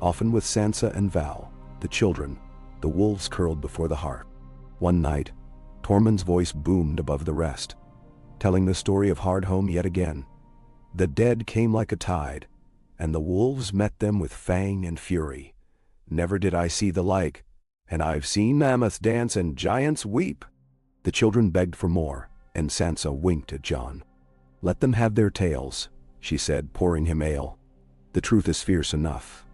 Speaker 1: Often with Sansa and Val, the children, the wolves curled before the hearth. One night, Tormund's voice boomed above the rest, telling the story of Hardhome yet again. The dead came like a tide, and the wolves met them with fang and fury. Never did I see the like, and I've seen mammoths dance and giants weep. The children begged for more, and Sansa winked at Jon. Let them have their tales, she said, pouring him ale. The truth is fierce enough,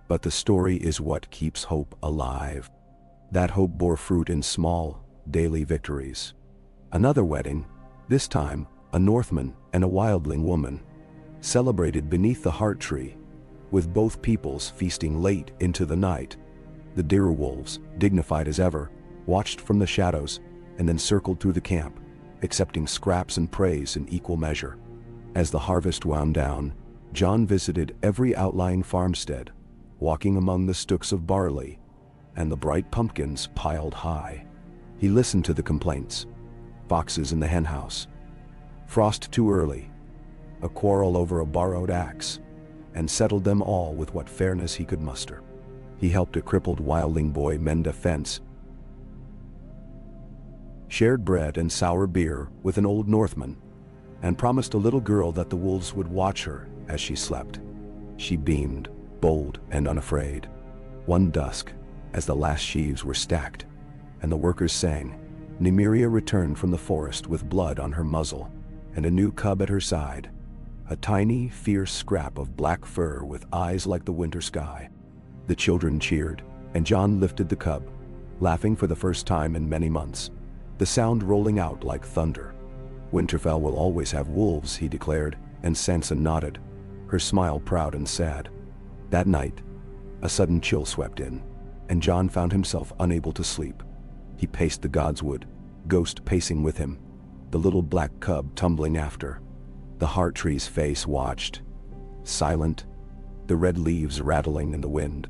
Speaker 1: but the story is what keeps hope alive. That hope bore fruit in small, daily victories. Another wedding, this time a Northman and a wildling woman, celebrated beneath the heart tree, with both peoples feasting late into the night. The direwolves, dignified as ever, watched from the shadows and then circled through the camp, accepting scraps and praise in equal measure. As the harvest wound down, Jon visited every outlying farmstead, walking among the stooks of barley and the bright pumpkins piled high. He listened to the complaints: foxes in the henhouse, frost too early, a quarrel over a borrowed axe, and settled them all with what fairness he could muster. He helped a crippled wildling boy mend a fence, shared bread and sour beer with an old Northman, and promised a little girl that the wolves would watch her as she slept. She beamed, bold and unafraid. One dusk, as the last sheaves were stacked, and the workers sang, Nymeria returned from the forest with blood on her muzzle and a new cub at her side, a tiny, fierce scrap of black fur with eyes like the winter sky. The children cheered, and Jon lifted the cub, laughing for the first time in many months, the sound rolling out like thunder. Winterfell will always have wolves, he declared, and Sansa nodded, her smile proud and sad. That night, a sudden chill swept in, and Jon found himself unable to sleep. He paced the godswood, Ghost pacing with him, the little black cub tumbling after. The heart tree's face watched, silent, the red leaves rattling in the wind.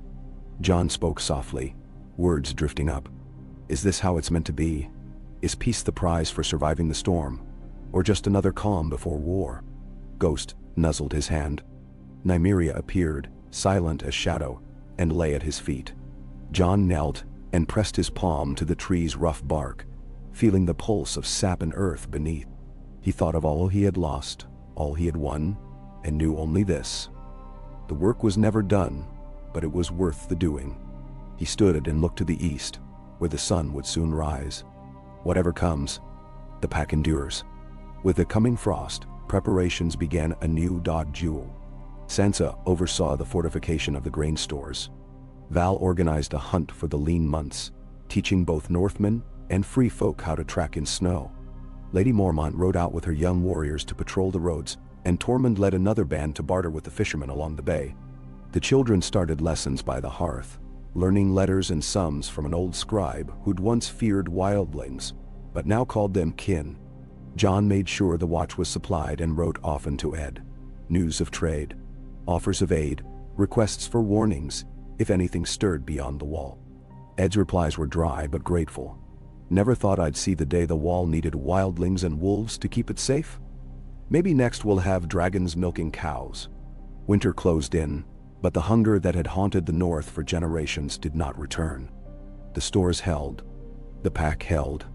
Speaker 1: Jon spoke softly, words drifting up. Is this how it's meant to be? Is peace the prize for surviving the storm, or just another calm before war? Ghost nuzzled his hand. Nymeria appeared, silent as shadow, and lay at his feet. Jon knelt and pressed his palm to the tree's rough bark, feeling the pulse of sap and earth beneath. He thought of all he had lost, all he had won, and knew only this: the work was never done, but it was worth the doing. He stood and looked to the east, where the sun would soon rise. Whatever comes, the pack endures. With the coming frost, preparations began anew. Jewel. Sansa oversaw the fortification of the grain stores. Val organized a hunt for the lean months, teaching both Northmen and free folk how to track in snow. Lady Mormont rode out with her young warriors to patrol the roads, and Tormund led another band to barter with the fishermen along the bay. The children started lessons by the hearth, learning letters and sums from an old scribe who'd once feared wildlings, but now called them kin. Jon made sure the watch was supplied and wrote often to Ed. News of trade, offers of aid, requests for warnings, if anything stirred beyond the wall. Ed's replies were dry but grateful. Never thought I'd see the day the wall needed wildlings and wolves to keep it safe. Maybe next we'll have dragons milking cows. Winter closed in, but the hunger that had haunted the north for generations did not return. The stores held. The pack held.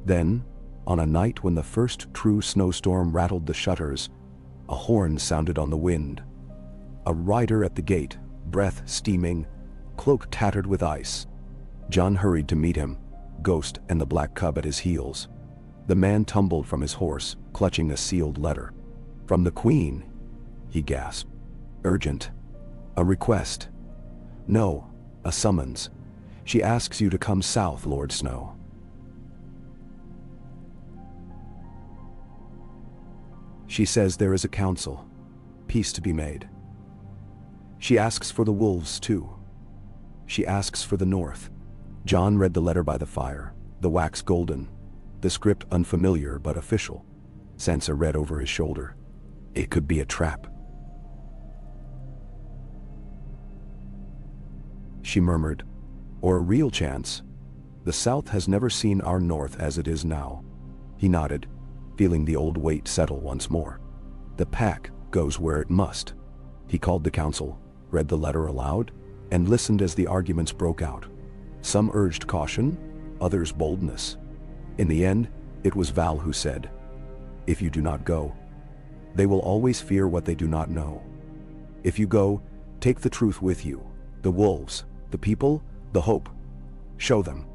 Speaker 1: Then, on a night when the first true snowstorm rattled the shutters, a horn sounded on the wind. A rider at the gate, breath steaming, cloak tattered with ice. Jon hurried to meet him, Ghost and the black cub at his heels. The man tumbled from his horse, clutching a sealed letter. From the Queen, he gasped. Urgent. A request. No, a summons. She asks you to come south, Lord Snow. She says there is a council, peace to be made. She asks for the wolves too. She asks for the north. Jon read the letter by the fire, the wax golden, the script unfamiliar but official. Sansa read over his shoulder. It could be a trap. She murmured, or a real chance. The South has never seen our North as it is now. He nodded, feeling the old weight settle once more. The pack goes where it must. He called the council, read the letter aloud, and listened as the arguments broke out. Some urged caution, others boldness. In the end, it was Val who said, "If you do not go, they will always fear what they do not know. If you go, take the truth with you, the wolves, the people, the hope. Show them."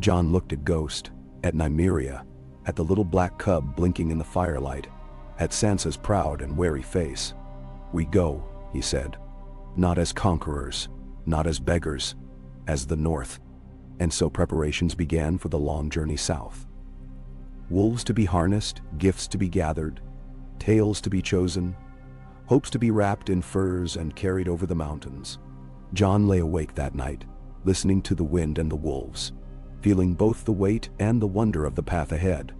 Speaker 1: Jon looked at Ghost, at Nymeria, at the little black cub blinking in the firelight, at Sansa's proud and wary face. "We go," he said, "not as conquerors, not as beggars, as the North." And so preparations began for the long journey south. Wolves to be harnessed, gifts to be gathered, tales to be chosen, hopes to be wrapped in furs and carried over the mountains. Jon lay awake that night, listening to the wind and the wolves, feeling both the weight and the wonder of the path ahead.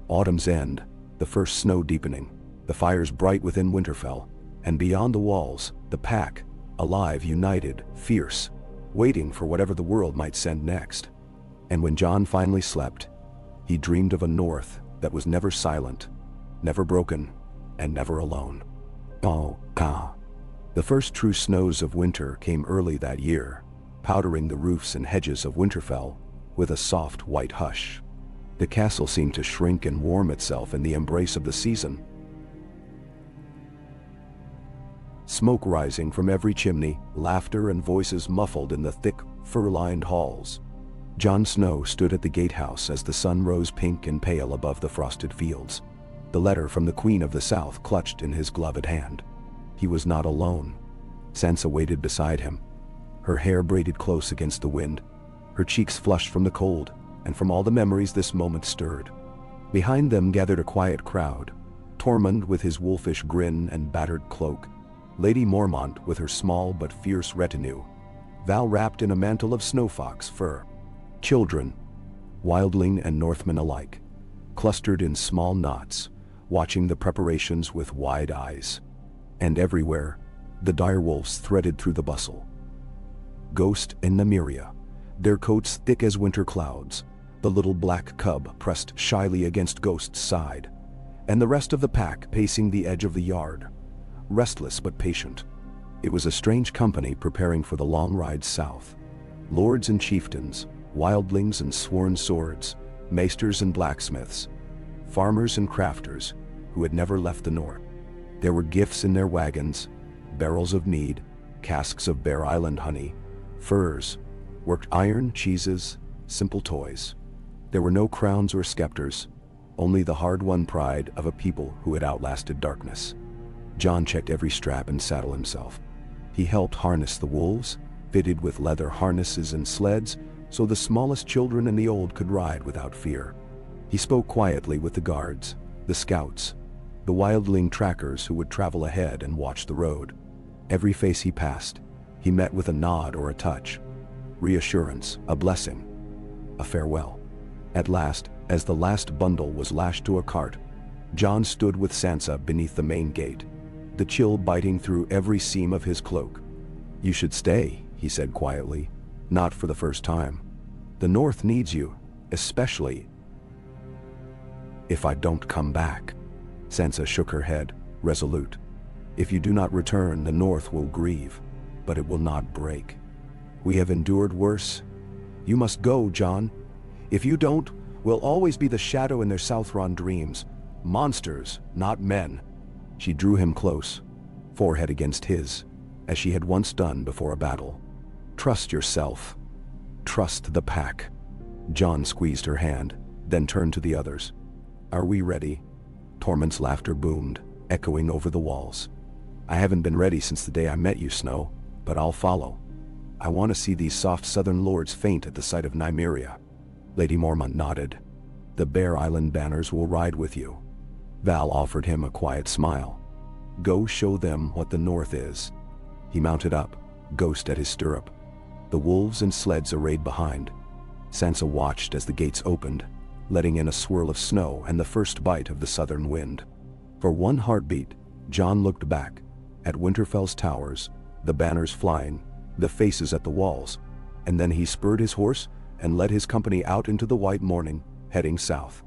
Speaker 1: Autumn's end, the first snow deepening, the fires bright within Winterfell, and beyond the walls, the pack, alive, united, fierce, waiting for whatever the world might send next. And when Jon finally slept, he dreamed of a North that was never silent, never broken, and never alone. The first true snows of winter came early that year, powdering the roofs and hedges of Winterfell with a soft white hush. The castle seemed to shrink and warm itself in the embrace of the season. Smoke rising from every chimney, laughter and voices muffled in the thick, fur-lined halls. Jon Snow stood at the gatehouse as the sun rose pink and pale above the frosted fields, the letter from the Queen of the South clutched in his gloved hand. He was not alone. Sansa waited beside him, her hair braided close against the wind, her cheeks flushed from the cold and from all the memories this moment stirred. Behind them gathered a quiet crowd, Tormund with his wolfish grin and battered cloak, Lady Mormont with her small but fierce retinue, Val wrapped in a mantle of snowfox fur. Children, wildling and Northmen alike, clustered in small knots, watching the preparations with wide eyes. And everywhere, the direwolves threaded through the bustle. Ghost and Nymeria, their coats thick as winter clouds, the little black cub pressed shyly against Ghost's side, and the rest of the pack pacing the edge of the yard, restless but patient. It was a strange company preparing for the long ride south. Lords and chieftains, wildlings and sworn swords, maesters and blacksmiths, farmers and crafters who had never left the north. There were gifts in their wagons, barrels of mead, casks of Bear Island honey, furs, worked iron, cheeses, simple toys. There were no crowns or scepters, only the hard-won pride of a people who had outlasted darkness. Jon checked every strap and saddle himself. He helped harness the wolves, fitted with leather harnesses and sleds, so the smallest children and the old could ride without fear. He spoke quietly with the guards, the scouts, the wildling trackers who would travel ahead and watch the road. Every face he passed, he met with a nod or a touch, reassurance, a blessing, a farewell. At last, as the last bundle was lashed to a cart, Jon stood with Sansa beneath the main gate, the chill biting through every seam of his cloak. "You should stay," he said quietly, "not for the first time. The North needs you, especially if I don't come back." Sansa shook her head, resolute. "If you do not return, the North will grieve, but it will not break. We have endured worse. You must go, Jon. If you don't, we'll always be the shadow in their Southron dreams. Monsters, not men." She drew him close, forehead against his, as she had once done before a battle. "Trust yourself. Trust the pack." Jon squeezed her hand, then turned to the others. "Are we ready?" Tormund's laughter boomed, echoing over the walls. "I haven't been ready since the day I met you, Snow, but I'll follow. I want to see these soft southern lords faint at the sight of Nymeria." Lady Mormont nodded. "The Bear Island banners will ride with you." Val offered him a quiet smile. "Go show them what the North is." He mounted up, Ghost at his stirrup, the wolves and sleds arrayed behind. Sansa watched as the gates opened, letting in a swirl of snow and the first bite of the southern wind. For one heartbeat, Jon looked back, at Winterfell's towers, the banners flying, the faces at the walls, and then he spurred his horse and led his company out into the white morning, heading south.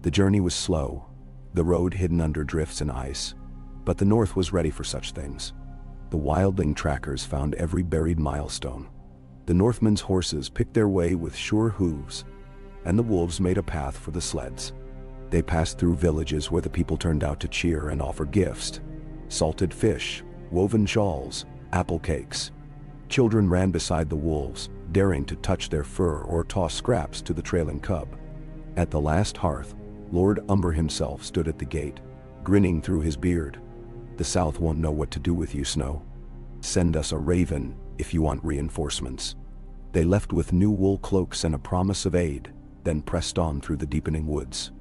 Speaker 1: The journey was slow, the road hidden under drifts and ice, but the North was ready for such things. The wildling trackers found every buried milestone. The Northmen's horses picked their way with sure hooves, and the wolves made a path for the sleds. They passed through villages where the people turned out to cheer and offer gifts: salted fish, woven shawls, apple cakes. Children ran beside the wolves, daring to touch their fur or toss scraps to the trailing cub. At the last hearth, Lord Umber himself stood at the gate, grinning through his beard. "The South won't know what to do with you, Snow. Send us a raven if you want reinforcements." They left with new wool cloaks and a promise of aid, then pressed on through the deepening woods.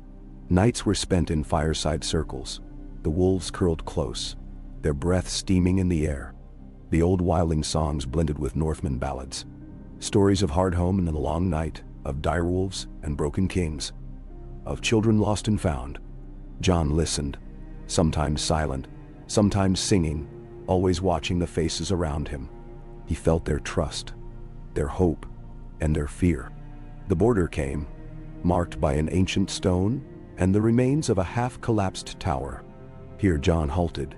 Speaker 1: Nights were spent in fireside circles. The wolves curled close, their breath steaming in the air. The old wildling songs blended with Northman ballads. Stories of Hardhome and the Long Night, of direwolves and broken kings, of children lost and found. John listened, sometimes silent, sometimes singing, always watching the faces around him. He felt their trust, their hope, and their fear. The border came, marked by an ancient stone and the remains of a half-collapsed tower. Here John halted,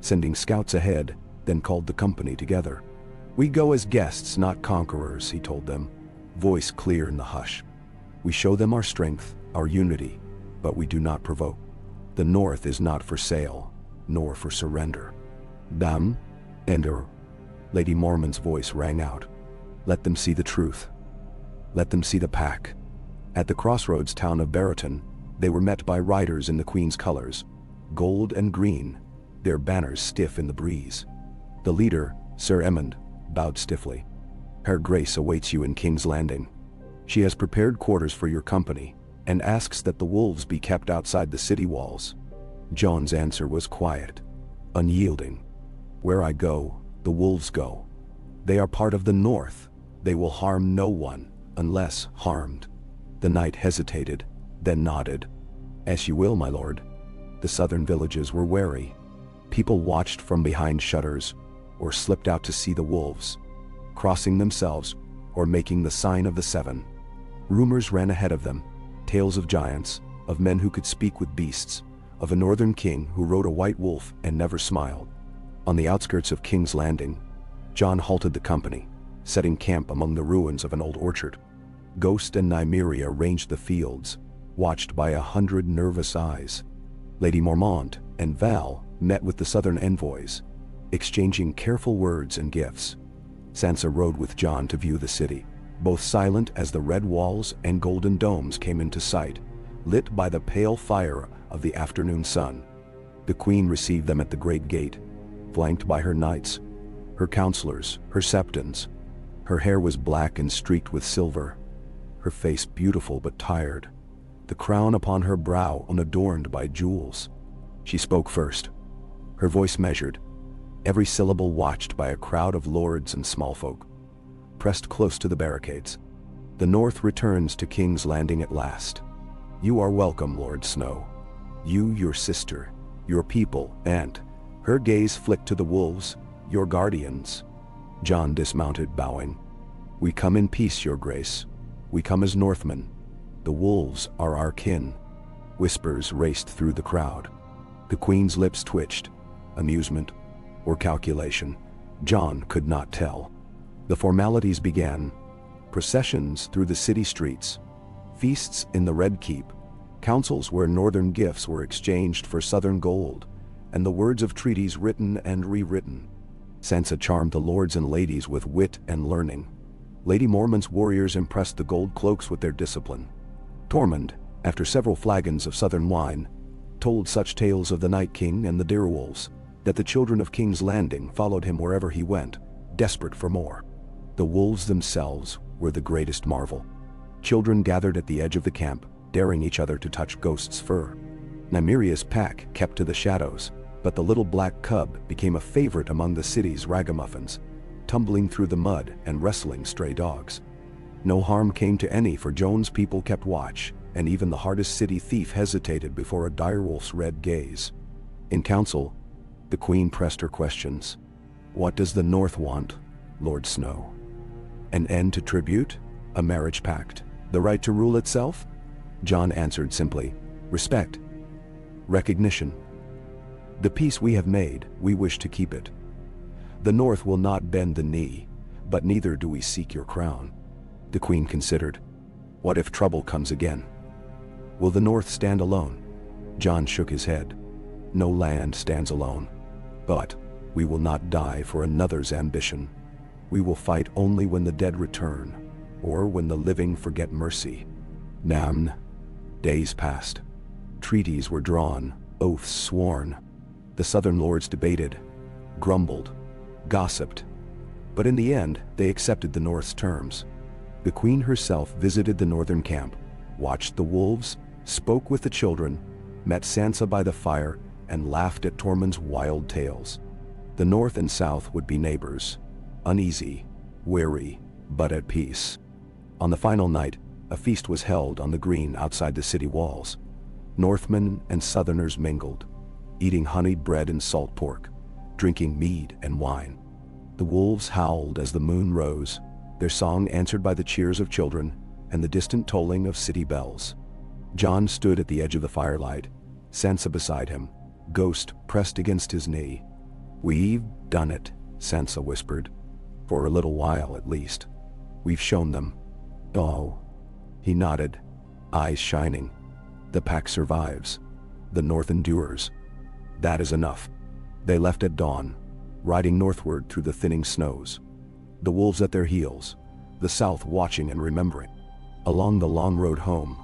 Speaker 1: sending scouts ahead, then called the company together. "We go as guests, not conquerors," he told them, voice clear in the hush. "We show them our strength, our unity, but we do not provoke. The North is not for sale, nor for surrender." "Dam, enter." Lady Mormont's voice rang out. "Let them see the truth. Let them see the pack." At the crossroads town of Baratheon, they were met by riders in the Queen's colors, gold and green, their banners stiff in the breeze. The leader, Sir Emond, bowed stiffly. "Her Grace awaits you in King's Landing. She has prepared quarters for your company, and asks that the wolves be kept outside the city walls." John's answer was quiet, unyielding. "Where I go, the wolves go. They are part of the North. They will harm no one, unless harmed." The knight hesitated, then nodded. "As you will, my lord." The southern villages were wary. People watched from behind shutters, or slipped out to see the wolves, crossing themselves, or making the sign of the seven. Rumors ran ahead of them, tales of giants, of men who could speak with beasts, of a northern king who rode a white wolf and never smiled. On the outskirts of King's Landing, John halted the company, setting camp among the ruins of an old orchard. Ghost and Nymeria ranged the fields, watched by 100 nervous eyes. Lady Mormont and Val met with the southern envoys, exchanging careful words and gifts. Sansa rode with John to view the city, both silent as the red walls and golden domes came into sight, lit by the pale fire of the afternoon sun. The Queen received them at the great gate, flanked by her knights, her counselors, her septons. Her hair was black and streaked with silver, her face beautiful but tired, the crown upon her brow unadorned by jewels. She spoke first, her voice measured, every syllable watched by a crowd of lords and small folk, pressed close to the barricades. "The North returns to King's Landing at last. You are welcome, Lord Snow. You, your sister, your people, and," her gaze flicked to the wolves, "your guardians." John dismounted, bowing. "We come in peace, your grace. We come as Northmen. The wolves are our kin." Whispers raced through the crowd. The Queen's lips twitched, amusement or calculation. John could not tell. The formalities began. Processions through the city streets, feasts in the Red Keep, councils where northern gifts were exchanged for southern gold, and the words of treaties written and rewritten. Sansa charmed the lords and ladies with wit and learning. Lady Mormont's warriors impressed the gold cloaks with their discipline. Tormund, after several flagons of southern wine, told such tales of the Night King and the direwolves that the children of King's Landing followed him wherever he went, desperate for more. The wolves themselves were the greatest marvel. Children gathered at the edge of the camp, daring each other to touch Ghost's fur. Nymeria's pack kept to the shadows, but the little black cub became a favorite among the city's ragamuffins, tumbling through the mud and wrestling stray dogs. No harm came to any, for Joan's people kept watch, and even the hardest city thief hesitated before a direwolf's red gaze. In council, the Queen pressed her questions. "What does the North want, Lord Snow? An end to tribute? A marriage pact? The right to rule itself?" John answered simply, respect, recognition. The peace we have made, we wish to keep it. The North will not bend the knee, but neither do we seek your crown." The queen considered. What if trouble comes again? Will the North stand alone? Jon shook his head. No land stands alone. But we will not die for another's ambition. We will fight only when the dead return, or when the living forget mercy. Namn. Days passed. Treaties were drawn, oaths sworn. The southern lords debated, grumbled, gossiped. But in the end, they accepted the North's terms. The queen herself visited the northern camp, watched the wolves, spoke with the children, met Sansa by the fire, and laughed at Tormund's wild tales. The North and South would be neighbors, uneasy, wary, but at peace. On the final night, a feast was held on the green outside the city walls. Northmen and Southerners mingled, eating honeyed bread and salt pork, drinking mead and wine. The wolves howled as the moon rose, their song answered by the cheers of children and the distant tolling of city bells. Jon stood at the edge of the firelight, Sansa beside him, Ghost pressed against his knee. "We've done it," Sansa whispered. "For a little while at least. We've shown them." "Oh." He nodded, eyes shining. "The pack survives. The North endures. That is enough." They left at dawn, riding northward through the thinning snows. The wolves at their heels, the South watching and remembering. Along the long road home,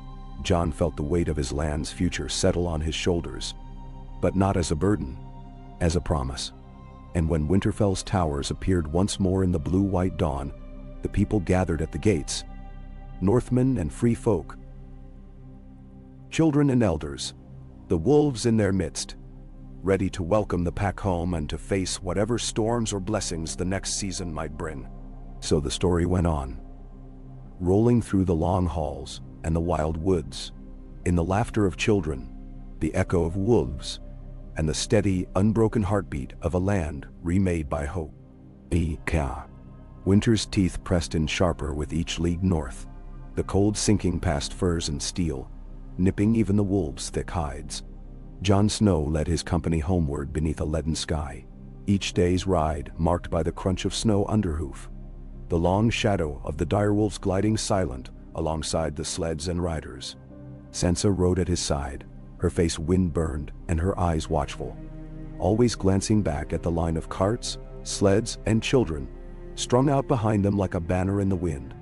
Speaker 1: Jon felt the weight of his land's future settle on his shoulders. But not as a burden, as a promise. And when Winterfell's towers appeared once more in the blue-white dawn, the people gathered at the gates, Northmen and free folk, children and elders, the wolves in their midst, ready to welcome the pack home and to face whatever storms or blessings the next season might bring. So the story went on, rolling through the long halls and the wild woods, in the laughter of children, the echo of wolves, and the steady, unbroken heartbeat of a land remade by hope. Winter's teeth pressed in sharper with each league north, the cold sinking past furs and steel, nipping even the wolves' thick hides. Jon Snow led his company homeward beneath a leaden sky, each day's ride marked by the crunch of snow underhoof, the long shadow of the direwolves gliding silent alongside the sleds and riders. Sansa rode at his side, her face wind-burned and her eyes watchful, always glancing back at the line of carts, sleds, and children, strung out behind them like a banner in the wind.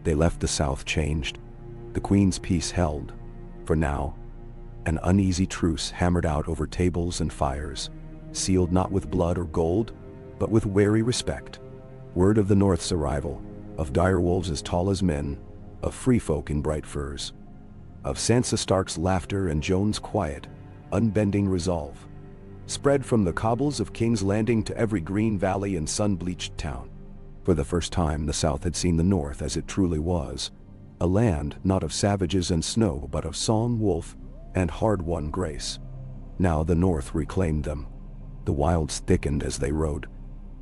Speaker 1: They left the South changed. The Queen's peace held, for now. An uneasy truce hammered out over tables and fires, sealed not with blood or gold, but with wary respect. Word of the North's arrival, of direwolves as tall as men, of free folk in bright furs, of Sansa Stark's laughter and Jon's quiet, unbending resolve, spread from the cobbles of King's Landing to every green valley and sun-bleached town. For the first time, the South had seen the North as it truly was, a land not of savages and snow but of song, wolf, and hard-won grace. Now the North reclaimed them. The wilds thickened as they rode,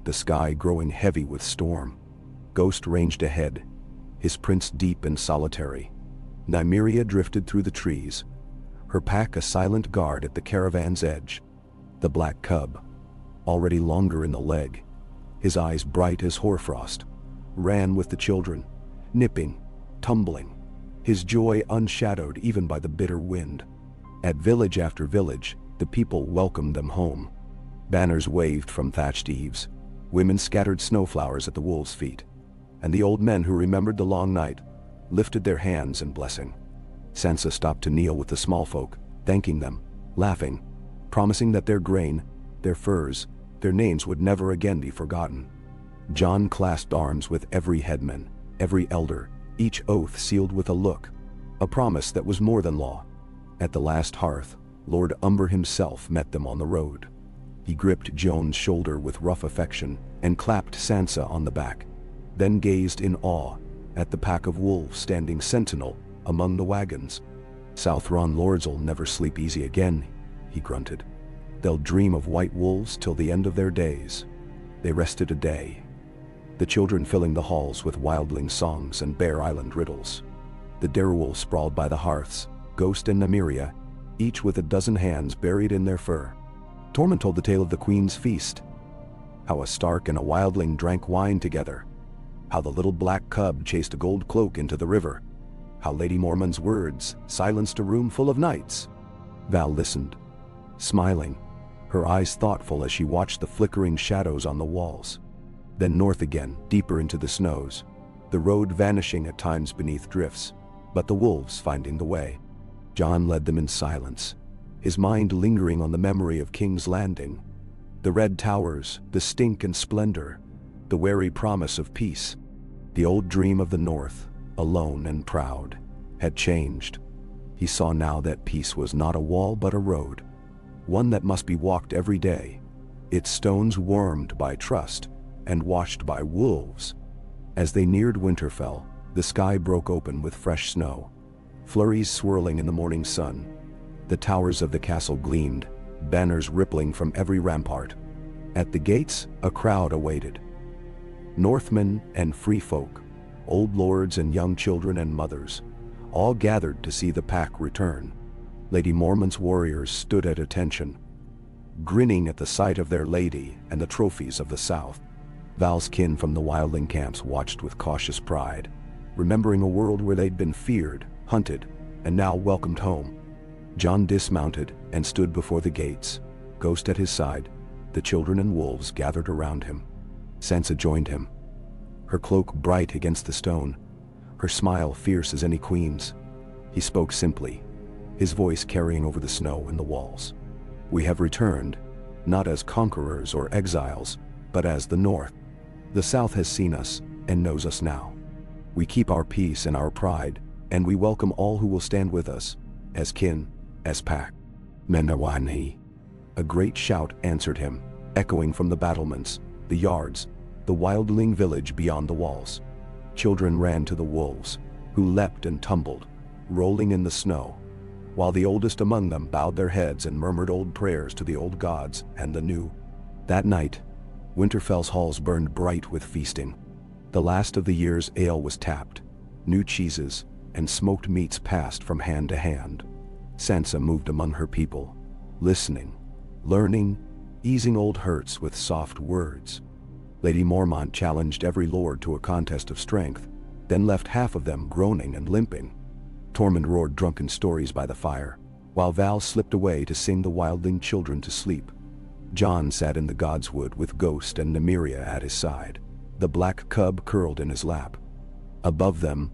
Speaker 1: the sky growing heavy with storm. Ghost ranged ahead, his prince deep and solitary. Nymeria drifted through the trees, her pack a silent guard at the caravan's edge. The black cub, already longer in the leg, his eyes bright as hoarfrost, ran with the children, nipping, tumbling, his joy unshadowed even by the bitter wind. At village after village, the people welcomed them home. Banners waved from thatched eaves, women scattered snowflowers at the wolves' feet, and the old men who remembered the long night lifted their hands in blessing. Sansa stopped to kneel with the small folk, thanking them, laughing, promising that their grain, their furs, their names would never again be forgotten. Jon clasped arms with every headman, every elder, each oath sealed with a look, a promise that was more than law. At the last hearth, Lord Umber himself met them on the road. He gripped Jon's shoulder with rough affection and clapped Sansa on the back, then gazed in awe at the pack of wolves standing sentinel among the wagons. "Southron lords'll never sleep easy again," he grunted. "They'll dream of white wolves till the end of their days." They rested a day, the children filling the halls with wildling songs and Bear Island riddles. The direwolves sprawled by the hearths, Ghost and Nymeria, each with a dozen hands buried in their fur. Tormund told the tale of the Queen's feast, how a Stark and a wildling drank wine together, how the little black cub chased a gold cloak into the river, how Lady Mormont's words silenced a room full of knights. Val listened, smiling, her eyes thoughtful as she watched the flickering shadows on the walls. Then north again, deeper into the snows, the road vanishing at times beneath drifts, but the wolves finding the way. Jon led them in silence, his mind lingering on the memory of King's Landing, the red towers, the stink and splendor, the wary promise of peace. The old dream of the North, alone and proud, had changed. He saw now that peace was not a wall but a road, one that must be walked every day, its stones warmed by trust and washed by wolves. As they neared Winterfell, the sky broke open with fresh snow, flurries swirling in the morning sun. The towers of the castle gleamed, banners rippling from every rampart. At the gates, a crowd awaited. Northmen and free folk, old lords and young children and mothers, all gathered to see the pack return. Lady Mormont's warriors stood at attention, grinning at the sight of their lady and the trophies of the South. Val's kin from the wildling camps watched with cautious pride, remembering a world where they'd been feared, hunted, and now welcomed home. Jon dismounted and stood before the gates, Ghost at his side. The children and wolves gathered around him. Sansa joined him, her cloak bright against the stone, her smile fierce as any queen's. He spoke simply, his voice carrying over the snow and the walls. We have returned, not as conquerors or exiles, but as the North. The South has seen us and knows us now. We keep our peace and our pride, and we welcome all who will stand with us, as kin, as pack. Menawani. A great shout answered him, echoing from the battlements, the yards, the wildling village beyond the walls. Children ran to the wolves, who leapt and tumbled, rolling in the snow, while the oldest among them bowed their heads and murmured old prayers to the old gods and the new. That night, Winterfell's halls burned bright with feasting. The last of the year's ale was tapped, new cheeses and smoked meats passed from hand to hand. Sansa moved among her people, listening, learning, easing old hurts with soft words. Lady Mormont challenged every lord to a contest of strength, then left half of them groaning and limping. Tormund roared drunken stories by the fire, while Val slipped away to sing the wildling children to sleep. Jon sat in the godswood with Ghost and Nymeria at his side, the black cub curled in his lap. Above them,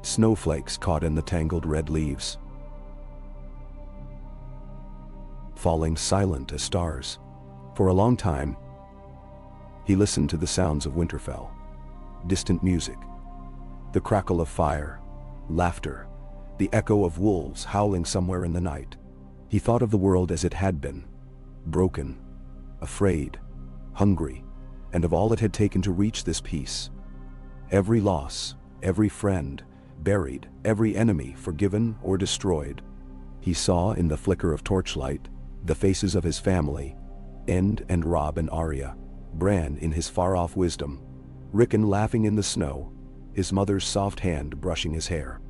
Speaker 1: snowflakes caught in the tangled red leaves, falling silent as stars. For a long time, he listened to the sounds of Winterfell. Distant music, the crackle of fire, laughter, the echo of wolves howling somewhere in the night. He thought of the world as it had been, broken, afraid, hungry, and of all it had taken to reach this peace. Every loss, every friend, buried, every enemy forgiven or destroyed. He saw in the flicker of torchlight the faces of his family, End and Robb and Arya, Bran in his far-off wisdom, Rickon laughing in the snow, his mother's soft hand brushing his hair.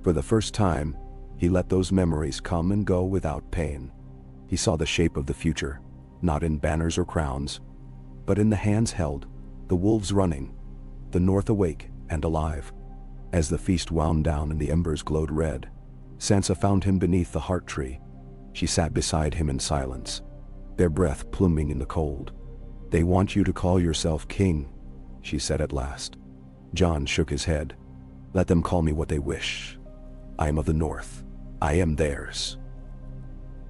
Speaker 1: For the first time, he let those memories come and go without pain. He saw the shape of the future, not in banners or crowns, but in the hands held, the wolves running, the North awake and alive. As the feast wound down and the embers glowed red, Sansa found him beneath the heart tree. She sat beside him in silence, their breath pluming in the cold. They want you to call yourself king, she said at last. Jon shook his head. Let them call me what they wish. I am of the North. I am theirs.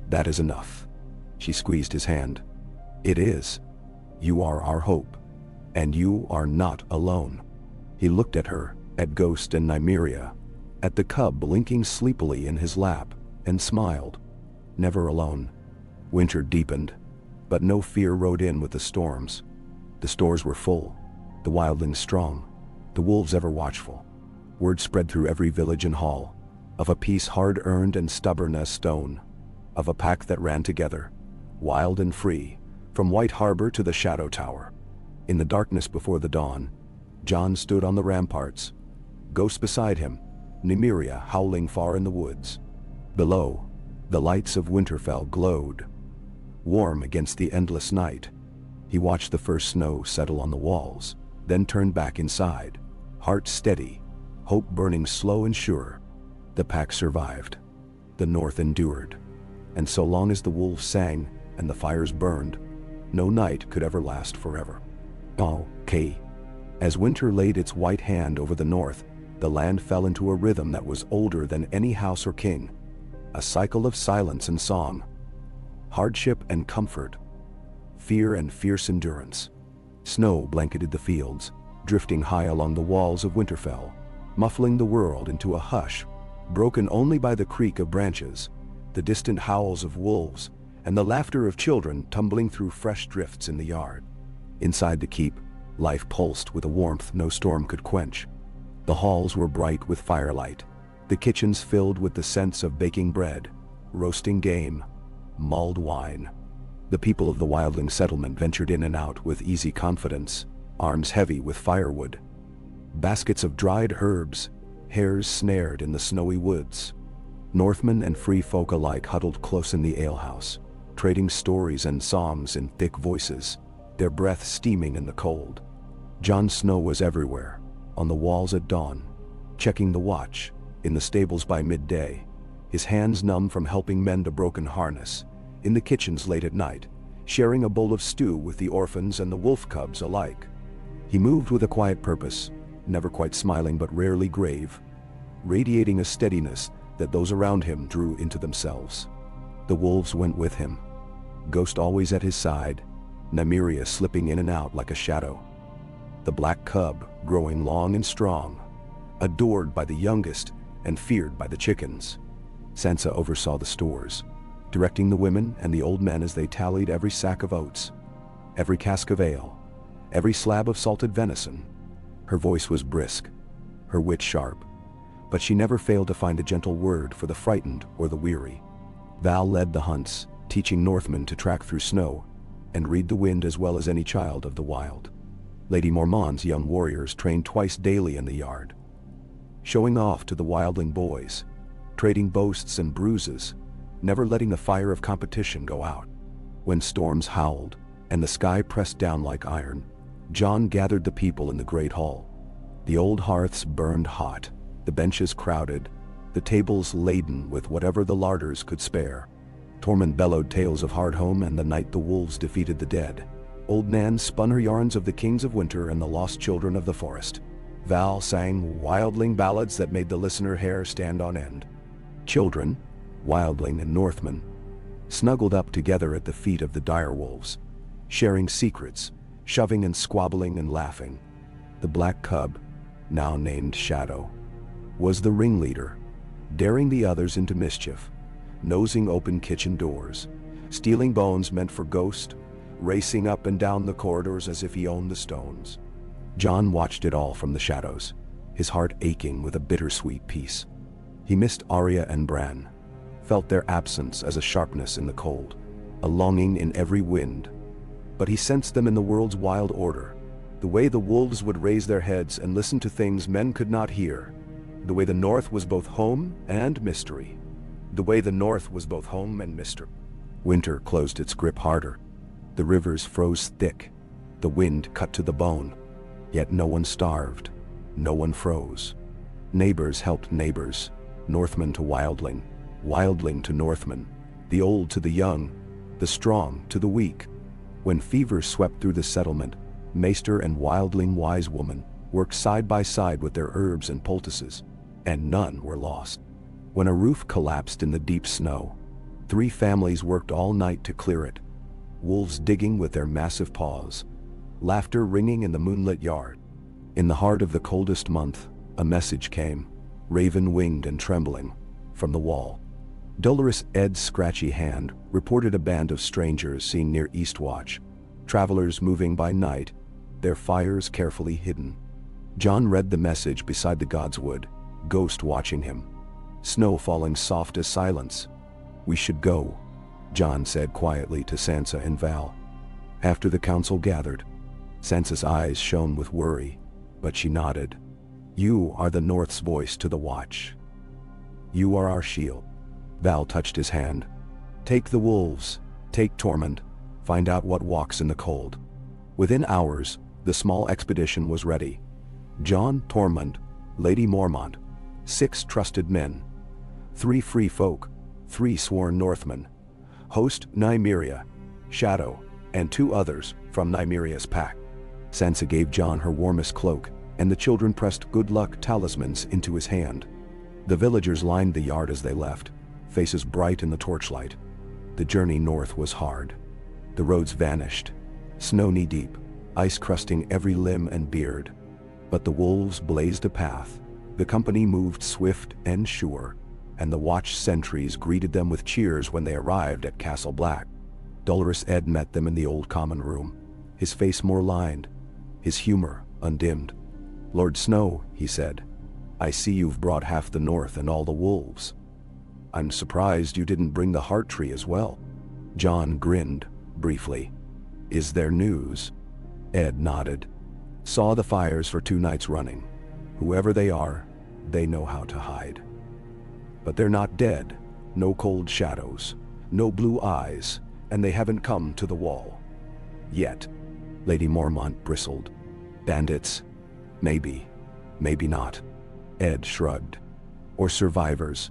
Speaker 1: That is enough. She squeezed his hand. It is. You are our hope, and you are not alone. He looked at her, at Ghost and Nymeria, at the cub blinking sleepily in his lap, and smiled. Never alone. Winter deepened, but no fear rode in with the storms. The stores were full, the wildlings strong, the wolves ever watchful. Word spread through every village and hall, of a peace hard-earned and stubborn as stone, of a pack that ran together, wild and free, from White Harbor to the Shadow Tower. In the darkness before the dawn, Jon stood on the ramparts, Ghost beside him, Nymeria howling far in the woods. Below, the lights of Winterfell glowed, warm against the endless night. He watched the first snow settle on the walls, then turned back inside, heart steady, hope burning slow and sure. The pack survived. The North endured. And so long as the wolves sang and the fires burned, no night could ever last forever. As winter laid its white hand over the North, the land fell into a rhythm that was older than any house or king. A cycle of silence and song, hardship and comfort, fear and fierce endurance. Snow blanketed the fields, drifting high along the walls of Winterfell, muffling the world into a hush, broken only by the creak of branches, the distant howls of wolves, and the laughter of children tumbling through fresh drifts in the yard. Inside the keep, life pulsed with a warmth no storm could quench. The halls were bright with firelight, the kitchens filled with the scents of baking bread, roasting game, mulled wine. The people of the wildling settlement ventured in and out with easy confidence, arms heavy with firewood, baskets of dried herbs, hares snared in the snowy woods. Northmen and free folk alike huddled close in the alehouse, trading stories and songs in thick voices, their breath steaming in the cold. Jon Snow was everywhere, on the walls at dawn, checking the watch, in the stables by midday, his hands numb from helping mend a broken harness, in the kitchens late at night, sharing a bowl of stew with the orphans and the wolf cubs alike. He moved with a quiet purpose, never quite smiling but rarely grave, radiating a steadiness that those around him drew into themselves. The wolves went with him, Ghost always at his side, Nymeria slipping in and out like a shadow. The black cub growing long and strong, adored by the youngest and feared by the chickens. Sansa oversaw the stores, directing the women and the old men as they tallied every sack of oats, every cask of ale, every slab of salted venison. Her voice was brisk, her wit sharp, but she never failed to find a gentle word for the frightened or the weary. Val led the hunts, teaching Northmen to track through snow and read the wind as well as any child of the wild. Lady Mormont's young warriors trained twice daily in the yard, showing off to the wildling boys, trading boasts and bruises, never letting the fire of competition go out. When storms howled and the sky pressed down like iron, Jon gathered the people in the great hall. The old hearths burned hot, the benches crowded, the tables laden with whatever the larders could spare. Tormund bellowed tales of Hardhome and the night the wolves defeated the dead. Old Nan spun her yarns of the kings of winter and the lost children of the forest. Val sang wildling ballads that made the listener hair stand on end. Children, wildling and Northmen, snuggled up together at the feet of the direwolves, sharing secrets, shoving and squabbling and laughing. The black cub, now named Shadow, was the ringleader, daring the others into mischief, nosing open kitchen doors, stealing bones meant for Ghost, racing up and down the corridors as if he owned the stones. Jon watched it all from the shadows, his heart aching with a bittersweet peace. He missed Arya and Bran, felt their absence as a sharpness in the cold, a longing in every wind. But he sensed them in the world's wild order, the way the wolves would raise their heads and listen to things men could not hear, the way the North was both home and mystery. The way the North was both home and mystery. Winter closed its grip harder. The rivers froze thick, the wind cut to the bone. Yet no one starved, no one froze. Neighbors helped neighbors, Northman to wildling, wildling to Northman, the old to the young, the strong to the weak. When fever swept through the settlement, Maester and wildling wise woman worked side by side with their herbs and poultices, and none were lost. When a roof collapsed in the deep snow, 3 families worked all night to clear it, wolves digging with their massive paws, laughter ringing in the moonlit yard. In the heart of the coldest month, a message came, raven-winged and trembling, from the wall. Dolorous Ed's scratchy hand reported a band of strangers seen near Eastwatch, travelers moving by night, their fires carefully hidden. Jon read the message beside the godswood, Ghost watching him. Snow falling soft as silence. "We should go," Jon said quietly to Sansa and Val. After the council gathered, Sansa's eyes shone with worry, but she nodded. You are the North's voice to the Watch. You are our shield. Val touched his hand. Take the wolves, take Tormund, find out what walks in the cold. Within hours, the small expedition was ready. Jon, Tormund, Lady Mormont, 6 trusted men, 3 free folk, 3 sworn Northmen, host Nymeria, Shadow, and 2 others from Nymeria's pack. Sansa gave Jon her warmest cloak, and the children pressed good luck talismans into his hand. The villagers lined the yard as they left, faces bright in the torchlight. The journey north was hard. The roads vanished, snow knee-deep, ice crusting every limb and beard. But the wolves blazed a path. The company moved swift and sure, and the Watch sentries greeted them with cheers when they arrived at Castle Black. Dolorous Ed met them in the old common room, his face more lined, his humor undimmed. "Lord Snow," he said, "I see you've brought half the North and all the wolves. I'm surprised you didn't bring the Heart Tree as well." Jon grinned, briefly. "Is there news?" Ed nodded. "Saw the fires for 2 nights running. Whoever they are, they know how to hide. But they're not dead, no cold shadows, no blue eyes, and they haven't come to the wall. Yet." Lady Mormont bristled. "Bandits? Maybe, maybe not." Ed shrugged. "Or survivors.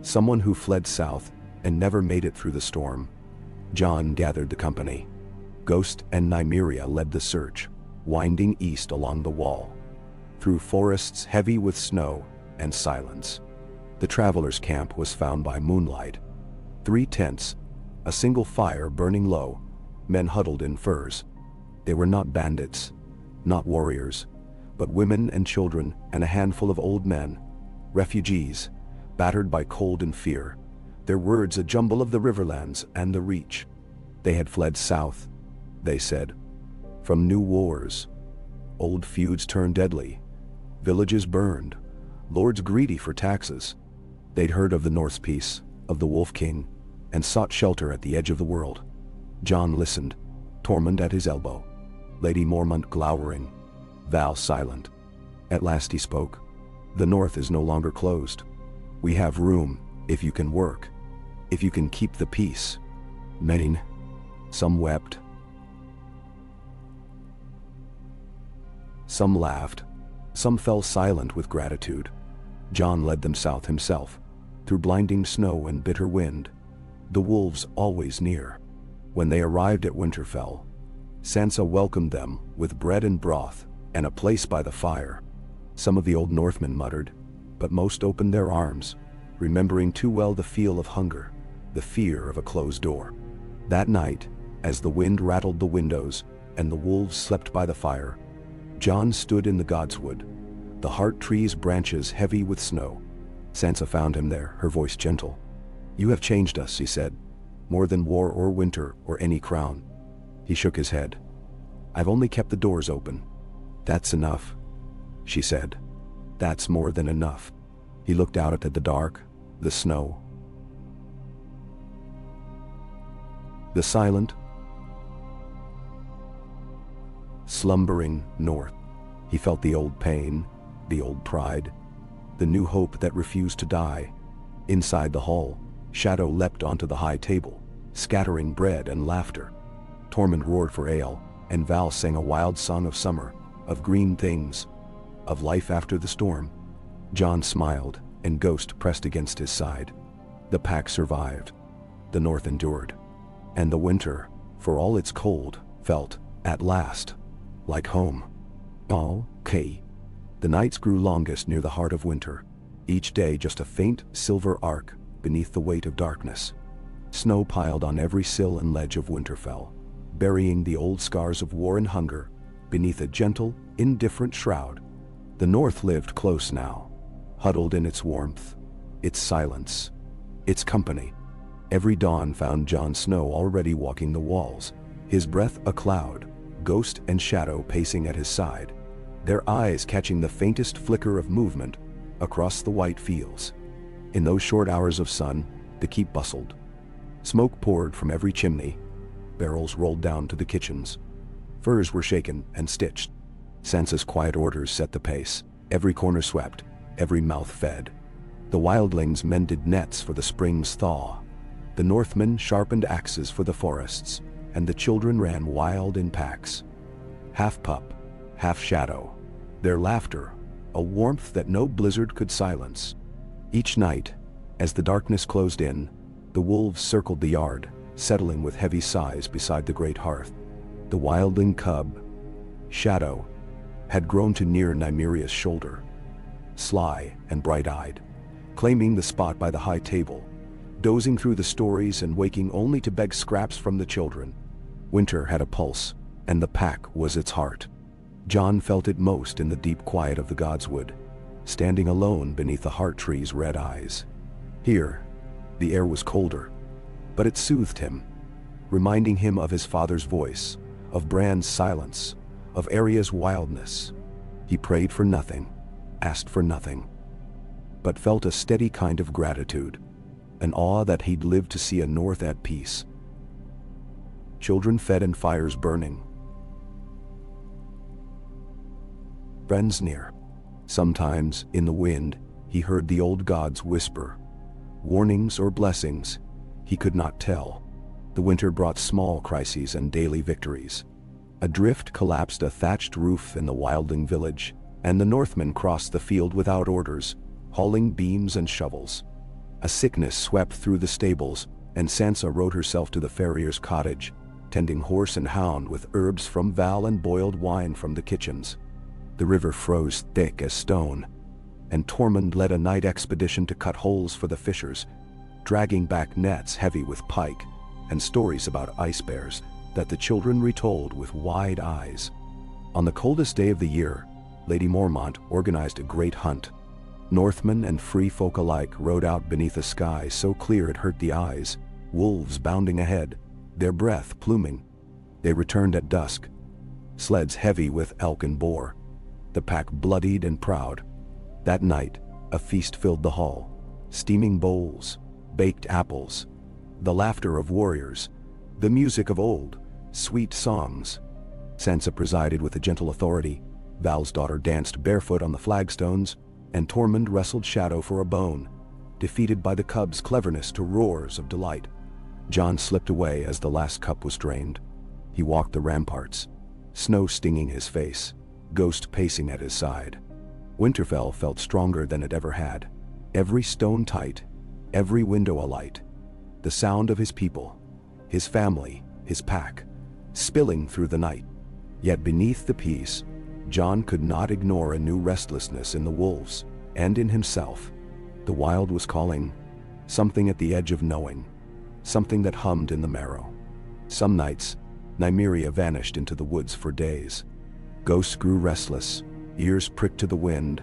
Speaker 1: Someone who fled south and never made it through the storm." Jon gathered the company. Ghost and Nymeria led the search, winding east along the wall, through forests heavy with snow and silence. The travelers' camp was found by moonlight. 3 tents, a single fire burning low, men huddled in furs. They were not bandits, not warriors, but women and children and a handful of old men, refugees, battered by cold and fear, their words a jumble of the Riverlands and the Reach. They had fled south, they said, from new wars. Old feuds turned deadly, villages burned, lords greedy for taxes. They'd heard of the North's peace, of the Wolf King, and sought shelter at the edge of the world. Jon listened, Tormund at his elbow, Lady Mormont glowering, Val silent. At last he spoke. "The North is no longer closed. We have room, if you can work, if you can keep the peace." Many, some wept, some laughed, some fell silent with gratitude. Jon led them south himself, through blinding snow and bitter wind, the wolves always near. When they arrived at Winterfell, Sansa welcomed them with bread and broth and a place by the fire. Some of the old Northmen muttered, but most opened their arms, remembering too well the feel of hunger, the fear of a closed door. That night, as the wind rattled the windows and the wolves slept by the fire, Jon stood in the godswood, the Heart Tree's branches heavy with snow. Sansa found him there, her voice gentle. "You have changed us," she said, "more than war or winter or any crown." He shook his head. "I've only kept the doors open." "That's enough," she said. "That's more than enough." He looked out at the dark, the snow, the silent, slumbering North. He felt the old pain, the old pride, the new hope that refused to die. Inside the hall, Shadow leapt onto the high table, scattering bread and laughter. Tormund roared for ale, and Val sang a wild song of summer, of green things, of life after the storm. Jon smiled, and Ghost pressed against his side. The pack survived. The North endured. And the winter, for all its cold, felt, at last, like home. Okay. The nights grew longest near the heart of winter, each day just a faint silver arc beneath the weight of darkness. Snow piled on every sill and ledge of Winterfell, burying the old scars of war and hunger beneath a gentle, indifferent shroud. The North lived close now, huddled in its warmth, its silence, its company. Every dawn found Jon Snow already walking the walls, his breath a cloud, Ghost and Shadow pacing at his side, their eyes catching the faintest flicker of movement across the white fields. In those short hours of sun, the keep bustled. Smoke poured from every chimney, barrels rolled down to the kitchens. Furs were shaken and stitched. Sansa's quiet orders set the pace. Every corner swept, every mouth fed. The wildlings mended nets for the spring's thaw. The Northmen sharpened axes for the forests, and the children ran wild in packs. Half pup, half shadow. Their laughter, a warmth that no blizzard could silence. Each night, as the darkness closed in, the wolves circled the yard, settling with heavy sighs beside the great hearth. The wildling cub, Shadow, had grown to near Nymeria's shoulder, sly and bright-eyed, claiming the spot by the high table, dozing through the stories and waking only to beg scraps from the children. Winter had a pulse, and the pack was its heart. Jon felt it most in the deep quiet of the godswood, standing alone beneath the heart tree's red eyes. Here, the air was colder, but it soothed him, reminding him of his father's voice, of Bran's silence, of Arya's wildness. He prayed for nothing, asked for nothing, but felt a steady kind of gratitude, an awe that he'd lived to see a north at peace. Children fed and fires burning. Friends near. Sometimes, in the wind, he heard the old gods whisper. Warnings or blessings, he could not tell. The winter brought small crises and daily victories. A drift collapsed a thatched roof in the wildling village, and the Northmen crossed the field without orders, hauling beams and shovels. A sickness swept through the stables, and Sansa rode herself to the farrier's cottage, tending horse and hound with herbs from Val and boiled wine from the kitchens. The river froze thick as stone, and Tormund led a night expedition to cut holes for the fishers, dragging back nets heavy with pike and stories about ice bears that the children retold with wide eyes. On the coldest day of the year, Lady Mormont organized a great hunt. Northmen and free folk alike rode out beneath a sky so clear it hurt the eyes, wolves bounding ahead, their breath pluming. They returned at dusk, sleds heavy with elk and boar, the pack bloodied and proud. That night, a feast filled the hall, steaming bowls, baked apples, the laughter of warriors, the music of old, sweet songs. Sansa presided with a gentle authority, Val's daughter danced barefoot on the flagstones, and Tormund wrestled Shadow for a bone, defeated by the cub's cleverness to roars of delight. Jon slipped away as the last cup was drained. He walked the ramparts, snow stinging his face, Ghost pacing at his side. Winterfell felt stronger than it ever had, every stone tight, every window alight. The sound of his people, his family, his pack, spilling through the night. Yet beneath the peace, Jon could not ignore a new restlessness in the wolves, and in himself. The wild was calling, something at the edge of knowing, something that hummed in the marrow. Some nights, Nymeria vanished into the woods for days. Ghosts grew restless, ears pricked to the wind,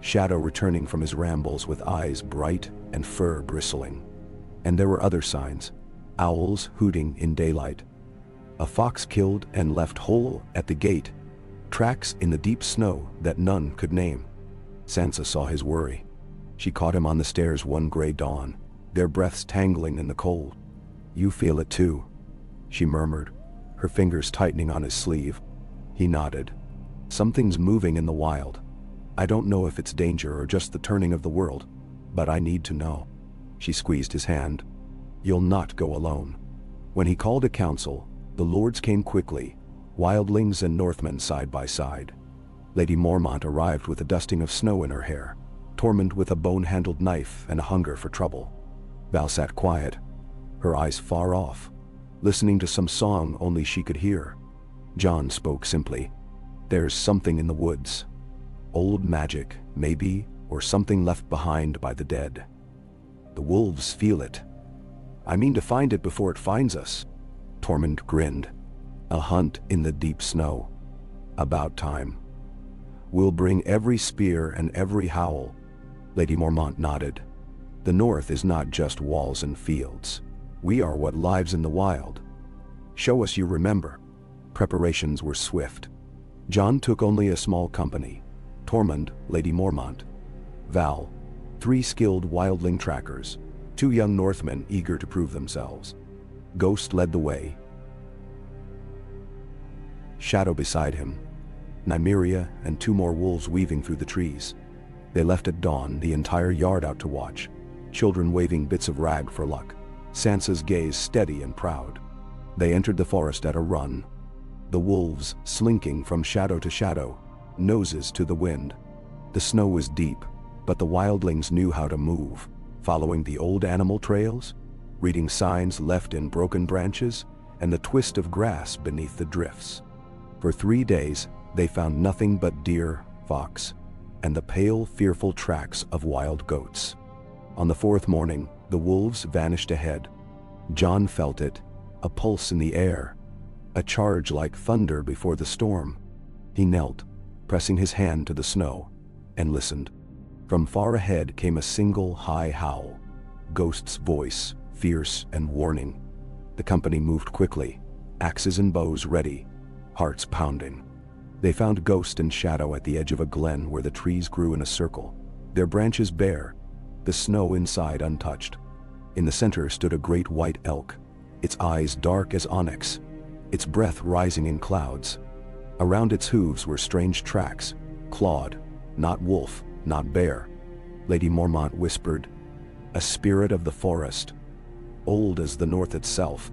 Speaker 1: Shadow returning from his rambles with eyes bright and fur bristling. And there were other signs, owls hooting in daylight, a fox killed and left whole at the gate, tracks in the deep snow that none could name. Sansa saw his worry. She caught him on the stairs one gray dawn, their breaths tangling in the cold. "You feel it too," she murmured, her fingers tightening on his sleeve. He nodded. "Something's moving in the wild. I don't know if it's danger or just the turning of the world, but I need to know." She squeezed his hand. "You'll not go alone." When he called a council, the lords came quickly, wildlings and Northmen side by side. Lady Mormont arrived with a dusting of snow in her hair, Tormund with a bone-handled knife and a hunger for trouble. Val sat quiet, her eyes far off, listening to some song only she could hear. Jon spoke simply. "There's something in the woods. Old magic, maybe, or something left behind by the dead. The wolves feel it. I mean to find it before it finds us." Tormund grinned. "A hunt in the deep snow. About time. We'll bring every spear and every howl." Lady Mormont nodded. "The north is not just walls and fields. We are what lives in the wild. Show us you remember." Preparations were swift. Jon took only a small company. Tormund, Lady Mormont, Val, 3 skilled wildling trackers, 2 young Northmen eager to prove themselves. Ghost led the way. shadow beside him, Nymeria and 2 more wolves weaving through the trees. They left at dawn, the entire yard out to watch, children waving bits of rag for luck, Sansa's gaze steady and proud. They entered the forest at a run, the wolves slinking from shadow to shadow, noses to the wind. The snow was deep, but the wildlings knew how to move, following the old animal trails, reading signs left in broken branches, and the twist of grass beneath the drifts. For 3 days, they found nothing but deer, fox, and the pale, fearful tracks of wild goats. On the 4th morning, the wolves vanished ahead. Jon felt it, a pulse in the air, a charge like thunder before the storm. He knelt, pressing his hand to the snow, and listened. From far ahead came a single high howl, Ghost's voice, fierce and warning. The company moved quickly, axes and bows ready, hearts pounding. They found Ghost and Shadow at the edge of a glen where the trees grew in a circle, their branches bare, the snow inside untouched. In the center stood a great white elk, its eyes dark as onyx, its breath rising in clouds. Around its hooves were strange tracks, clawed, not wolf, not bear. Lady Mormont whispered, "A spirit of the forest, old as the north itself."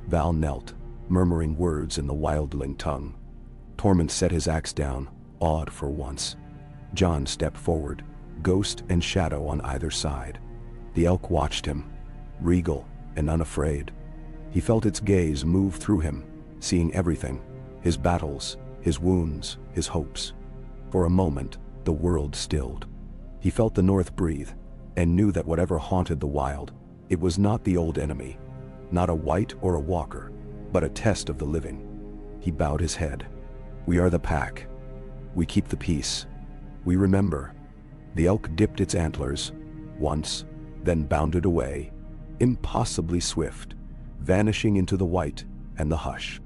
Speaker 1: Val knelt, murmuring words in the wildling tongue. Tormund set his axe down, awed for once. Jon stepped forward, Ghost and Shadow on either side. The elk watched him, regal and unafraid. He felt its gaze move through him, seeing everything, his battles, his wounds, his hopes. For a moment, the world stilled. He felt the north breathe, and knew that whatever haunted the wild, it was not the old enemy, not a white or a walker, but a test of the living. He bowed his head. "We are the pack. We keep the peace. We remember." The elk dipped its antlers, once, then bounded away, impossibly swift, vanishing into the white and the hush.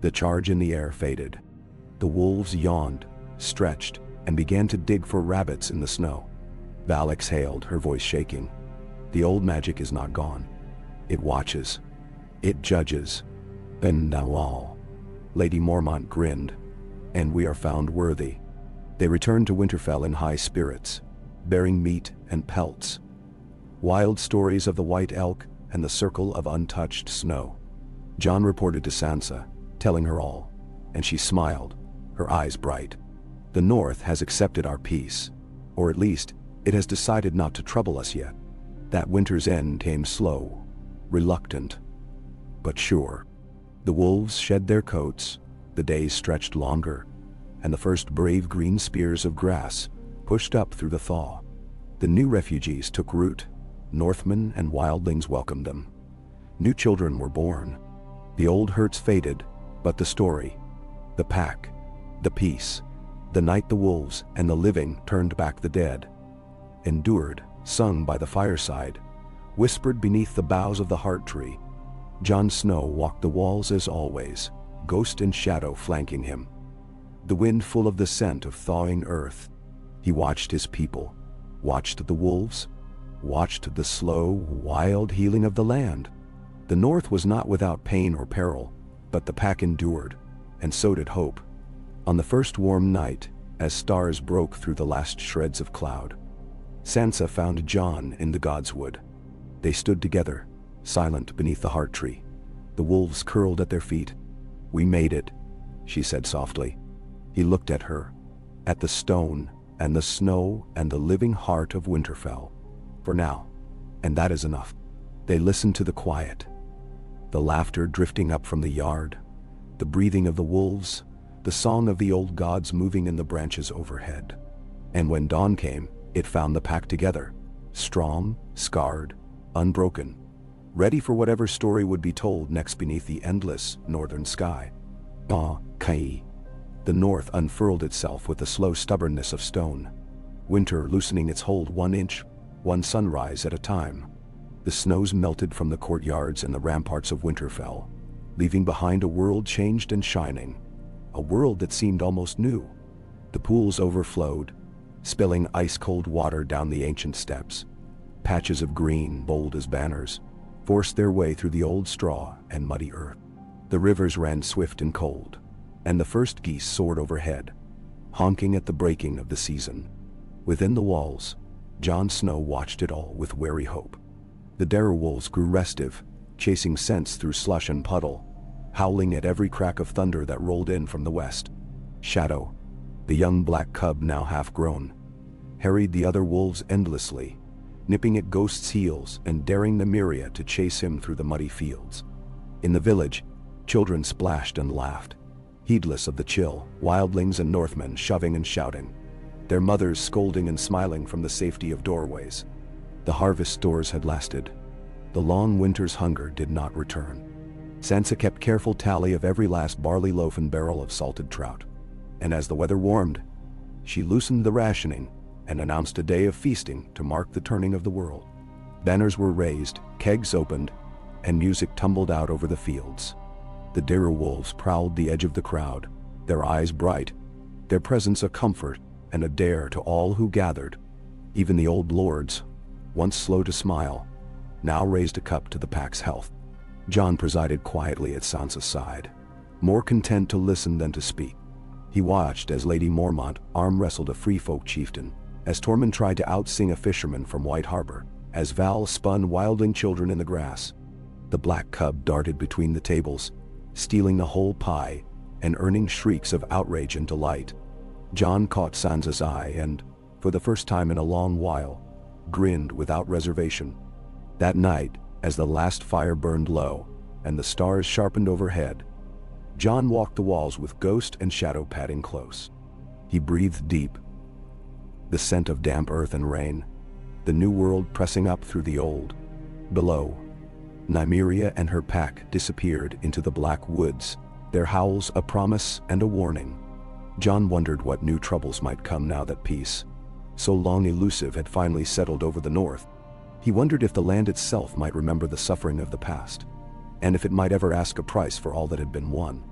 Speaker 1: The charge in the air faded. The wolves yawned, stretched, and began to dig for rabbits in the snow. Val exhaled, her voice shaking. The old magic is not gone. It watches. It judges. And now all. Lady Mormont grinned. "And we are found worthy." They returned to Winterfell in high spirits, bearing meat and pelts. Wild stories of the white elk and the circle of untouched snow. Jon reported to Sansa, telling her all, and she smiled, her eyes bright. "The North has accepted our peace, or at least, it has decided not to trouble us yet." That winter's end came slow, reluctant, but sure. The wolves shed their coats, the days stretched longer, and the first brave green spears of grass pushed up through the thaw. The new refugees took root, Northmen and wildlings welcomed them. New children were born. The old hurts faded, but the story, the pack, the peace, the night the wolves and the living turned back the dead, endured, sung by the fireside, whispered beneath the boughs of the heart tree. Jon Snow walked the walls as always, Ghost and Shadow flanking him. The wind full of the scent of thawing earth. He watched his people, watched the wolves, watched the slow, wild healing of the land. The North was not without pain or peril, but the pack endured, and so did hope. On the first warm night, as stars broke through the last shreds of cloud, Sansa found Jon in the Godswood. They stood together, silent beneath the heart tree. The wolves curled at their feet. "We made it," she said softly. He looked at her, at the stone and the snow and the living heart of Winterfell. "For now, and that is enough." They listened to the quiet, the laughter drifting up from the yard, the breathing of the wolves, the song of the old gods moving in the branches overhead. And when dawn came, it found the pack together, strong, scarred, unbroken, ready for whatever story would be told next beneath the endless northern sky. Kai. The north unfurled itself with the slow stubbornness of stone, winter loosening its hold 1 inch, one sunrise at a time. The snows melted from the courtyards and the ramparts of Winterfell, leaving behind a world changed and shining, a world that seemed almost new. The pools overflowed, spilling ice-cold water down the ancient steps. Patches of green, bold as banners, forced their way through the old straw and muddy earth. The rivers ran swift and cold, and the first geese soared overhead, honking at the breaking of the season. Within the walls, Jon Snow watched it all with wary hope. The direwolves grew restive, chasing scents through slush and puddle, howling at every crack of thunder that rolled in from the west. Shadow, the young black cub now half-grown, harried the other wolves endlessly, nipping at Ghost's heels and daring Nymeria to chase him through the muddy fields. In the village, children splashed and laughed, heedless of the chill, wildlings and Northmen shoving and shouting, their mothers scolding and smiling from the safety of doorways. The harvest stores had lasted. The long winter's hunger did not return. Sansa kept careful tally of every last barley loaf and barrel of salted trout. And as the weather warmed, she loosened the rationing and announced a day of feasting to mark the turning of the world. Banners were raised, kegs opened, and music tumbled out over the fields. The direwolves prowled the edge of the crowd, their eyes bright, their presence a comfort and a dare to all who gathered. Even the old lords, once slow to smile, now raised a cup to the pack's health. Jon presided quietly at Sansa's side, more content to listen than to speak. He watched as Lady Mormont arm-wrestled a free-folk chieftain, as Tormund tried to out-sing a fisherman from White Harbor, as Val spun wildling children in the grass. The black cub darted between the tables, stealing the whole pie and earning shrieks of outrage and delight. Jon caught Sansa's eye and, for the first time in a long while, grinned without reservation. That night, as the last fire burned low and the stars sharpened overhead, Jon walked the walls with Ghost and Shadow padding close. He breathed deep, the scent of damp earth and rain, the new world pressing up through the old. Below, Nymeria and her pack disappeared into the black woods, their howls a promise and a warning. Jon wondered what new troubles might come now that peace, so long elusive, had finally settled over the north. He wondered if the land itself might remember the suffering of the past, and if it might ever ask a price for all that had been won.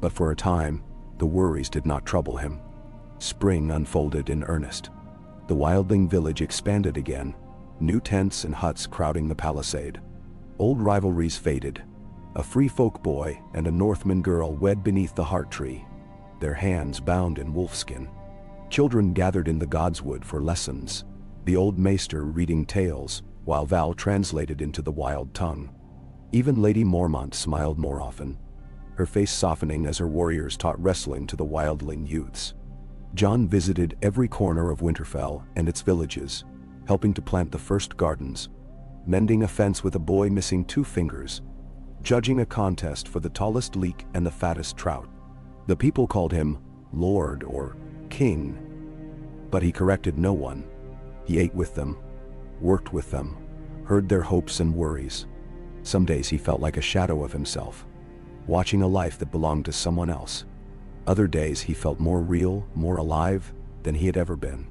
Speaker 1: But for a time, the worries did not trouble him. Spring unfolded in earnest. The wildling village expanded again, new tents and huts crowding the palisade. Old rivalries faded. A free folk boy and a Northman girl wed beneath the heart tree, their hands bound in wolfskin. Children gathered in the godswood for lessons, the old maester reading tales while Val translated into the wild tongue. Even Lady Mormont smiled more often, her face softening as her warriors taught wrestling to the wildling youths. Jon visited every corner of Winterfell and its villages, helping to plant the first gardens, mending a fence with a boy missing 2 fingers, judging a contest for the tallest leek and the fattest trout. The people called him Lord or King, but he corrected no one. He ate with them, worked with them, heard their hopes and worries. Some days he felt like a shadow of himself, watching a life that belonged to someone else. Other days he felt more real, more alive than he had ever been.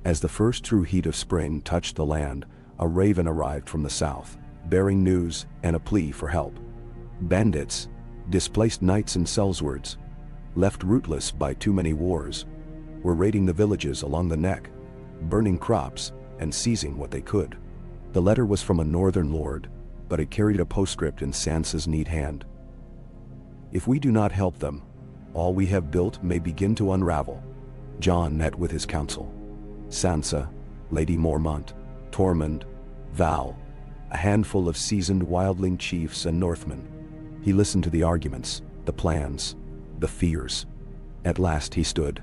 Speaker 1: As the first true heat of spring touched the land, a raven arrived from the south, bearing news and a plea for help. Bandits, displaced knights and sellswords, left rootless by too many wars, were raiding the villages along the neck, burning crops and seizing what they could. The letter was from a northern lord, but it carried a postscript in Sansa's neat hand. If we do not help them, all we have built may begin to unravel. Jon met with his council. Sansa, Lady Mormont, Tormund, Val, a handful of seasoned wildling chiefs and Northmen. He listened to the arguments, the plans, the fears. At last he stood.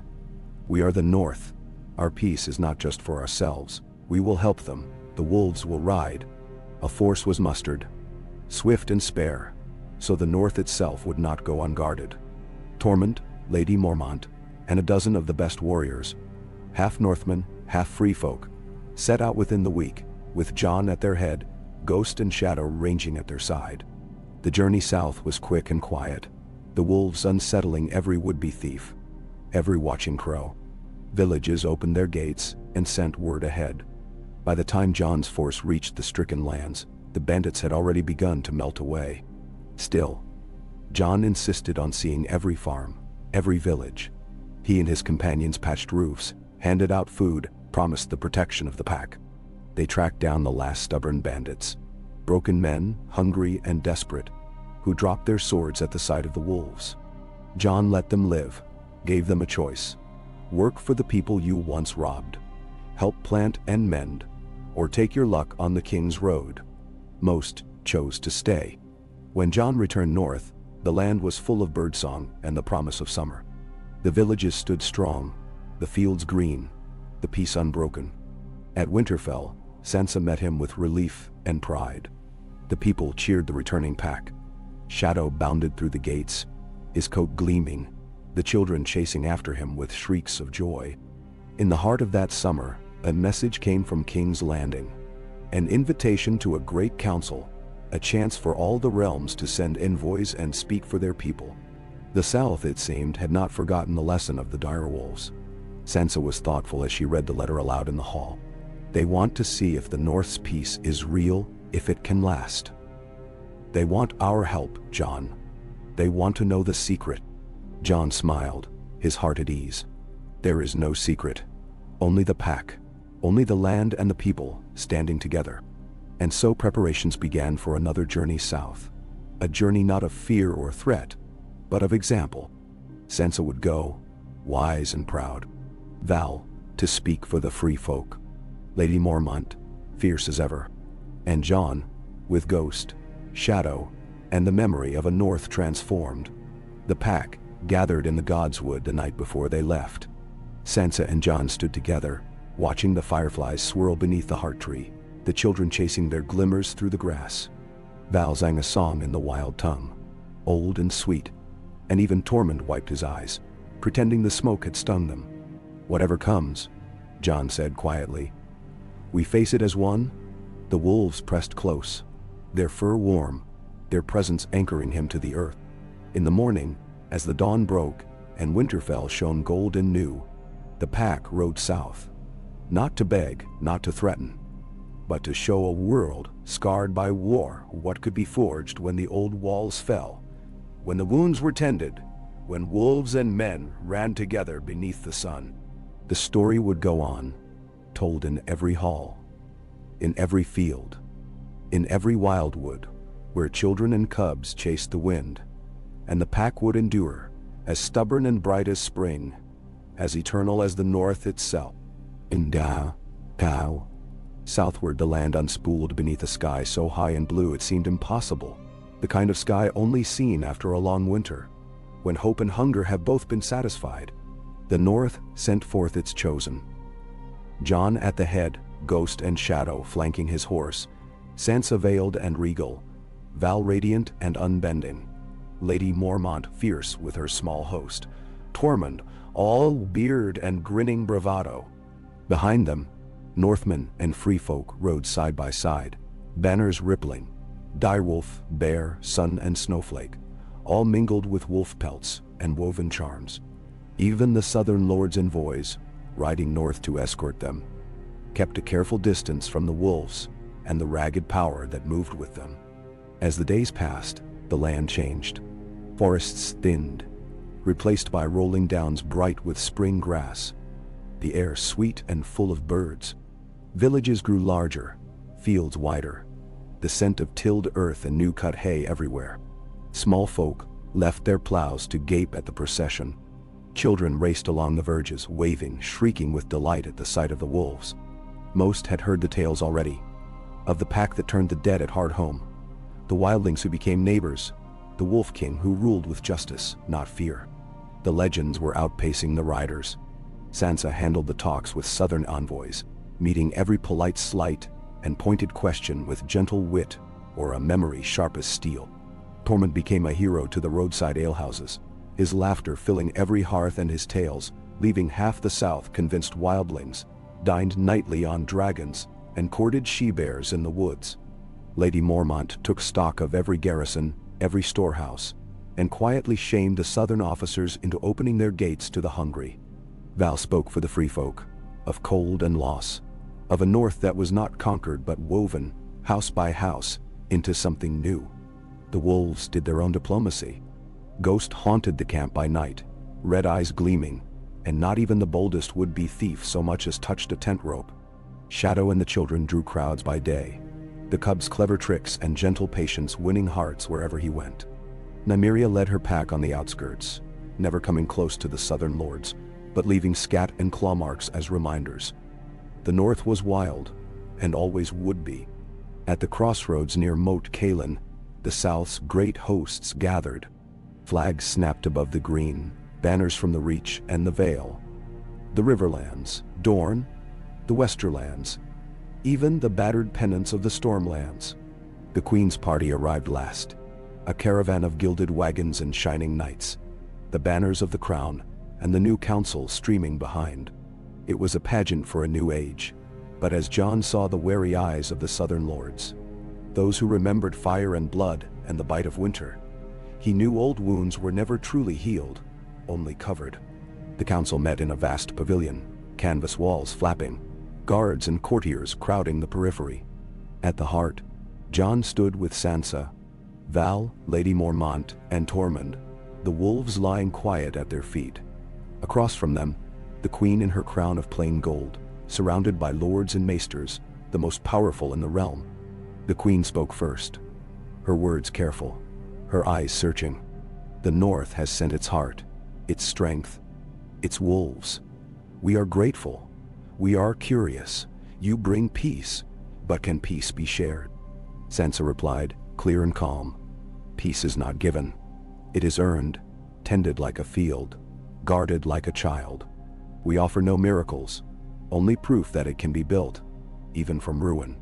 Speaker 1: We are the North. Our peace is not just for ourselves. We will help them. The wolves will ride. A force was mustered, swift and spare, so the North itself would not go unguarded. Tormund, Lady Mormont, and a dozen of the best warriors, half Northmen, half free folk, set out within the week, with Jon at their head, Ghost and Shadow ranging at their side. The journey south was quick and quiet, the wolves unsettling every would-be thief, every watching crow. Villages opened their gates and sent word ahead. By the time Jon's force reached the stricken lands, the bandits had already begun to melt away. Still, Jon insisted on seeing every farm, every village. He and his companions patched roofs, handed out food, promised the protection of the pack. They tracked down the last stubborn bandits, broken men, hungry and desperate, who dropped their swords at the sight of the wolves. Jon let them live, gave them a choice. Work for the people you once robbed. Help plant and mend, or take your luck on the king's road. Most chose to stay. When Jon returned north, the land was full of birdsong and the promise of summer. The villages stood strong, the fields green, the peace unbroken. At Winterfell, Sansa met him with relief and pride. The people cheered the returning pack. Shadow bounded through the gates, his coat gleaming, the children chasing after him with shrieks of joy. In the heart of that summer, a message came from King's Landing. An invitation to a great council, a chance for all the realms to send envoys and speak for their people. The South, it seemed, had not forgotten the lesson of the direwolves. Sansa was thoughtful as she read the letter aloud in the hall. They want to see if the North's peace is real, if it can last. They want our help, Jon. They want to know the secret. Jon smiled, his heart at ease. There is no secret. Only the pack. Only the land and the people standing together. And so preparations began for another journey south. A journey not of fear or threat, but of example. Sansa would go, wise and proud. Val, to speak for the free folk. Lady Mormont, fierce as ever. And Jon, with Ghost, Shadow, and the memory of a North transformed. The pack gathered in the Godswood the night before they left. Sansa and Jon stood together, watching the fireflies swirl beneath the heart tree, the children chasing their glimmers through the grass. Val sang a song in the wild tongue, old and sweet, and even Tormund wiped his eyes, pretending the smoke had stung them. Whatever comes, Jon said quietly. We face it as one. The wolves pressed close, their fur warm, their presence anchoring him to the earth. In the morning, as the dawn broke and Winterfell shone gold and new, the pack rode south. Not to beg, not to threaten, but to show a world scarred by war what could be forged when the old walls fell, when the wounds were tended, when wolves and men ran together beneath the sun. The story would go on, told in every hall, in every field, in every wildwood, where children and cubs chased the wind, and the pack would endure, as stubborn and bright as spring, as eternal as the North itself. In Tau, southward the land unspooled beneath a sky so high and blue it seemed impossible, the kind of sky only seen after a long winter, when hope and hunger have both been satisfied. The North sent forth its chosen. Jon at the head, Ghost and Shadow flanking his horse, Sansa veiled and regal, Val radiant and unbending, Lady Mormont fierce with her small host, Tormund all beard and grinning bravado. Behind them, Northmen and free folk rode side by side, banners rippling, direwolf, bear, sun and snowflake, all mingled with wolf pelts and woven charms. Even the southern lords and envoys, riding north to escort them, kept a careful distance from the wolves and the ragged power that moved with them. As the days passed, the land changed. Forests thinned, replaced by rolling downs bright with spring grass, the air sweet and full of birds. Villages grew larger, fields wider, the scent of tilled earth and new cut hay everywhere. Small folk left their plows to gape at the procession. Children raced along the verges, waving, shrieking with delight at the sight of the wolves. Most had heard the tales already, of the pack that turned the dead at Hardhome, the wildlings who became neighbors, the wolf king who ruled with justice, not fear. The legends were outpacing the riders. Sansa handled the talks with southern envoys, meeting every polite slight and pointed question with gentle wit or a memory sharp as steel. Tormund became a hero to the roadside alehouses, his laughter filling every hearth and his tales, leaving half the South convinced wildlings, dined nightly on dragons and courted she-bears in the woods. Lady Mormont took stock of every garrison, every storehouse, and quietly shamed the southern officers into opening their gates to the hungry. Val spoke for the free folk, of cold and loss, of a North that was not conquered but woven, house by house, into something new. The wolves did their own diplomacy. Ghost haunted the camp by night, red eyes gleaming, and not even the boldest would-be thief so much as touched a tent rope. Shadow and the children drew crowds by day, the cub's clever tricks and gentle patience winning hearts wherever he went. Nymeria led her pack on the outskirts, never coming close to the southern lords, but leaving scat and claw marks as reminders. The north was wild, and always would be. At the crossroads near Moat Cailin, the south's great hosts gathered. Flags snapped above the green, banners from the Reach and the Vale. The Riverlands, Dorne, the Westerlands, even the battered pennants of the Stormlands. The Queen's party arrived last, a caravan of gilded wagons and shining knights, the banners of the crown, and the new council streaming behind. It was a pageant for a new age, but as Jon saw the wary eyes of the southern lords, those who remembered fire and blood and the bite of winter, he knew old wounds were never truly healed, only covered. The council met in a vast pavilion, canvas walls flapping, guards and courtiers crowding the periphery. At the heart, Jon stood with Sansa, Val, Lady Mormont, and Tormund, the wolves lying quiet at their feet. Across from them, the Queen in her crown of plain gold, surrounded by lords and maesters, the most powerful in the realm. The Queen spoke first, her words careful, her eyes searching. The North has sent its heart, its strength, its wolves. We are grateful. We are curious. You bring peace, but can peace be shared? Sansa replied, clear and calm. Peace is not given. It is earned, tended like a field, guarded like a child. We offer no miracles, only proof that it can be built, even from ruin.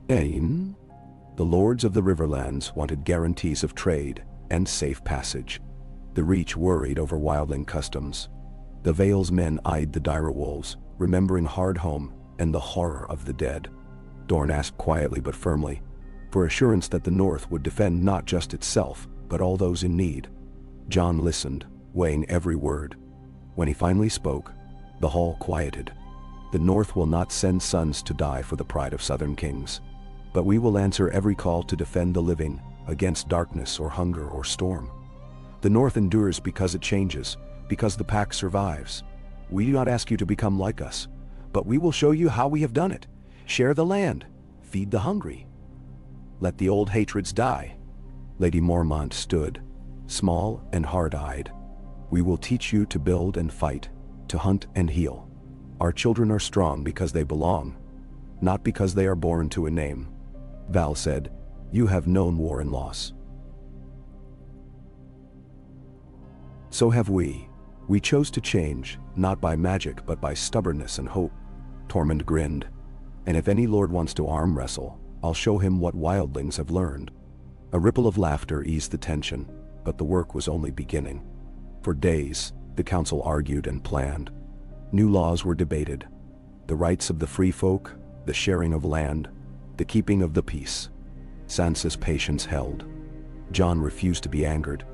Speaker 1: Ain? The lords of the Riverlands wanted guarantees of trade and safe passage. The Reach worried over wildling customs. The Vale's men eyed the direwolves, remembering Hardhome and the horror of the dead. Dorne asked quietly but firmly, for assurance that the North would defend not just itself, but all those in need. Jon listened, weighing every word. When he finally spoke, the hall quieted. The North will not send sons to die for the pride of southern kings, but we will answer every call to defend the living against darkness or hunger or storm. The North endures because it changes, because the pack survives. We do not ask you to become like us, but we will show you how we have done it. Share the land, feed the hungry. Let the old hatreds die. Lady Mormont stood, small and hard-eyed. We will teach you to build and fight, to hunt and heal. Our children are strong because they belong, not because they are born to a name. Val said, you have known war and loss. So have we. We chose to change, not by magic but by stubbornness and hope. Tormund grinned. And if any lord wants to arm wrestle, I'll show him what wildlings have learned. A ripple of laughter eased the tension, but the work was only beginning. For days, the council argued and planned. New laws were debated. The rights of the free folk, the sharing of land, the keeping of the peace. Sansa's patience held. Jon refused to be angered.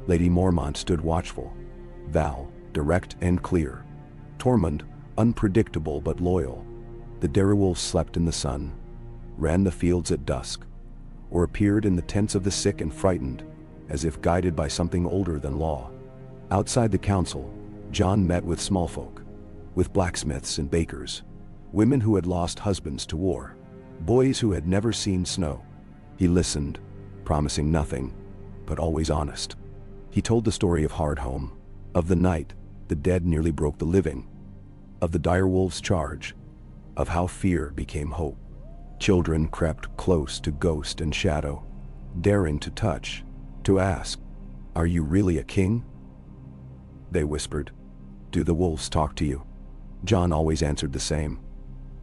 Speaker 1: Lady Mormont stood watchful. Val, direct and clear. Tormund, unpredictable but loyal. The direwolves slept in the sun, ran the fields at dusk, or appeared in the tents of the sick and frightened, as if guided by something older than law. Outside the council, Jon met with small folk, with blacksmiths and bakers, women who had lost husbands to war, boys who had never seen snow. He listened, promising nothing, but always honest. He told the story of Hardhome, of the night the dead nearly broke the living, of the direwolves' charge, of how fear became hope. Children crept close to ghost and shadow, daring to touch, to ask, "Are you really a king?" They whispered, "Do the wolves talk to you?" Jon always answered the same,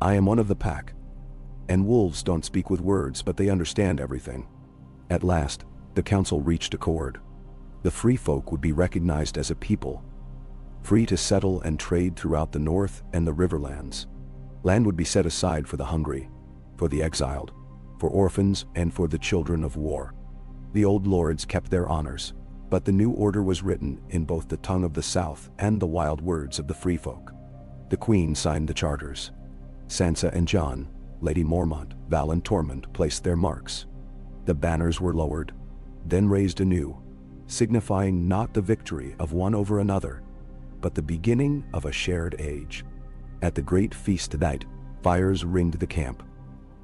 Speaker 1: "I am one of the pack, and wolves don't speak with words, but they understand everything." At last, the council reached accord. The free folk would be recognized as a people, free to settle and trade throughout the North and the Riverlands. Land would be set aside for the hungry, for the exiled, for orphans, and for the children of war. The old lords kept their honors, but the new order was written in both the tongue of the South and the wild words of the free folk. The Queen signed the charters. Sansa and Jon, Lady Mormont, Val and Tormund placed their marks. The banners were lowered, then raised anew, signifying not the victory of one over another, but the beginning of a shared age. At the great feast night, fires ringed the camp.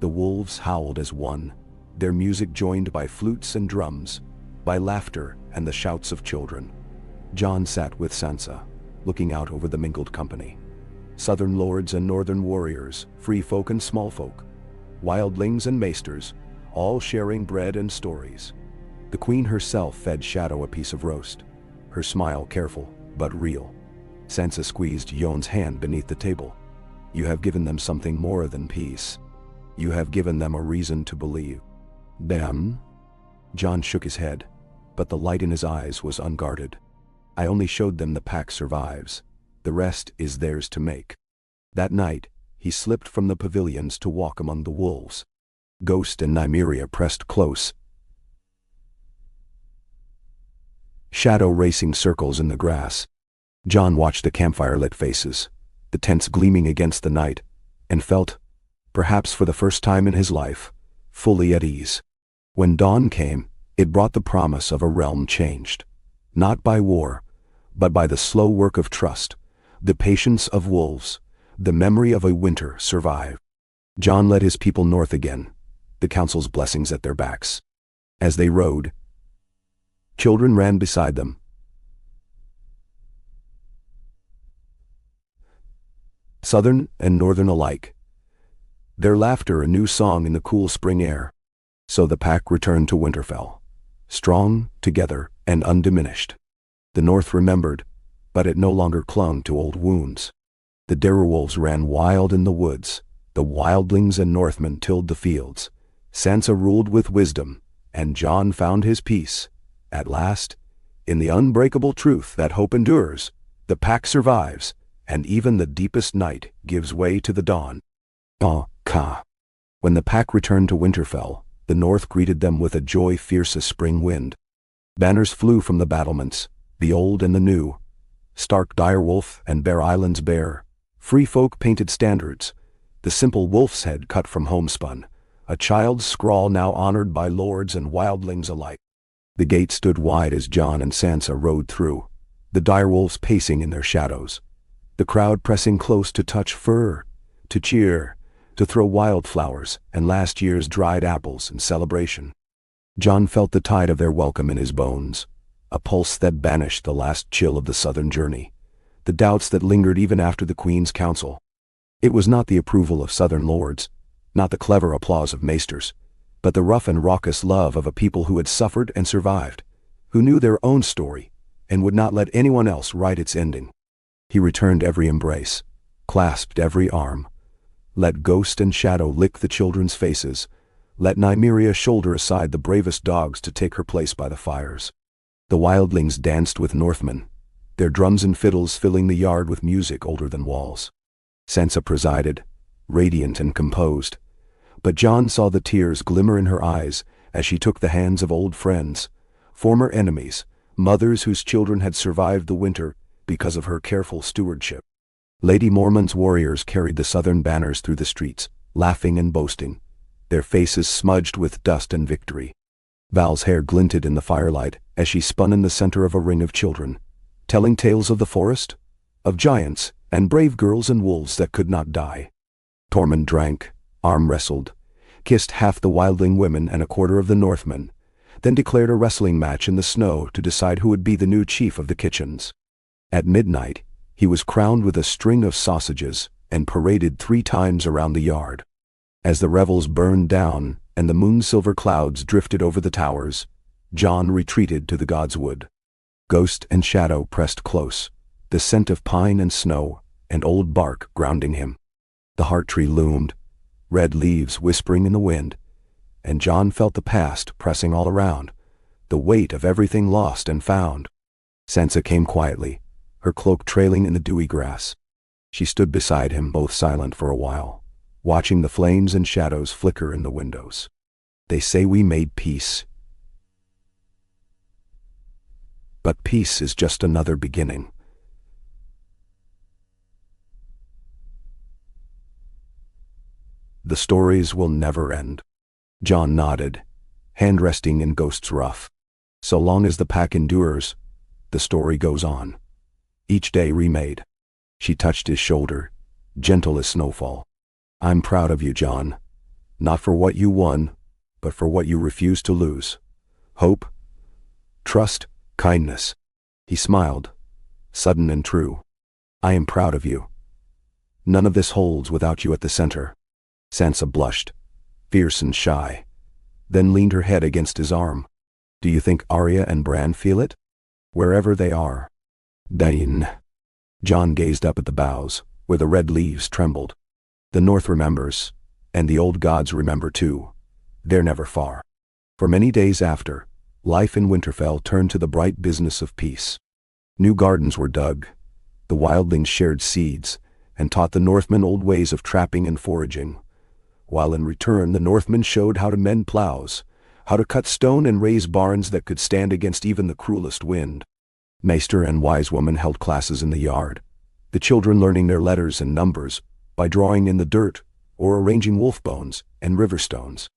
Speaker 1: The wolves howled as one, their music joined by flutes and drums, by laughter and the shouts of children. Jon sat with Sansa, looking out over the mingled company. Southern lords and northern warriors, free folk and small folk, wildlings and maesters, all sharing bread and stories. The queen herself fed Shadow a piece of roast, her smile careful but real. Sansa squeezed Jon's hand beneath the table. You have given them something more than peace. You have given them a reason to believe. Them? Jon shook his head, but the light in his eyes was unguarded. I only showed them the pack survives. The rest is theirs to make. That night, he slipped from the pavilions to walk among the wolves. Ghost and Nymeria pressed close, Shadow racing circles in the grass. Jon watched the campfire-lit faces, the tents gleaming against the night, and felt, perhaps for the first time in his life, fully at ease. When dawn came, it brought the promise of a realm changed. Not by war, but by the slow work of trust, the patience of wolves, the memory of a winter survived. Jon led his people north again, the council's blessings at their backs. As they rode, children ran beside them. Southern and northern alike. Their laughter a new song in the cool spring air. So the pack returned to Winterfell, strong, together, and undiminished. The north remembered, but it no longer clung to old wounds. The direwolves ran wild in the woods, the wildlings and Northmen tilled the fields. Sansa ruled with wisdom, and Jon found his peace. At last, in the unbreakable truth that hope endures, the pack survives, and even the deepest night gives way to the dawn. When the pack returned to Winterfell, the north greeted them with a joy fierce as spring wind. Banners flew from the battlements, the old and the new, Stark direwolf and Bear Island's bear. Free folk painted standards, the simple wolf's head cut from homespun, a child's scrawl now honored by lords and wildlings alike. The gate stood wide as Jon and Sansa rode through, the direwolves pacing in their shadows, the crowd pressing close to touch fur, to cheer, to throw wildflowers and last year's dried apples in celebration. Jon felt the tide of their welcome in his bones, a pulse that banished the last chill of the southern journey, the doubts that lingered even after the Queen's counsel. It was not the approval of southern lords, not the clever applause of maesters, but the rough and raucous love of a people who had suffered and survived, who knew their own story and would not let anyone else write its ending. He returned every embrace, clasped every arm, let Ghost and Shadow lick the children's faces, let Nymeria shoulder aside the bravest dogs to take her place by the fires. The wildlings danced with Northmen, their drums and fiddles filling the yard with music older than walls. Sansa presided, radiant and composed, but Jon saw the tears glimmer in her eyes as she took the hands of old friends, former enemies, mothers whose children had survived the winter because of her careful stewardship. Lady Mormont's warriors carried the southern banners through the streets, laughing and boasting, their faces smudged with dust and victory. Val's hair glinted in the firelight as she spun in the center of a ring of children, telling tales of the forest, of giants, and brave girls and wolves that could not die. Tormund drank, arm-wrestled, kissed half the wildling women and a quarter of the Northmen, then declared a wrestling match in the snow to decide who would be the new chief of the kitchens. At midnight, he was crowned with a string of sausages and paraded 3 times around the yard. As the revels burned down and the moon-silver clouds drifted over the towers, Jon retreated to the God's Wood. Ghost and Shadow pressed close, the scent of pine and snow and old bark grounding him. The heart tree loomed, red leaves whispering in the wind, and Jon felt the past pressing all around, the weight of everything lost and found. Sansa came quietly, her cloak trailing in the dewy grass. She stood beside him, both silent for a while, watching the flames and shadows flicker in the windows. They say we made peace. But peace is just another beginning. The stories will never end. Jon nodded, hand resting in Ghost's ruff. So long as the pack endures, the story goes on, each day remade. She touched his shoulder, gentle as snowfall. I'm proud of you, Jon. Not for what you won, but for what you refused to lose. Hope, trust, kindness. He smiled, sudden and true. I am proud of you. None of this holds without you at the center. Sansa blushed, fierce and shy, then leaned her head against his arm. Do you think Arya and Bran feel it? Wherever they are. Dain. Jon gazed up at the boughs, where the red leaves trembled. The North remembers, and the old gods remember too. They're never far. For many days after, life in Winterfell turned to the bright business of peace. New gardens were dug. The wildlings shared seeds, and taught the Northmen old ways of trapping and foraging, while in return the Northmen showed how to mend plows, how to cut stone and raise barns that could stand against even the cruelest wind. Maester and wise woman held classes in the yard, the children learning their letters and numbers by drawing in the dirt or arranging wolf bones and river stones.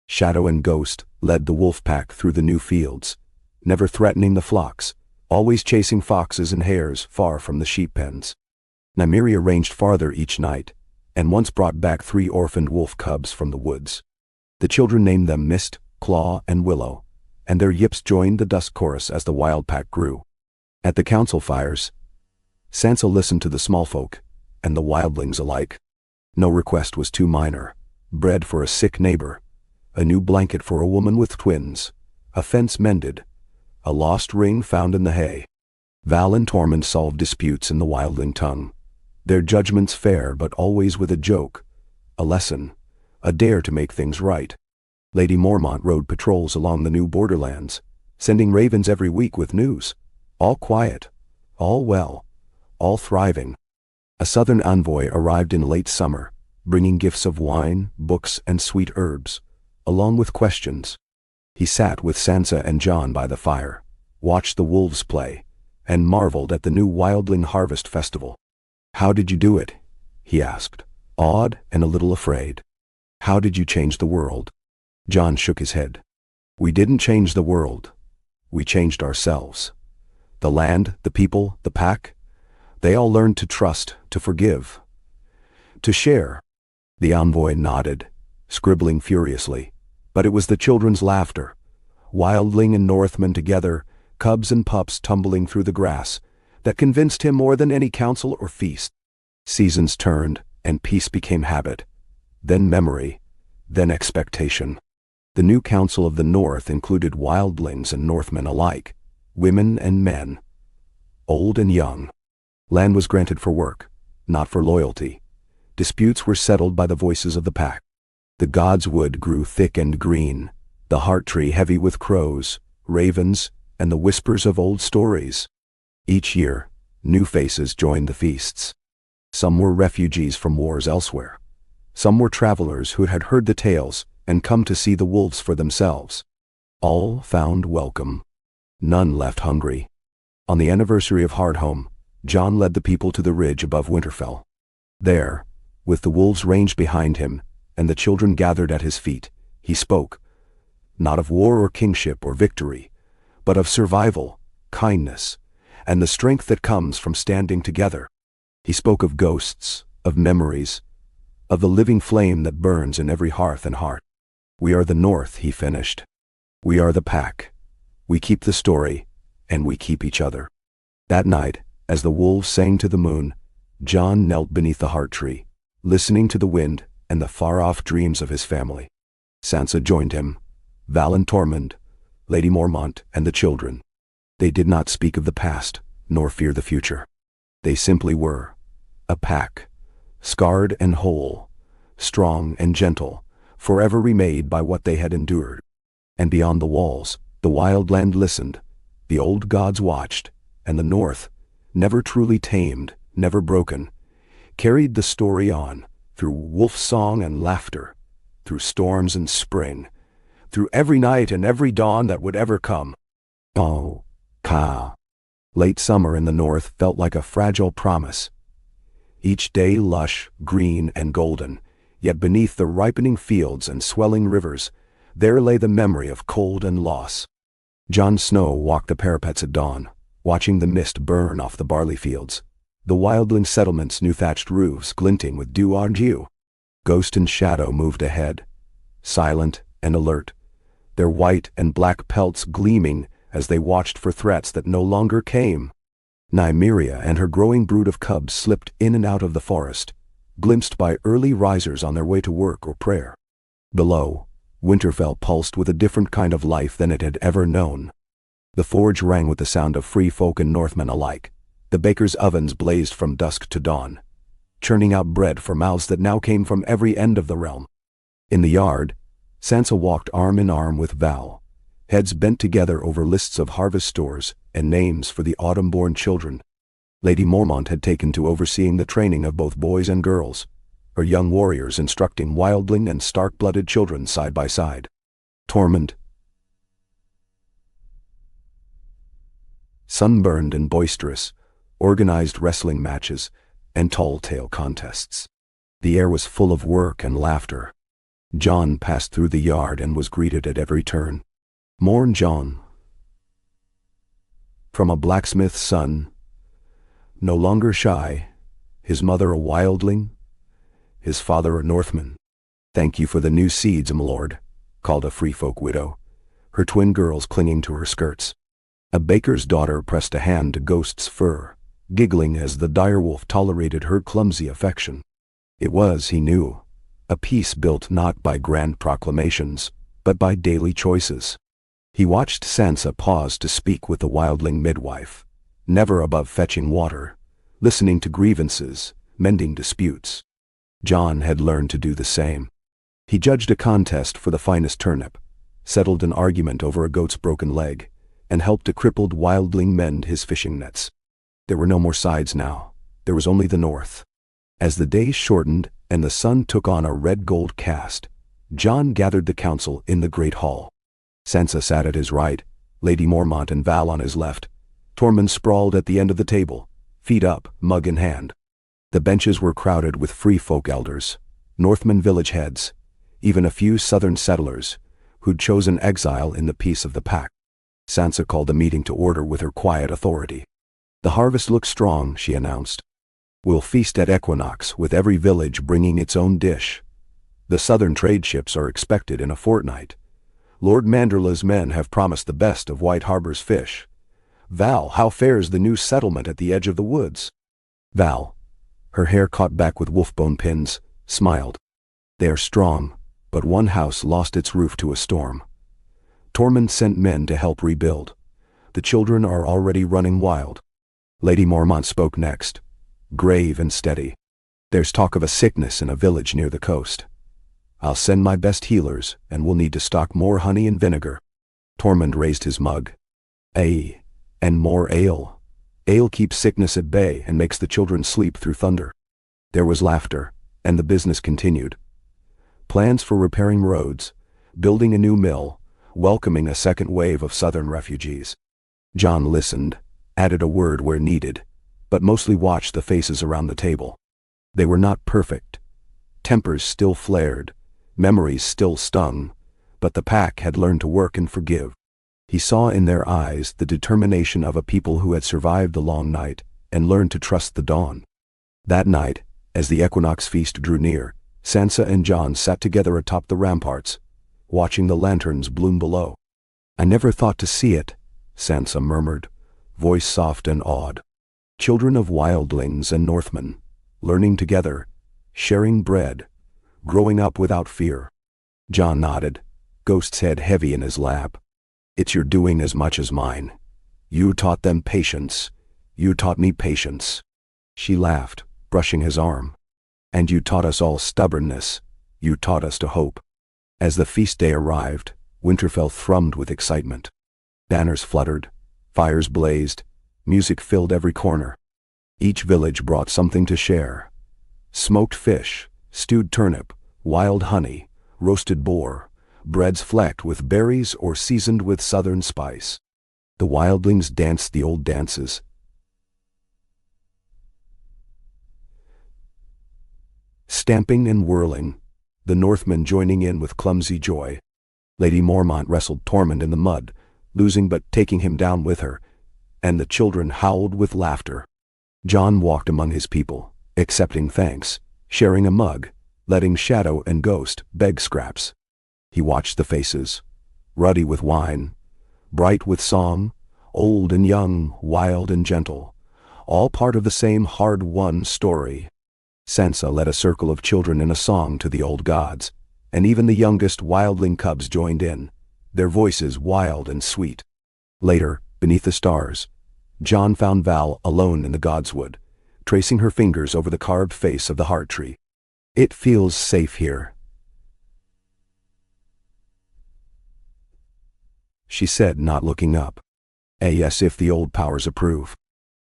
Speaker 1: Shadow and Ghost led the wolf pack through the new fields, never threatening the flocks, always chasing foxes and hares far from the sheep pens. Nymeria ranged farther each night, and once brought back 3 orphaned wolf cubs from the woods. The children named them Mist, Claw, and Willow, and their yips joined the dusk chorus as the wild pack grew. At the council fires, Sansa listened to the small folk and the wildlings alike. No request was too minor: bread for a sick neighbor, a new blanket for a woman with twins, a fence mended, a lost ring found in the hay. Val and Tormund solved disputes in the wildling tongue, their judgments fair but always with a joke, a lesson, a dare to make things right. Lady Mormont rode patrols along the new borderlands, sending ravens every week with news. All quiet, all well, all thriving. A southern envoy arrived in late summer, bringing gifts of wine, books, and sweet herbs, along with questions. He sat with Sansa and Jon by the fire, watched the wolves play, and marveled at the new wildling harvest festival. How did you do it? He asked, awed and a little afraid. How did you change the world? Jon shook his head. We didn't change the world. We changed ourselves. The land, the people, the pack, they all learned to trust, to forgive, to share. The envoy nodded, scribbling furiously, but it was the children's laughter, wildling and Northman together, cubs and pups tumbling through the grass, that convinced him more than any council or feast. Seasons turned, and peace became habit, then memory, then expectation. The new council of the North included wildlings and Northmen alike, women and men, old and young. Land was granted for work, not for loyalty. Disputes were settled by the voices of the pack. The gods' wood grew thick and green, the heart tree heavy with crows, ravens, and the whispers of old stories. Each year, new faces joined the feasts. Some were refugees from wars elsewhere. Some were travelers who had heard the tales and come to see the wolves for themselves. All found welcome. None left hungry. On the anniversary of Hardhome, Jon led the people to the ridge above Winterfell. There, with the wolves ranged behind him and the children gathered at his feet, he spoke, not of war or kingship or victory, but of survival, kindness, and the strength that comes from standing together. He spoke of ghosts, of memories, of the living flame that burns in every hearth and heart. We are the North, he finished. We are the pack. We keep the story, and we keep each other. That night, as the wolves sang to the moon, Jon knelt beneath the heart tree, listening to the wind and the far-off dreams of his family. Sansa joined him, Val and Tormund, Lady Mormont, and the children. They did not speak of the past, nor fear the future. They simply were, a pack, scarred and whole, strong and gentle, forever remade by what they had endured. And beyond the walls, the wild land listened, the old gods watched, and the North, never truly tamed, never broken, carried the story on, through wolf song and laughter, through storms and spring, through every night and every dawn that would ever come. Oh, Ka. Late summer in the North felt like a fragile promise. Each day lush, green, and golden, yet beneath the ripening fields and swelling rivers, there lay the memory of cold and loss. Jon Snow walked the parapets at dawn, watching the mist burn off the barley fields, the wildling settlements' new thatched roofs glinting with dew on dew. Ghost and Shadow moved ahead, silent and alert, their white and black pelts gleaming as they watched for threats that no longer came. Nymeria and her growing brood of cubs slipped in and out of the forest, glimpsed by early risers on their way to work or prayer. Below, Winterfell pulsed with a different kind of life than it had ever known. The forge rang with the sound of free folk and Northmen alike. The bakers' ovens blazed from dusk to dawn, churning out bread for mouths that now came from every end of the realm. In the yard, Sansa walked arm in arm with Val, heads bent together over lists of harvest stores and names for the autumn-born children. Lady Mormont had taken to overseeing the training of both boys and girls, her young warriors instructing wildling and stark-blooded children side by side. Tormund, sunburned and boisterous, organized wrestling matches and tall-tale contests. The air was full of work and laughter. Jon passed through the yard and was greeted at every turn. Morn Jon. From a blacksmith's son, no longer shy, his mother a wildling, his father a Northman. Thank you for the new seeds, m'lord, called a free-folk widow, her twin girls clinging to her skirts. A baker's daughter pressed a hand to Ghost's fur, giggling as the direwolf tolerated her clumsy affection. It was, he knew, a peace built not by grand proclamations, but by daily choices. He watched Sansa pause to speak with the wildling midwife, never above fetching water, listening to grievances, mending disputes. Jon had learned to do the same. He judged a contest for the finest turnip, settled an argument over a goat's broken leg, and helped a crippled wildling mend his fishing nets. There were no more sides now. There was only the north. As the days shortened and the sun took on a red-gold cast, Jon gathered the council in the great hall. Sansa sat at his right, Lady Mormont and Val on his left. Tormund sprawled at the end of the table, feet up, mug in hand. The benches were crowded with free folk elders, Northman village heads, even a few southern settlers who'd chosen exile in the peace of the pack. Sansa called the meeting to order with her quiet authority. The harvest looks strong, she announced. We'll feast at equinox, with every village bringing its own dish. The southern trade ships are expected in a fortnight. Lord Manderla's men have promised the best of White Harbor's fish. Val, how fares the new settlement at the edge of the woods? Val, her hair caught back with wolfbone pins, smiled. They are strong, but one house lost its roof to a storm. Tormund sent men to help rebuild. The children are already running wild. Lady Mormont spoke next, grave and steady. There's talk of a sickness in a village near the coast. I'll send my best healers, and we'll need to stock more honey and vinegar. Tormund raised his mug. Ay, and more ale. Ale keeps sickness at bay and makes the children sleep through thunder. There was laughter, and the business continued. Plans for repairing roads, building a new mill, welcoming a second wave of southern refugees. Jon listened, added a word where needed, but mostly watched the faces around the table. They were not perfect. Tempers still flared, memories still stung, but the pack had learned to work and forgive. He saw in their eyes the determination of a people who had survived the long night and learned to trust the dawn. That night, as the equinox feast drew near, Sansa and Jon sat together atop the ramparts, watching the lanterns bloom below. I never thought to see it, Sansa murmured, voice soft and awed. Children of wildlings and Northmen, learning together, sharing bread, growing up without fear. Jon nodded, Ghost's head heavy in his lap. It's your doing as much as mine. You taught them patience. You taught me patience. She laughed, brushing his arm. And you taught us all stubbornness. You taught us to hope. As the feast day arrived, Winterfell thrummed with excitement. Banners fluttered, fires blazed, music filled every corner. Each village brought something to share. Smoked fish, stewed turnip, wild honey, roasted boar, breads flecked with berries or seasoned with southern spice. The wildlings danced the old dances. Stamping and whirling, the Northmen joining in with clumsy joy. Lady Mormont wrestled Tormund in the mud, losing but taking him down with her, and the children howled with laughter. Jon walked among his people, accepting thanks, sharing a mug, letting Shadow and Ghost beg scraps. He watched the faces, ruddy with wine, bright with song, old and young, wild and gentle, all part of the same hard-won story. Sansa led a circle of children in a song to the old gods, and even the youngest wildling cubs joined in, their voices wild and sweet. Later, beneath the stars, Jon found Val alone in the godswood, tracing her fingers over the carved face of the heart tree. "It feels safe here," she said, not looking up. Yes, if the old powers approve.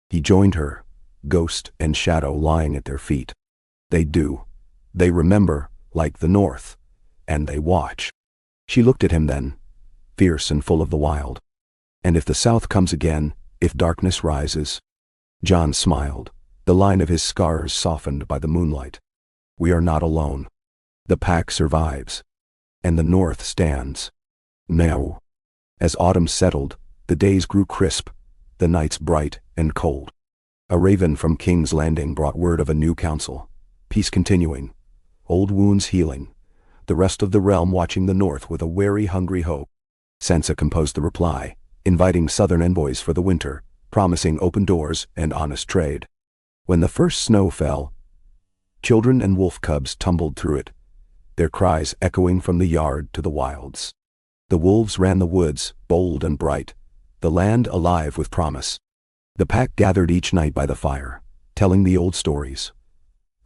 Speaker 1: He joined her, ghost and shadow lying at their feet. They do. They remember, like the North. And they watch. She looked at him then, fierce and full of the wild. "And if the South comes again, if darkness rises?" Jon smiled, the line of his scars softened by the moonlight. "We are not alone. The pack survives. And the North stands." Now. As autumn settled, the days grew crisp, the nights bright and cold. A raven from King's Landing brought word of a new council. Peace continuing, old wounds healing, the rest of the realm watching the North with a wary, hungry hope. Sansa composed the reply, inviting southern envoys for the winter, promising open doors and honest trade. When the first snow fell, children and wolf cubs tumbled through it, their cries echoing from the yard to the wilds. The wolves ran the woods, bold and bright, the land alive with promise. The pack gathered each night by the fire, telling the old stories.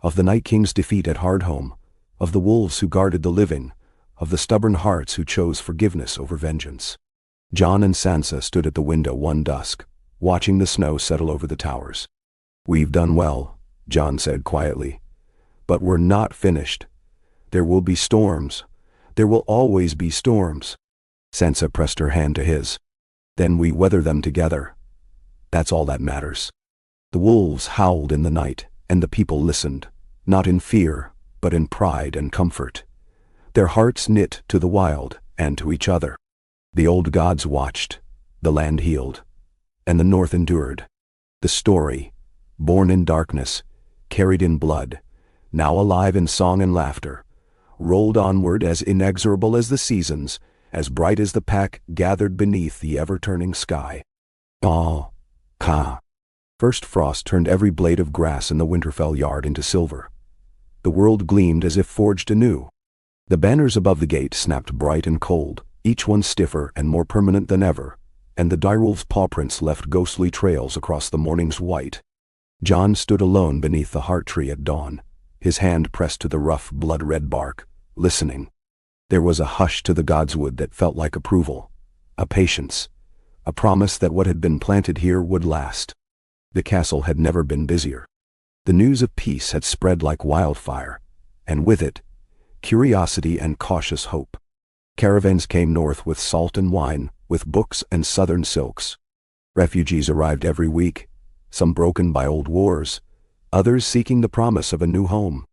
Speaker 1: Of the Night King's defeat at Hardhome, of the wolves who guarded the living, of the stubborn hearts who chose forgiveness over vengeance. Jon and Sansa stood at the window one dusk, watching the snow settle over the towers. "We've done well," Jon said quietly. "But we're not finished. There will be storms. There will always be storms." Sansa pressed her hand to his. "Then we weather them together. That's all that matters." The wolves howled in the night, and the people listened, not in fear, but in pride and comfort. Their hearts knit to the wild and to each other. The old gods watched, the land healed, and the North endured. The story, born in darkness, carried in blood, now alive in song and laughter, rolled onward as inexorable as the seasons, as bright as the pack gathered beneath the ever-turning sky. Ka. First frost turned every blade of grass in the Winterfell yard into silver. The world gleamed as if forged anew. The banners above the gate snapped bright and cold, each one stiffer and more permanent than ever, and the direwolf's paw prints left ghostly trails across the morning's white. Jon stood alone beneath the heart tree at dawn, his hand pressed to the rough, blood-red bark, listening. There was a hush to the godswood that felt like approval, a patience, a promise that what had been planted here would last. The castle had never been busier. The news of peace had spread like wildfire, and with it, curiosity and cautious hope. Caravans came north with salt and wine, with books and southern silks. Refugees arrived every week, some broken by old wars, others seeking the promise of a new home.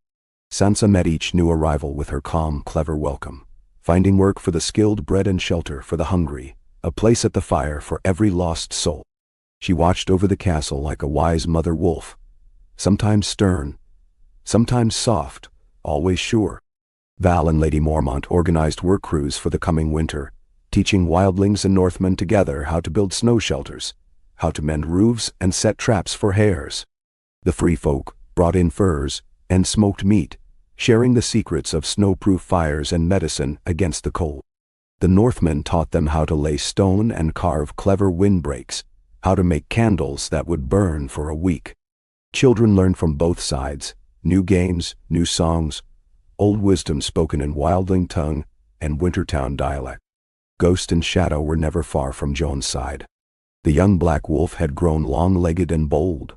Speaker 1: Sansa met each new arrival with her calm, clever welcome, finding work for the skilled, bread and shelter for the hungry, a place at the fire for every lost soul. She watched over the castle like a wise mother wolf, sometimes stern, sometimes soft, always sure. Val and Lady Mormont organized work crews for the coming winter, teaching wildlings and Northmen together how to build snow shelters, how to mend roofs and set traps for hares. The free folk brought in furs and smoked meat, sharing the secrets of snow-proof fires and medicine against the cold. The Northmen taught them how to lay stone and carve clever windbreaks, how to make candles that would burn for a week. Children learned from both sides, new games, new songs, old wisdom spoken in wildling tongue and Wintertown dialect. Ghost and shadow were never far from Jon's side. The young black wolf had grown long-legged and bold,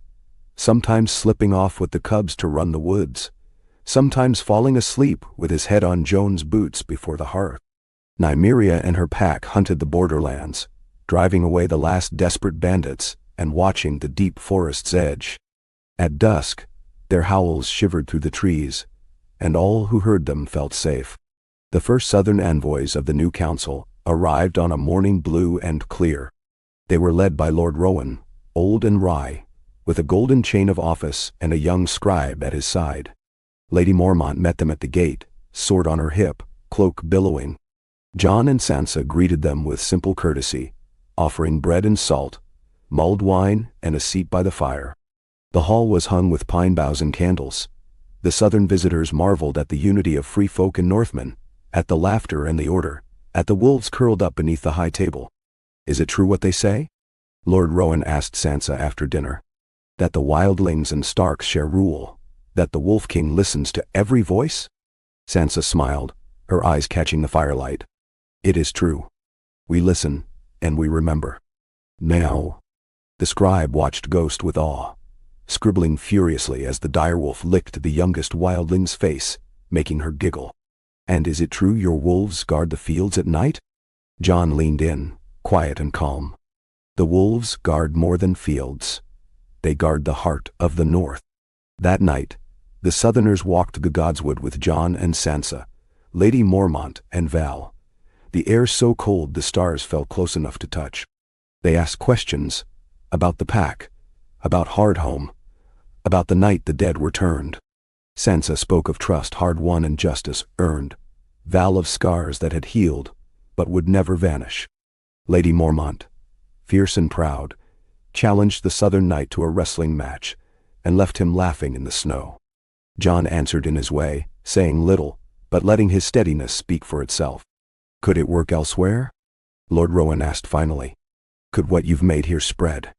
Speaker 1: sometimes slipping off with the cubs to run the woods, sometimes falling asleep with his head on Jon's boots before the hearth. Nymeria and her pack hunted the borderlands, driving away the last desperate bandits and watching the deep forest's edge. At dusk, their howls shivered through the trees, and all who heard them felt safe. The first southern envoys of the new council arrived on a morning blue and clear. They were led by Lord Rowan, old and wry, with a golden chain of office and a young scribe at his side. Lady Mormont met them at the gate, sword on her hip, cloak billowing. Jon and Sansa greeted them with simple courtesy, offering bread and salt, mulled wine, and a seat by the fire. The hall was hung with pine boughs and candles. The southern visitors marveled at the unity of free folk and Northmen, at the laughter and the order, at the wolves curled up beneath the high table. "Is it true what they say?" Lord Rowan asked Sansa after dinner. "That the wildlings and Starks share rule, that the Wolf King listens to every voice?" Sansa smiled, her eyes catching the firelight. "It is true. We listen, and we remember." Now, the scribe watched Ghost with awe, scribbling furiously as the direwolf licked the youngest wildling's face, making her giggle. "And is it true your wolves guard the fields at night?" Jon leaned in, quiet and calm. "The wolves guard more than fields. They guard the heart of the North." That night, the Southerners walked the Godswood with Jon and Sansa, Lady Mormont and Val. The air so cold the stars felt close enough to touch. They asked questions about the pack, about Hardhome, about the night the dead were turned. Sansa spoke of trust hard-won and justice earned, Val of scars that had healed but would never vanish. Lady Mormont, fierce and proud, challenged the Southern knight to a wrestling match and left him laughing in the snow. Jon answered in his way, saying little, but letting his steadiness speak for itself. "Could it work elsewhere?" Lord Rowan asked finally. "Could what you've made here spread?"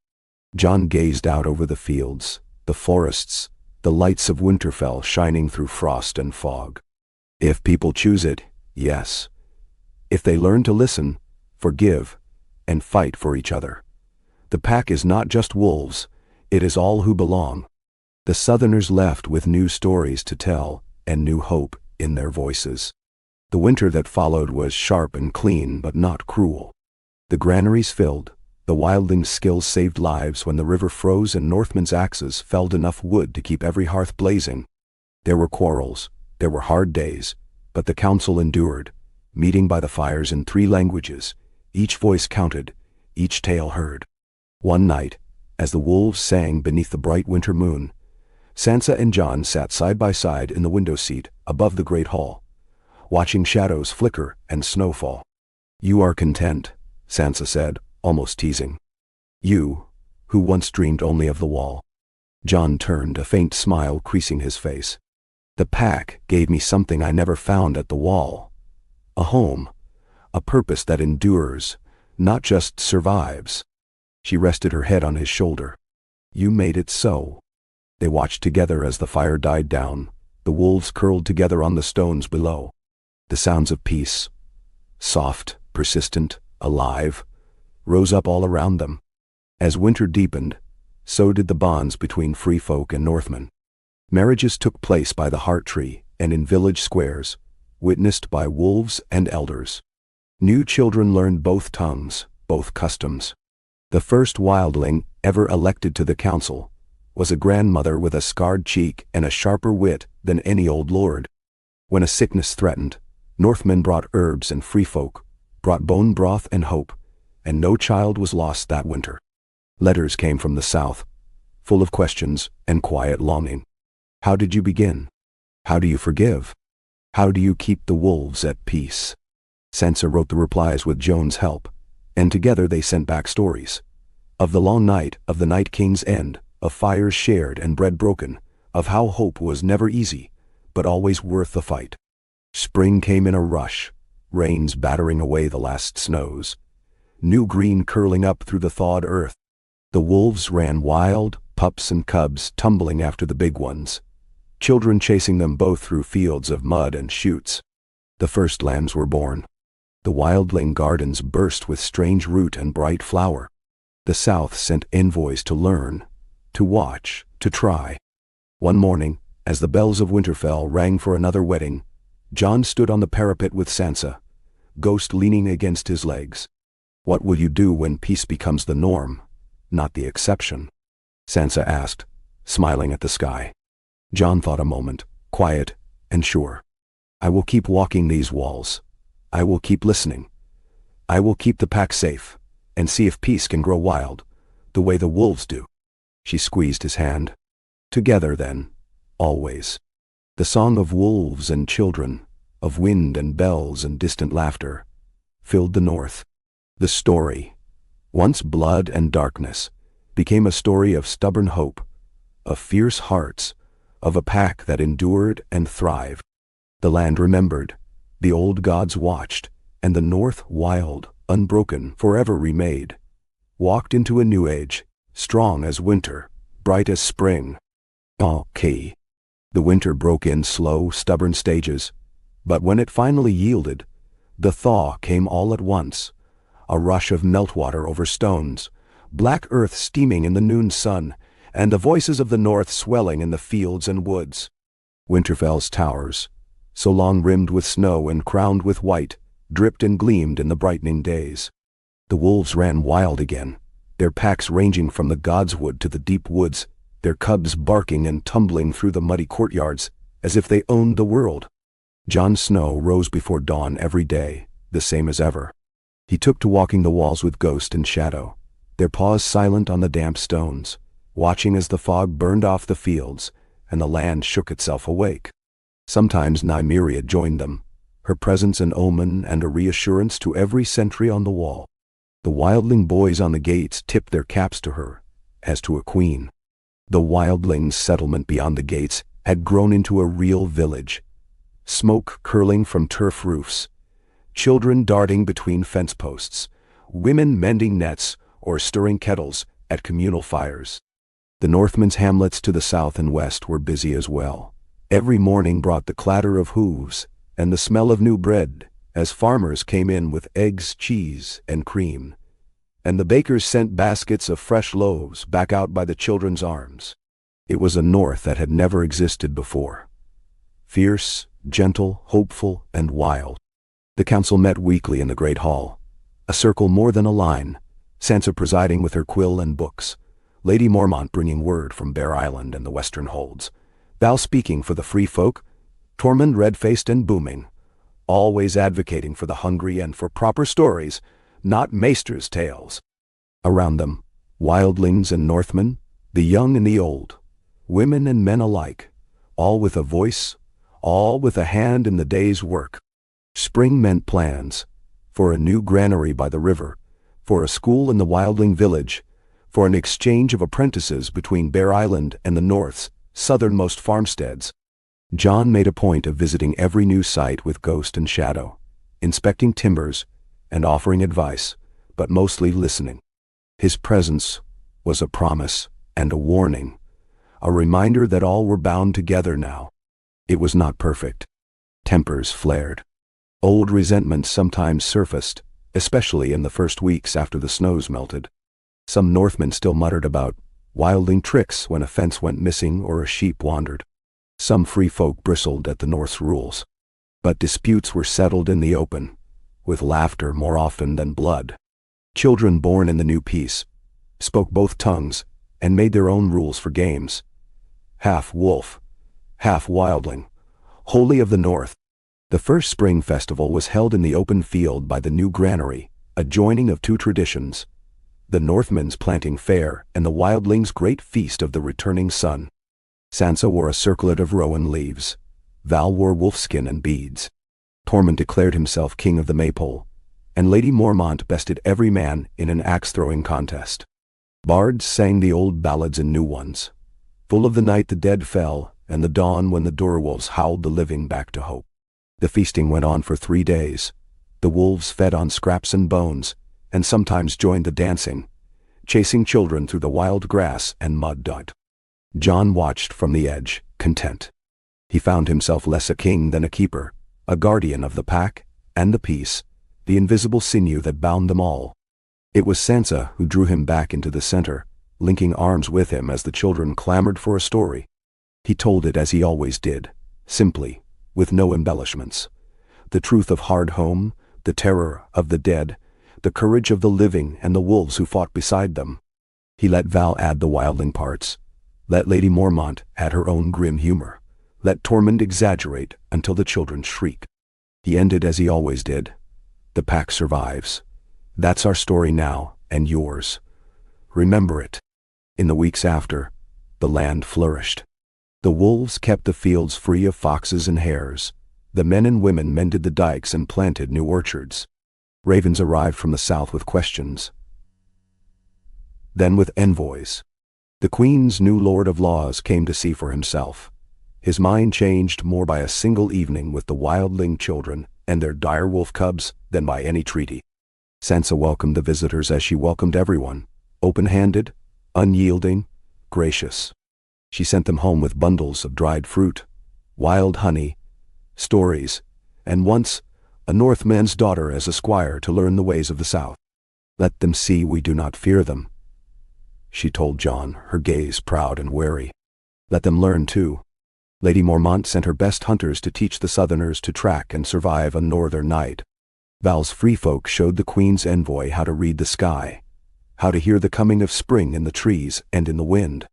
Speaker 1: Jon gazed out over the fields, the forests, the lights of Winterfell shining through frost and fog. "If people choose it, yes. If they learn to listen, forgive, and fight for each other. The pack is not just wolves, it is all who belong." The Southerners left with new stories to tell and new hope in their voices. The winter that followed was sharp and clean but not cruel. The granaries filled, the wildlings' skills saved lives when the river froze and Northmen's axes felled enough wood to keep every hearth blazing. There were quarrels, there were hard days, but the council endured, meeting by the fires in 3 languages, each voice counted, each tale heard. One night, as the wolves sang beneath the bright winter moon, Sansa and Jon sat side by side in the window seat above the great hall, watching shadows flicker and snowfall. "You are content," Sansa said, almost teasing. "You, who once dreamed only of the wall." Jon turned, a faint smile creasing his face. "The pack gave me something I never found at the wall. A home, a purpose that endures, not just survives." She rested her head on his shoulder. "You made it so." They watched together as the fire died down, the wolves curled together on the stones below. The sounds of peace, soft, persistent, alive, rose up all around them. As winter deepened, so did the bonds between free folk and Northmen. Marriages took place by the heart tree and in village squares, witnessed by wolves and elders. New children learned both tongues, both customs. The first wildling ever elected to the council was a grandmother with a scarred cheek and a sharper wit than any old lord. When a sickness threatened, Northmen brought herbs and free folk brought bone broth and hope, and no child was lost that winter. Letters came from the south, full of questions and quiet longing. How did you begin? How do you forgive? How do you keep the wolves at peace? Sansa wrote the replies with Jon's help, and together they sent back stories. Of the long night, of the Night King's end, of fires shared and bread broken, of how hope was never easy, but always worth the fight. Spring came in a rush, rains battering away the last snows, new green curling up through the thawed earth. The wolves ran wild, pups and cubs tumbling after the big ones, children chasing them both through fields of mud and chutes. The first lambs were born. The wildling gardens burst with strange root and bright flower. The south sent envoys to learn, to watch, to try. One morning, as the bells of Winterfell rang for another wedding, Jon stood on the parapet with Sansa, Ghost leaning against his legs. "What will you do when peace becomes the norm, not the exception?" Sansa asked, smiling at the sky. Jon thought a moment, quiet and sure. "I will keep walking these walls. I will keep listening. I will keep the pack safe, and see if peace can grow wild, the way the wolves do." She squeezed his hand. "Together then, always." The song of wolves and children, of wind and bells and distant laughter, filled the north. The story, once blood and darkness, became a story of stubborn hope, of fierce hearts, of a pack that endured and thrived. The land remembered, the old gods watched, and the North, wild, unbroken, forever remade, walked into a new age, strong as winter, bright as spring. Okay. The winter broke in slow, stubborn stages, but when it finally yielded, the thaw came all at once, a rush of meltwater over stones, black earth steaming in the noon sun, and the voices of the North swelling in the fields and woods. Winterfell's towers, so long rimmed with snow and crowned with white, dripped and gleamed in the brightening days. The wolves ran wild again, their packs ranging from the Godswood to the deep woods, their cubs barking and tumbling through the muddy courtyards as if they owned the world. Jon Snow rose before dawn every day, the same as ever. He took to walking the walls with Ghost and Shadow, their paws silent on the damp stones, watching as the fog burned off the fields and the land shook itself awake. Sometimes Nymeria joined them, her presence an omen and a reassurance to every sentry on the wall. The wildling boys on the gates tipped their caps to her, as to a queen. The wildlings' settlement beyond the gates had grown into a real village, smoke curling from turf roofs, children darting between fence posts, women mending nets or stirring kettles at communal fires. The Northmen's hamlets to the south and west were busy as well. Every morning brought the clatter of hooves and the smell of new bread as farmers came in with eggs, cheese, and cream, and the bakers sent baskets of fresh loaves back out by the children's arms. It was a North that had never existed before. Fierce, gentle, hopeful, and wild. The council met weekly in the great hall, a circle more than a line, Sansa presiding with her quill and books, Lady Mormont bringing word from Bear Island and the western holds, Val speaking for the free folk, Tormund red-faced and booming, always advocating for the hungry and for proper stories, not maesters' tales. Around them, wildlings and Northmen, the young and the old, women and men alike, all with a voice, all with a hand in the day's work. Spring meant plans, for a new granary by the river, for a school in the wildling village, for an exchange of apprentices between Bear Island and the North's southernmost farmsteads. Jon made a point of visiting every new site with Ghost and Shadow, inspecting timbers and offering advice, but mostly listening. His presence was a promise and a warning, a reminder that all were bound together now. It was not perfect. Tempers flared. Old resentments sometimes surfaced, especially in the first weeks after the snows melted. Some Northmen still muttered about wildling tricks when a fence went missing or a sheep wandered. Some free folk bristled at the North's rules. But disputes were settled in the open, with laughter more often than blood. Children born in the new peace spoke both tongues and made their own rules for games. Half wolf, half wildling, wholly of the North. The first spring festival was held in the open field by the new granary, a joining of two traditions, the Northmen's planting fair and the wildlings' great feast of the returning sun. Sansa wore a circlet of rowan leaves. Val wore wolfskin and beads. Tormund declared himself king of the Maypole, and Lady Mormont bested every man in an axe-throwing contest. Bards sang the old ballads and new ones, full of the night the dead fell and the dawn when the Durwolves howled the living back to hope. The feasting went on for 3 days. The wolves fed on scraps and bones, and sometimes joined the dancing, chasing children through the wild grass and mud dot. Jon watched from the edge, content. He found himself less a king than a keeper, a guardian of the pack and the peace, the invisible sinew that bound them all. It was Sansa who drew him back into the center, linking arms with him as the children clamored for a story. He told it as he always did, simply, with no embellishments. The truth of Hardhome, the terror of the dead, the courage of the living and the wolves who fought beside them. He let Val add the wildling parts. Let Lady Mormont add her own grim humor. Let Tormund exaggerate until the children shriek. He ended as he always did. The pack survives. That's our story now, and yours. Remember it. In the weeks after, the land flourished. The wolves kept the fields free of foxes and hares. The men and women mended the dikes and planted new orchards. Ravens arrived from the south with questions. then with envoys. The Queen's new Lord of Laws came to see for himself. His mind changed more by a single evening with the wildling children and their direwolf cubs than by any treaty. Sansa welcomed the visitors as she welcomed everyone, open-handed, unyielding, gracious. She sent them home with bundles of dried fruit, wild honey, stories, and once a Northman's daughter as a squire to learn the ways of the South. "Let them see we do not fear them," she told Jon, her gaze proud and wary. "Let them learn, too." Lady Mormont sent her best hunters to teach the Southerners to track and survive a northern night. Val's free folk showed the Queen's envoy how to read the sky, how to hear the coming of spring in the trees and in the wind.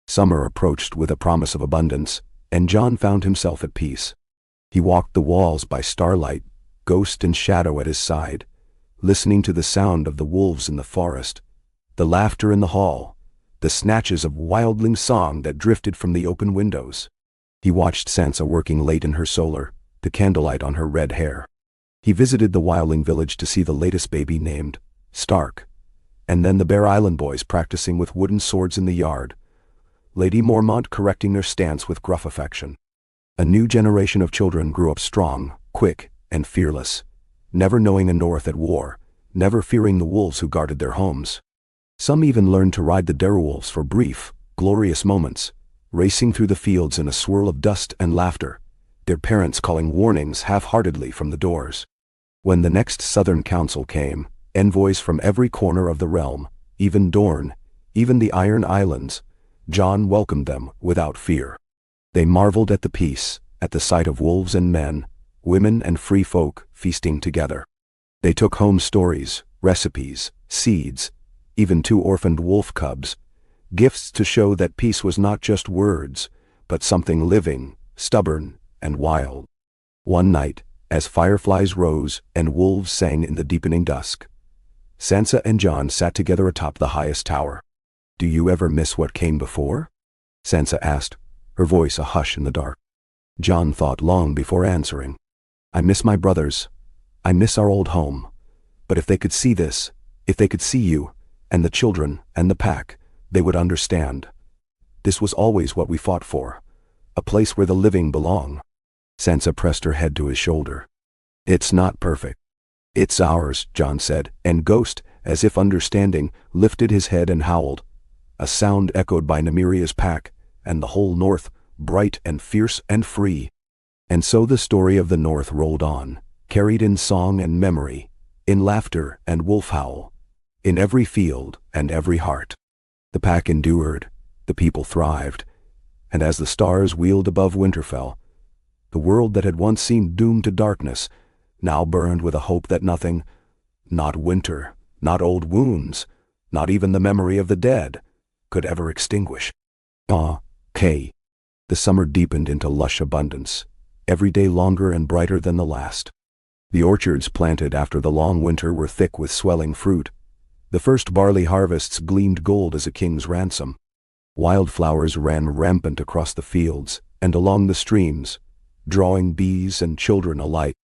Speaker 1: Summer approached with a promise of abundance, and Jon found himself at peace. He walked the walls by starlight, ghost and shadow at his side, listening to the sound of the wolves in the forest, the laughter in the hall, the snatches of wildling song that drifted from the open windows. He watched Sansa working late in her solar, the candlelight on her red hair. He visited the wildling village to see the latest baby named Stark, and then the Bear Island boys practicing with wooden swords in the yard, Lady Mormont correcting their stance with gruff affection. A new generation of children grew up strong, quick, and fearless, never knowing a North at war, never fearing the wolves who guarded their homes. Some even learned to ride the direwolves for brief, glorious moments, racing through the fields in a swirl of dust and laughter, their parents calling warnings half-heartedly from the doors. When the next Southern Council came, envoys from every corner of the realm, even Dorne, even the Iron Islands, Jon welcomed them without fear. They marveled at the peace, at the sight of wolves and men, women and free folk feasting together. They took home stories, recipes, seeds, even 2 orphaned wolf cubs, gifts to show that peace was not just words, but something living, stubborn, and wild. One night, as fireflies rose and wolves sang in the deepening dusk, Sansa and Jon sat together atop the highest tower. "Do you ever miss what came before?" Sansa asked, her voice a hush in the dark. Jon thought long before answering. "I miss my brothers. I miss our old home. But if they could see this, if they could see you, and the children, and the pack, they would understand. This was always what we fought for, a place where the living belong." Sansa pressed her head to his shoulder. "It's not perfect." "It's ours," Jon said, and Ghost, as if understanding, lifted his head and howled. A sound echoed by Nymeria's pack, and the whole North, bright and fierce and free. And so the story of the North rolled on, carried in song and memory, in laughter and wolf howl, in every field and every heart. The pack endured, the people thrived, and as the stars wheeled above Winterfell, the world that had once seemed doomed to darkness now burned with a hope that nothing, not winter, not old wounds, not even the memory of the dead, could ever extinguish. The summer deepened into lush abundance, every day longer and brighter than the last. The orchards planted after the long winter were thick with swelling fruit. The first barley harvests gleamed gold as a king's ransom. Wildflowers ran rampant across the fields and along the streams, drawing bees and children alike.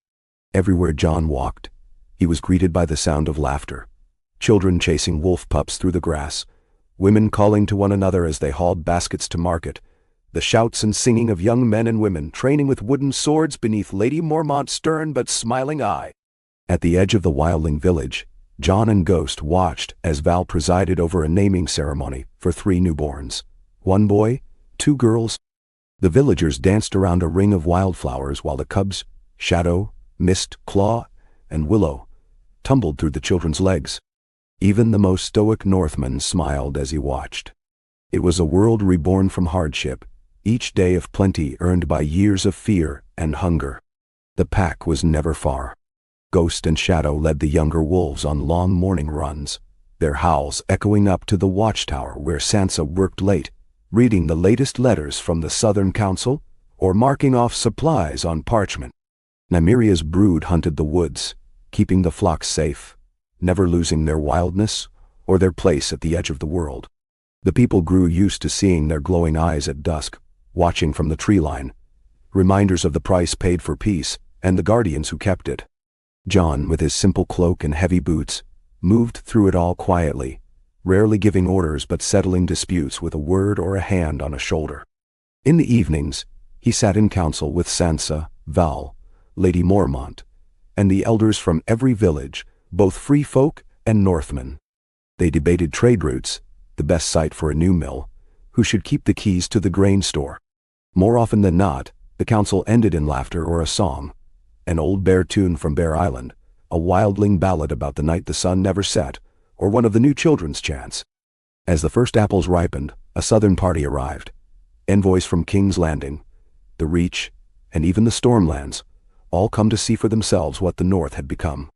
Speaker 1: Everywhere Jon walked, he was greeted by the sound of laughter. Children chasing wolf pups through the grass, women calling to one another as they hauled baskets to market, the shouts and singing of young men and women training with wooden swords beneath Lady Mormont's stern but smiling eye. At the edge of the wildling village, Jon and Ghost watched as Val presided over a naming ceremony for 3 newborns. 1 boy, 2 girls. The villagers danced around a ring of wildflowers while the cubs, Shadow, Mist, Claw, and Willow, tumbled through the children's legs. Even the most stoic Northman smiled as he watched. It was a world reborn from hardship, each day of plenty earned by years of fear and hunger. The pack was never far. Ghost and Shadow led the younger wolves on long morning runs, their howls echoing up to the watchtower where Sansa worked late, reading the latest letters from the Southern Council or marking off supplies on parchment. Nymeria's brood hunted the woods, keeping the flocks safe, never losing their wildness or their place at the edge of the world. The people grew used to seeing their glowing eyes at dusk, watching from the tree line, reminders of the price paid for peace and the guardians who kept it. Jon, with his simple cloak and heavy boots, moved through it all quietly, rarely giving orders but settling disputes with a word or a hand on a shoulder. In the evenings, he sat in council with Sansa, Val, Lady Mormont, and the elders from every village, both free folk and Northmen. They debated trade routes, the best site for a new mill, who should keep the keys to the grain store. More often than not, the council ended in laughter or a song, an old bear tune from Bear Island, a wildling ballad about the night the sun never set, or one of the new children's chants. As the first apples ripened, a southern party arrived. Envoys from King's Landing, the Reach, and even the Stormlands, all come to see for themselves what the North had become.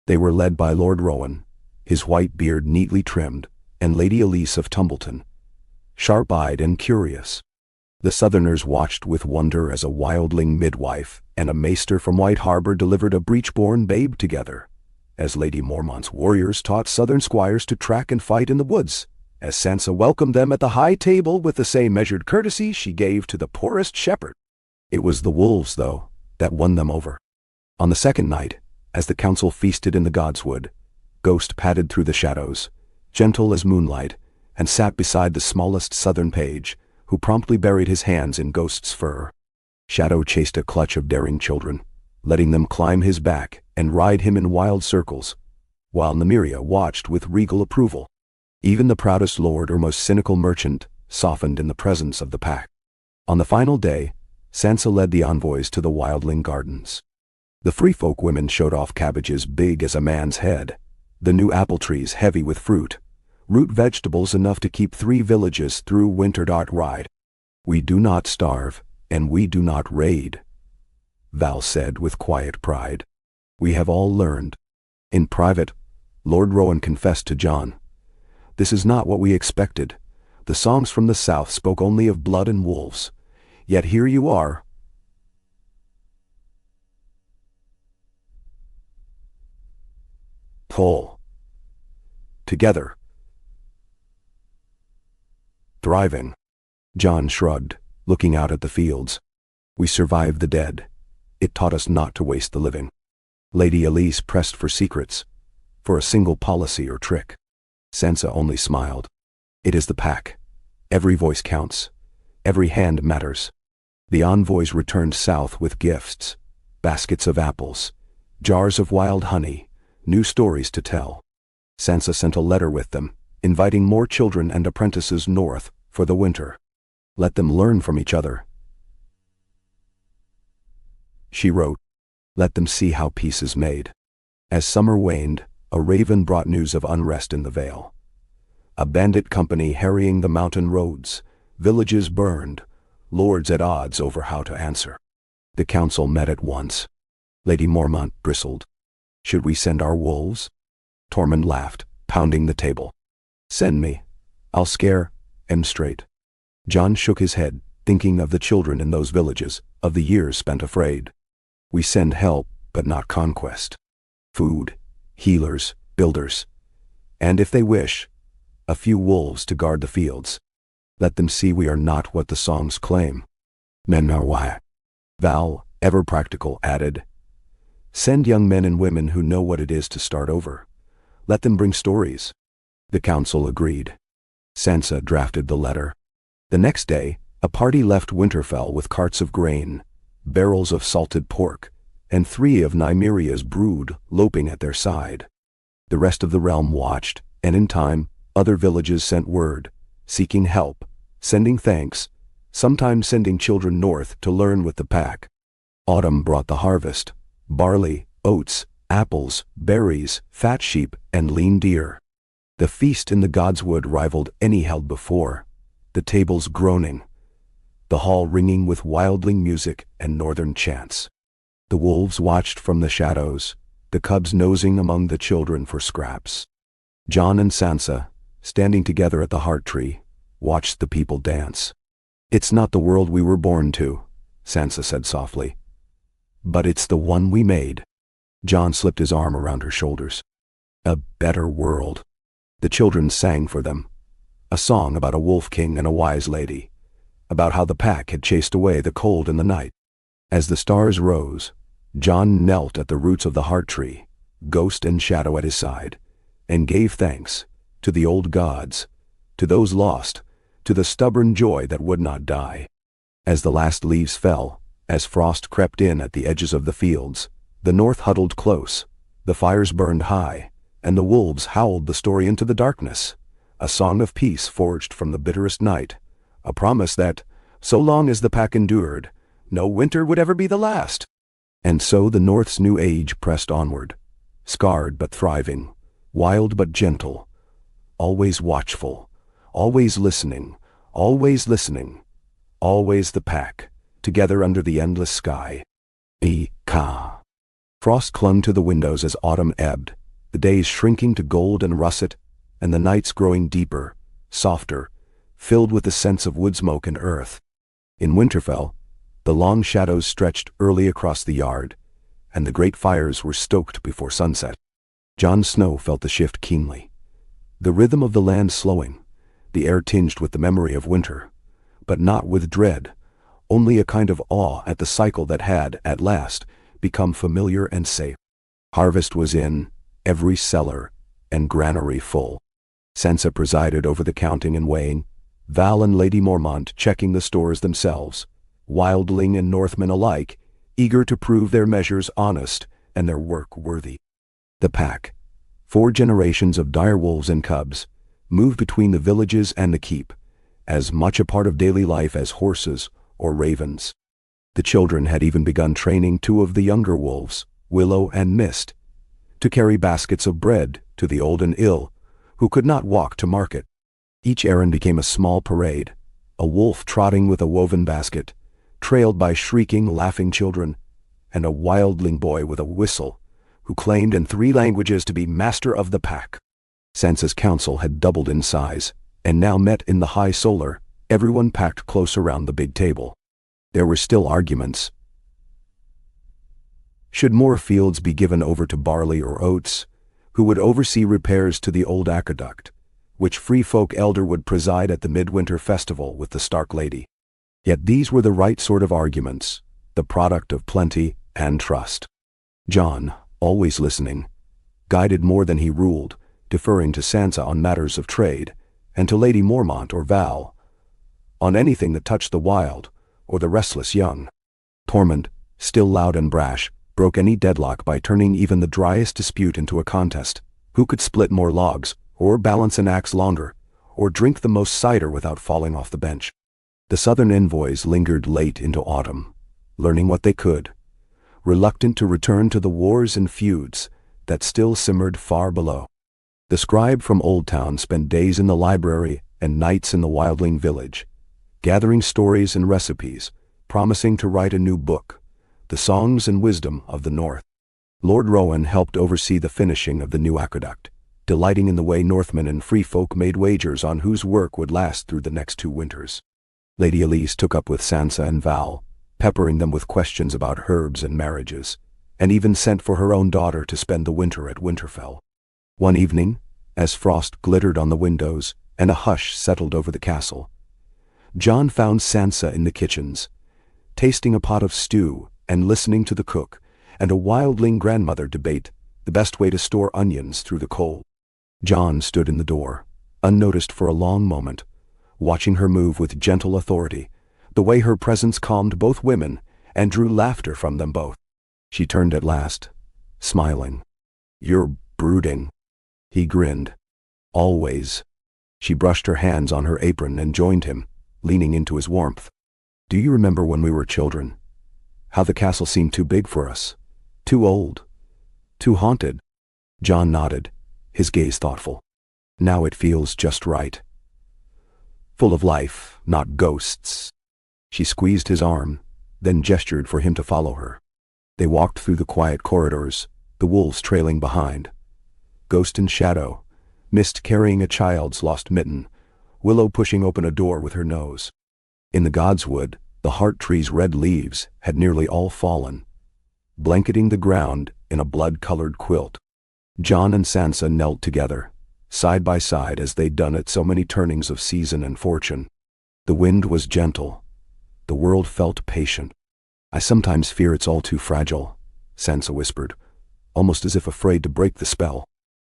Speaker 1: They were led by Lord Rowan, his white beard neatly trimmed, and Lady Elise of Tumbleton, sharp-eyed and curious. The Southerners watched with wonder as a wildling midwife and a maester from White Harbor delivered a breech-born babe together, as Lady Mormont's warriors taught Southern squires to track and fight in the woods, as Sansa welcomed them at the high table with the same measured courtesy she gave to the poorest shepherd. It was the wolves, though, that won them over. On the second night, as the council feasted in the Godswood, Ghost padded through the shadows, gentle as moonlight, and sat beside the smallest southern page, who promptly buried his hands in Ghost's fur. Shadow chased a clutch of daring children, letting them climb his back and ride him in wild circles, while Nymeria watched with regal approval. Even the proudest lord or most cynical merchant softened in the presence of the pack. On the final day, Sansa led the envoys to the wildling gardens. The free folk women showed off cabbages big as a man's head, the new apple trees heavy with fruit, root vegetables enough to keep 3 villages through winter dark ride. "We do not starve, and we do not raid," Val said with quiet pride. "We have all learned." In private, Lord Rowan confessed to Jon, "This is not what we expected. The songs from the south spoke only of blood and wolves. Yet here you are." Pull. Together. Thriving. Jon shrugged, looking out at the fields. "We survived the dead. It taught us not to waste the living." Lady Elise pressed for secrets, for a single policy or trick. Sansa only smiled. "It is the pack. Every voice counts. Every hand matters." The envoys returned south with gifts, baskets of apples, jars of wild honey, new stories to tell. Sansa sent a letter with them, inviting more children and apprentices north for the winter. "Let them learn from each other," she wrote. "Let them see how peace is made." As summer waned, a raven brought news of unrest in the Vale. A bandit company harrying the mountain roads, villages burned, lords at odds over how to answer. The council met at once. Lady Mormont bristled. "Should we send our wolves?" Tormund laughed, pounding the table. "Send me. I'll scare 'em straight." Jon shook his head, thinking of the children in those villages, of the years spent afraid. "We send help, but not conquest. Food, healers, builders, and if they wish, a few wolves to guard the fields. Let them see we are not what the songs claim." "Men are why." Val, ever practical, added, "Send young men and women who know what it is to start over. Let them bring stories." The council agreed. Sansa drafted the letter. The next day, a party left Winterfell with carts of grain, barrels of salted pork, and 3 of Nymeria's brood loping at their side. The rest of the realm watched, and in time, other villages sent word, seeking help, sending thanks, sometimes sending children north to learn with the pack. Autumn brought the harvest: barley, oats, apples, berries, fat sheep, and lean deer. The feast in the Godswood rivaled any held before, the tables groaning, the hall ringing with wildling music and northern chants. The wolves watched from the shadows, the cubs nosing among the children for scraps. Jon and Sansa, standing together at the heart tree, watched the people dance. "It's not the world we were born to," Sansa said softly, "but it's the one we made." Jon slipped his arm around her shoulders. "A better world." The children sang for them, a song about a wolf king and a wise lady, about how the pack had chased away the cold in the night. As the stars rose, Jon knelt at the roots of the heart tree, Ghost and Shadow at his side, and gave thanks, to the old gods, to those lost, to the stubborn joy that would not die. As the last leaves fell, as frost crept in at the edges of the fields, the north huddled close, the fires burned high, and the wolves howled the story into the darkness, a song of peace forged from the bitterest night, a promise that, so long as the pack endured, no winter would ever be the last. And so the North's new age pressed onward, scarred but thriving, wild but gentle, always watchful, always listening, always listening, always the pack, together under the endless sky. Ka. Frost clung to the windows as autumn ebbed, the days shrinking to gold and russet, and the nights growing deeper, softer, filled with the sense of wood smoke and earth. In Winterfell, the long shadows stretched early across the yard, and the great fires were stoked before sunset. Jon Snow felt the shift keenly. The rhythm of the land slowing, the air tinged with the memory of winter, but not with dread, only a kind of awe at the cycle that had, at last, become familiar and safe. Harvest was in, every cellar and granary full. Sansa presided over the counting and weighing, Val and Lady Mormont checking the stores themselves, wildling and Northmen alike, eager to prove their measures honest and their work worthy. The pack, 4 generations of direwolves and cubs, moved between the villages and the keep, as much a part of daily life as horses or ravens. The children had even begun training 2 of the younger wolves, Willow and Mist, to carry baskets of bread to the old and ill, who could not walk to market. Each errand became a small parade, a wolf trotting with a woven basket, trailed by shrieking, laughing children, and a wildling boy with a whistle, who claimed in 3 languages to be master of the pack. Sansa's council had doubled in size, and now met in the high solar, everyone packed close around the big table. There were still arguments. Should more fields be given over to barley or oats? Who would oversee repairs to the old aqueduct? Which free folk elder would preside at the midwinter festival with the Stark Lady? Yet these were the right sort of arguments, the product of plenty and trust. Jon, always listening, guided more than he ruled, deferring to Sansa on matters of trade, and to Lady Mormont or Val, on anything that touched the wild or the restless young. Tormund, still loud and brash, broke any deadlock by turning even the driest dispute into a contest. Who could split more logs, or balance an axe longer, or drink the most cider without falling off the bench? The southern envoys lingered late into autumn, learning what they could, reluctant to return to the wars and feuds that still simmered far below. The scribe from Old Town spent days in the library and nights in the wildling village, gathering stories and recipes, promising to write a new book, The Songs and Wisdom of the North. Lord Rowan helped oversee the finishing of the new aqueduct, delighting in the way Northmen and free folk made wagers on whose work would last through the next 2 winters. Lady Elise took up with Sansa and Val, peppering them with questions about herbs and marriages, and even sent for her own daughter to spend the winter at Winterfell. One evening, as frost glittered on the windows and a hush settled over the castle, Jon found Sansa in the kitchens, tasting a pot of stew and listening to the cook and a wildling grandmother debate the best way to store onions through the cold. Jon stood in the door, unnoticed for a long moment, watching her move with gentle authority, the way her presence calmed both women and drew laughter from them both. She turned at last, smiling. "You're brooding." He grinned. "Always." She brushed her hands on her apron and joined him, leaning into his warmth. "Do you remember when we were children? How the castle seemed too big for us, too old, too haunted?" Jon nodded, his gaze thoughtful. "Now it feels just right. Full of life, not ghosts." She squeezed his arm, then gestured for him to follow her. They walked through the quiet corridors, the wolves trailing behind. Ghost and shadow, Mist carrying a child's lost mitten, Willow pushing open a door with her nose. In the Godswood, the heart tree's red leaves had nearly all fallen, blanketing the ground in a blood-colored quilt. Jon and Sansa knelt together, side by side as they'd done at so many turnings of season and fortune. The wind was gentle. The world felt patient. "I sometimes fear it's all too fragile," Sansa whispered, almost as if afraid to break the spell.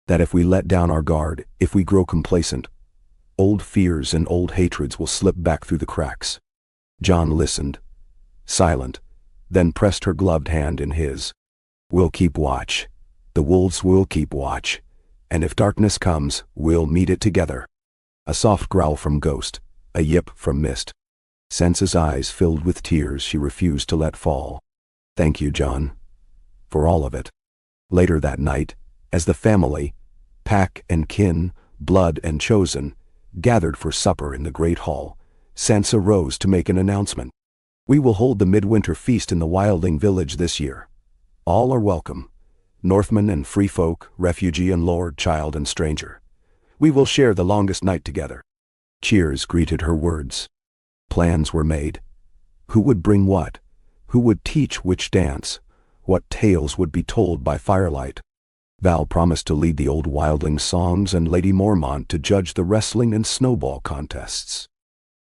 Speaker 1: That if we let down our guard, if we grow complacent, old fears and old hatreds will slip back through the cracks. Jon listened, silent, then pressed her gloved hand in his. We'll keep watch. The wolves will keep watch. And if darkness comes, we'll meet it together. A soft growl from Ghost, a yip from Mist. Sansa's eyes filled with tears she refused to let fall. Thank you, Jon. For all of it. Later that night, as the family, pack and kin, blood and chosen, gathered for supper in the great hall, Sansa rose to make an announcement. We will hold the midwinter feast in the wildling village this year. All are welcome. Northmen and free folk, refugee and lord, child and stranger. We will share the longest night together. Cheers greeted her words. Plans were made. Who would bring what? Who would teach which dance? What tales would be told by firelight? Val promised to lead the old wildling songs and Lady Mormont to judge the wrestling and snowball contests.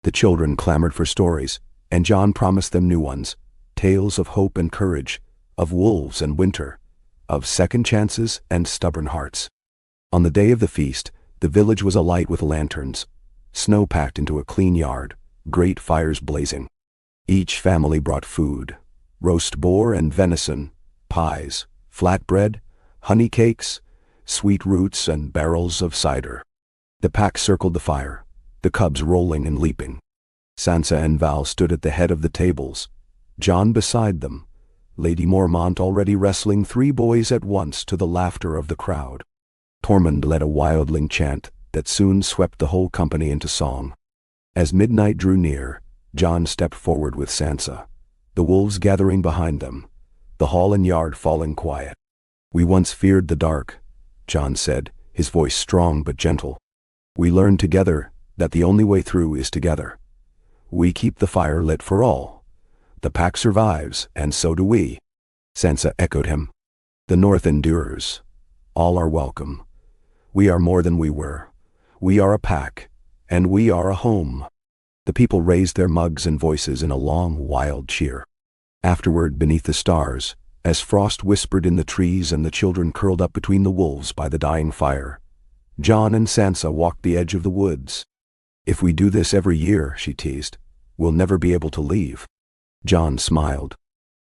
Speaker 1: The children clamored for stories, and Jon promised them new ones, tales of hope and courage, of wolves and winter, of second chances and stubborn hearts. On the day of the feast, the village was alight with lanterns, snow packed into a clean yard, great fires blazing. Each family brought food, roast boar and venison, pies, flatbread, honey cakes, sweet roots and barrels of cider. The pack circled the fire, the cubs rolling and leaping. Sansa and Val stood at the head of the tables, Jon beside them, Lady Mormont already wrestling 3 boys at once to the laughter of the crowd. Tormund led a wildling chant that soon swept the whole company into song. As midnight drew near, Jon stepped forward with Sansa, the wolves gathering behind them, the hall and yard falling quiet. We once feared the dark, Jon said, his voice strong but gentle. We learned together that the only way through is together. We keep the fire lit for all. The pack survives, and so do we. Sansa echoed him. The North endures. All are welcome. We are more than we were. We are a pack, and we are a home. The people raised their mugs and voices in a long, wild cheer. Afterward, beneath the stars, as frost whispered in the trees and the children curled up between the wolves by the dying fire, Jon and Sansa walked the edge of the woods. If we do this every year, she teased, we'll never be able to leave. Jon smiled.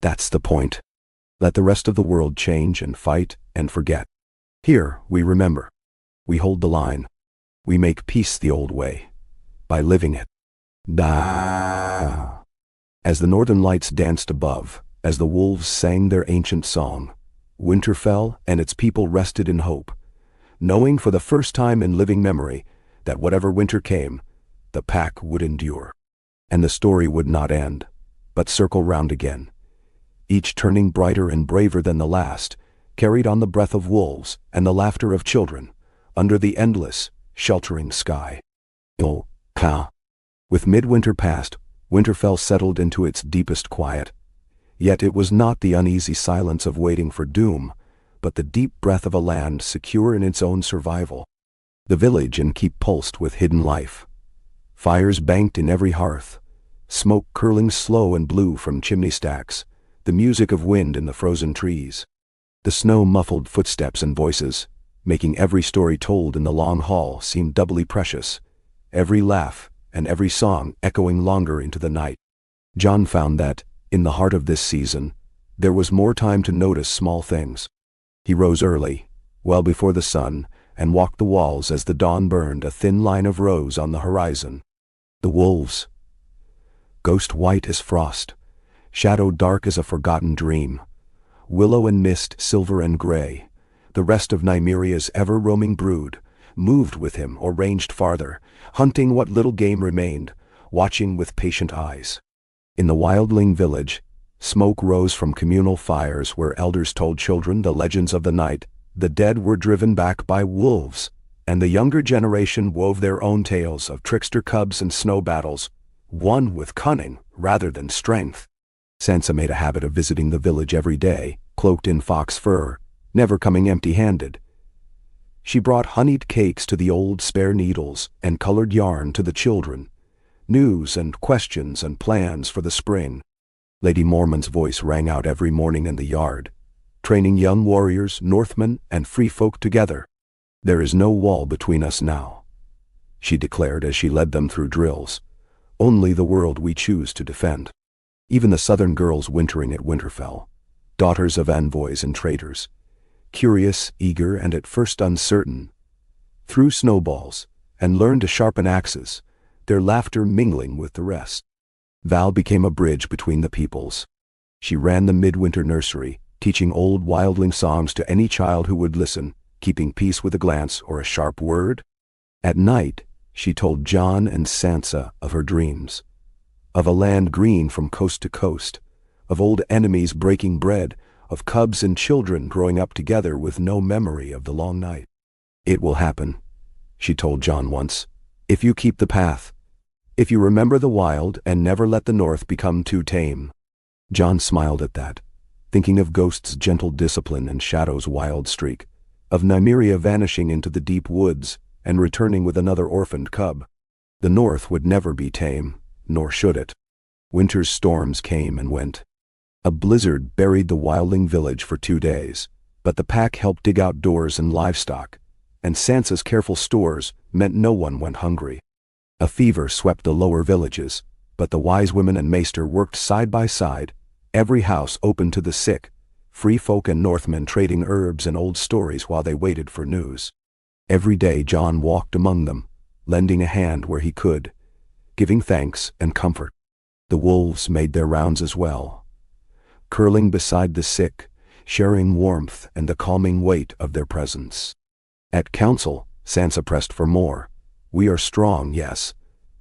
Speaker 1: That's the point. Let the rest of the world change and fight and forget. Here, we remember. We hold the line. We make peace the old way, by living it. Da. As the northern lights danced above, as the wolves sang their ancient song, winter fell and its people rested in hope, knowing for the first time in living memory that whatever winter came, the pack would endure. And the story would not end, but circle round again, each turning brighter and braver than the last, carried on the breath of wolves and the laughter of children, under the endless, sheltering sky. With midwinter past, Winterfell settled into its deepest quiet. Yet it was not the uneasy silence of waiting for doom, but the deep breath of a land secure in its own survival. The village and keep pulsed with hidden life. Fires banked in every hearth, smoke curling slow and blue from chimney stacks, the music of wind in the frozen trees. The snow muffled footsteps and voices, making every story told in the long hall seem doubly precious, every laugh and every song echoing longer into the night. Jon found that, in the heart of this season, there was more time to notice small things. He rose early, well before the sun, and walked the walls as the dawn burned a thin line of rose on the horizon. The wolves, ghost white as frost, shadow dark as a forgotten dream, willow and mist silver and gray, the rest of Nymeria's ever-roaming brood, moved with him or ranged farther, hunting what little game remained, watching with patient eyes. In the wildling village, smoke rose from communal fires where elders told children the legends of the night. The dead were driven back by wolves, and the younger generation wove their own tales of trickster cubs and snow battles, won with cunning rather than strength. Sansa made a habit of visiting the village every day, cloaked in fox fur, never coming empty-handed. She brought honeyed cakes to the old spare needles and colored yarn to the children, news and questions and plans for the spring. Lady Mormont's voice rang out every morning in the yard, training young warriors, Northmen, and free folk together. "There is no wall between us now," she declared as she led them through drills. "Only the world we choose to defend." Even the southern girls wintering at Winterfell, daughters of envoys and traitors, curious, eager, and at first uncertain, threw snowballs and learned to sharpen axes, their laughter mingling with the rest. Val became a bridge between the peoples. She ran the midwinter nursery, teaching old wildling songs to any child who would listen, keeping peace with a glance or a sharp word. At night, she told Jon and Sansa of her dreams, of a land green from coast to coast, of old enemies breaking bread, of cubs and children growing up together with no memory of the long night. "It will happen," she told Jon once, "if you keep the path, if you remember the wild and never let the North become too tame." Jon smiled at that, thinking of Ghost's gentle discipline and Shadow's wild streak, of Nymeria vanishing into the deep woods and returning with another orphaned cub. The North would never be tame, nor should it. Winter's storms came and went. A blizzard buried the wildling village for 2 days, but the pack helped dig out doors and livestock, and Sansa's careful stores meant no one went hungry. A fever swept the lower villages, but the wise women and Maester worked side by side, every house open to the sick, free folk and Northmen trading herbs and old stories while they waited for news. Every day Jon walked among them, lending a hand where he could, giving thanks and comfort. The wolves made their rounds as well, curling beside the sick, sharing warmth and the calming weight of their presence. At council, Sansa pressed for more. "We are strong, yes,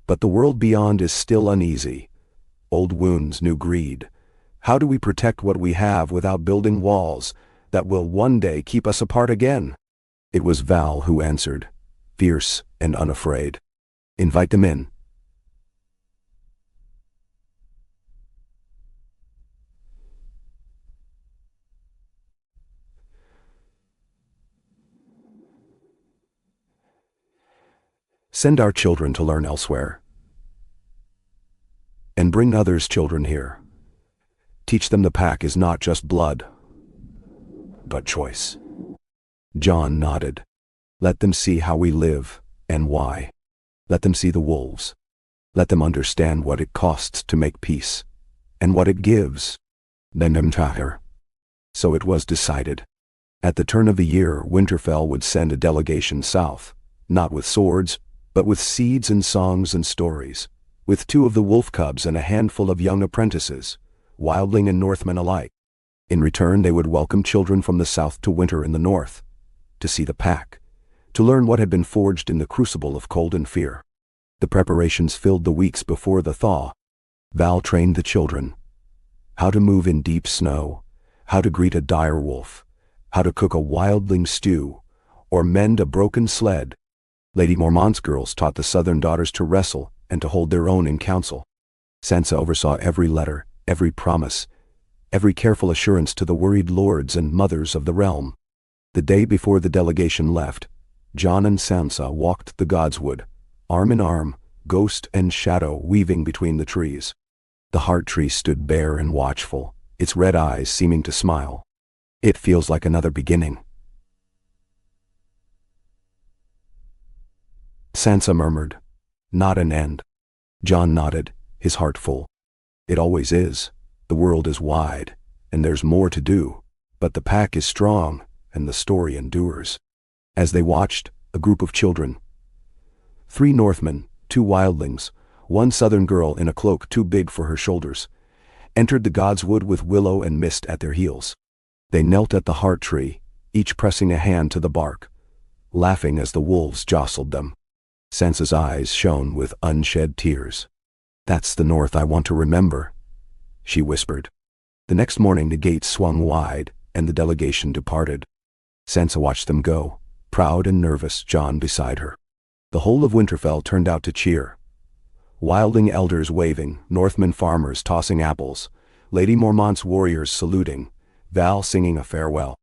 Speaker 1: but the world beyond is still uneasy. Old wounds, new greed. How do we protect what we have without building walls that will one day keep us apart again?" It was Val who answered, fierce and unafraid. "Invite them in." "Send our children to learn elsewhere, and bring others' children here. Teach them the pack is not just blood, but choice." Jon nodded. "Let them see how we live, and why. Let them see the wolves. Let them understand what it costs to make peace, and what it gives. Then them her." So it was decided. At the turn of the year, Winterfell would send a delegation south, not with swords, but with seeds and songs and stories, with 2 of the wolf cubs and a handful of young apprentices, wildling and Northmen alike. In return, they would welcome children from the south to winter in the north, to see the pack, to learn what had been forged in the crucible of cold and fear. The preparations filled the weeks before the thaw. Val trained the children, how to move in deep snow, how to greet a dire wolf, how to cook a wildling stew, or mend a broken sled. Lady Mormont's girls taught the southern daughters to wrestle and to hold their own in council. Sansa oversaw every letter, every promise, every careful assurance to the worried lords and mothers of the realm. The day before the delegation left, Jon and Sansa walked the Godswood, arm in arm, Ghost and Shadow weaving between the trees. The heart tree stood bare and watchful, its red eyes seeming to smile. "It feels like another beginning," Sansa murmured. "Not an end." Jon nodded, his heart full. "It always is. The world is wide, and there's more to do, but the pack is strong, and the story endures." As they watched, a group of children, 3 Northmen, 2 wildlings, 1 southern girl in a cloak too big for her shoulders, entered the Godswood with Willow and Mist at their heels. They knelt at the heart tree, each pressing a hand to the bark, laughing as the wolves jostled them. Sansa's eyes shone with unshed tears. "That's the North I want to remember," she whispered. The next morning the gates swung wide, and the delegation departed. Sansa watched them go, proud and nervous, Jon beside her. The whole of Winterfell turned out to cheer. Wildling elders waving, Northmen farmers tossing apples, Lady Mormont's warriors saluting, Val singing a farewell.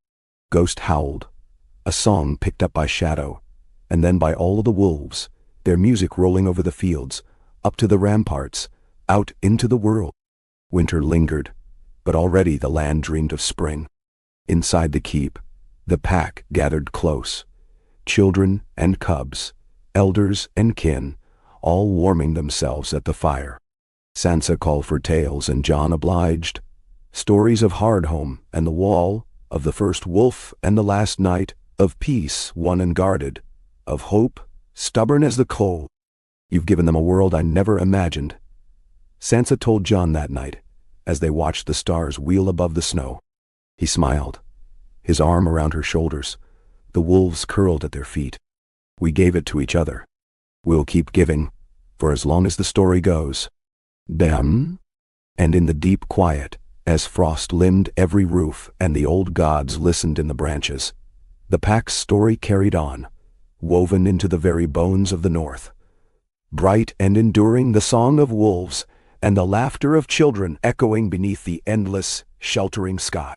Speaker 1: Ghost howled, a song picked up by Shadow, and then by all the wolves, their music rolling over the fields, up to the ramparts, out into the world. Winter lingered, but already the land dreamed of spring. Inside the keep, the pack gathered close, children and cubs, elders and kin, all warming themselves at the fire. Sansa called for tales and Jon obliged. Stories of Hardhome and the Wall, of the first wolf and the last night, of peace won and guarded, of hope, stubborn as the cold. You've given them a world I never imagined. Sansa told Jon that night, as they watched the stars wheel above the snow. He smiled, his arm around her shoulders. The wolves curled at their feet. We gave it to each other. We'll keep giving, for as long as the story goes. Them? And in the deep quiet, as frost limned every roof and the old gods listened in the branches, the pack's story carried on, woven into the very bones of the north. Bright and enduring, the song of wolves and the laughter of children echoing beneath the endless, sheltering sky.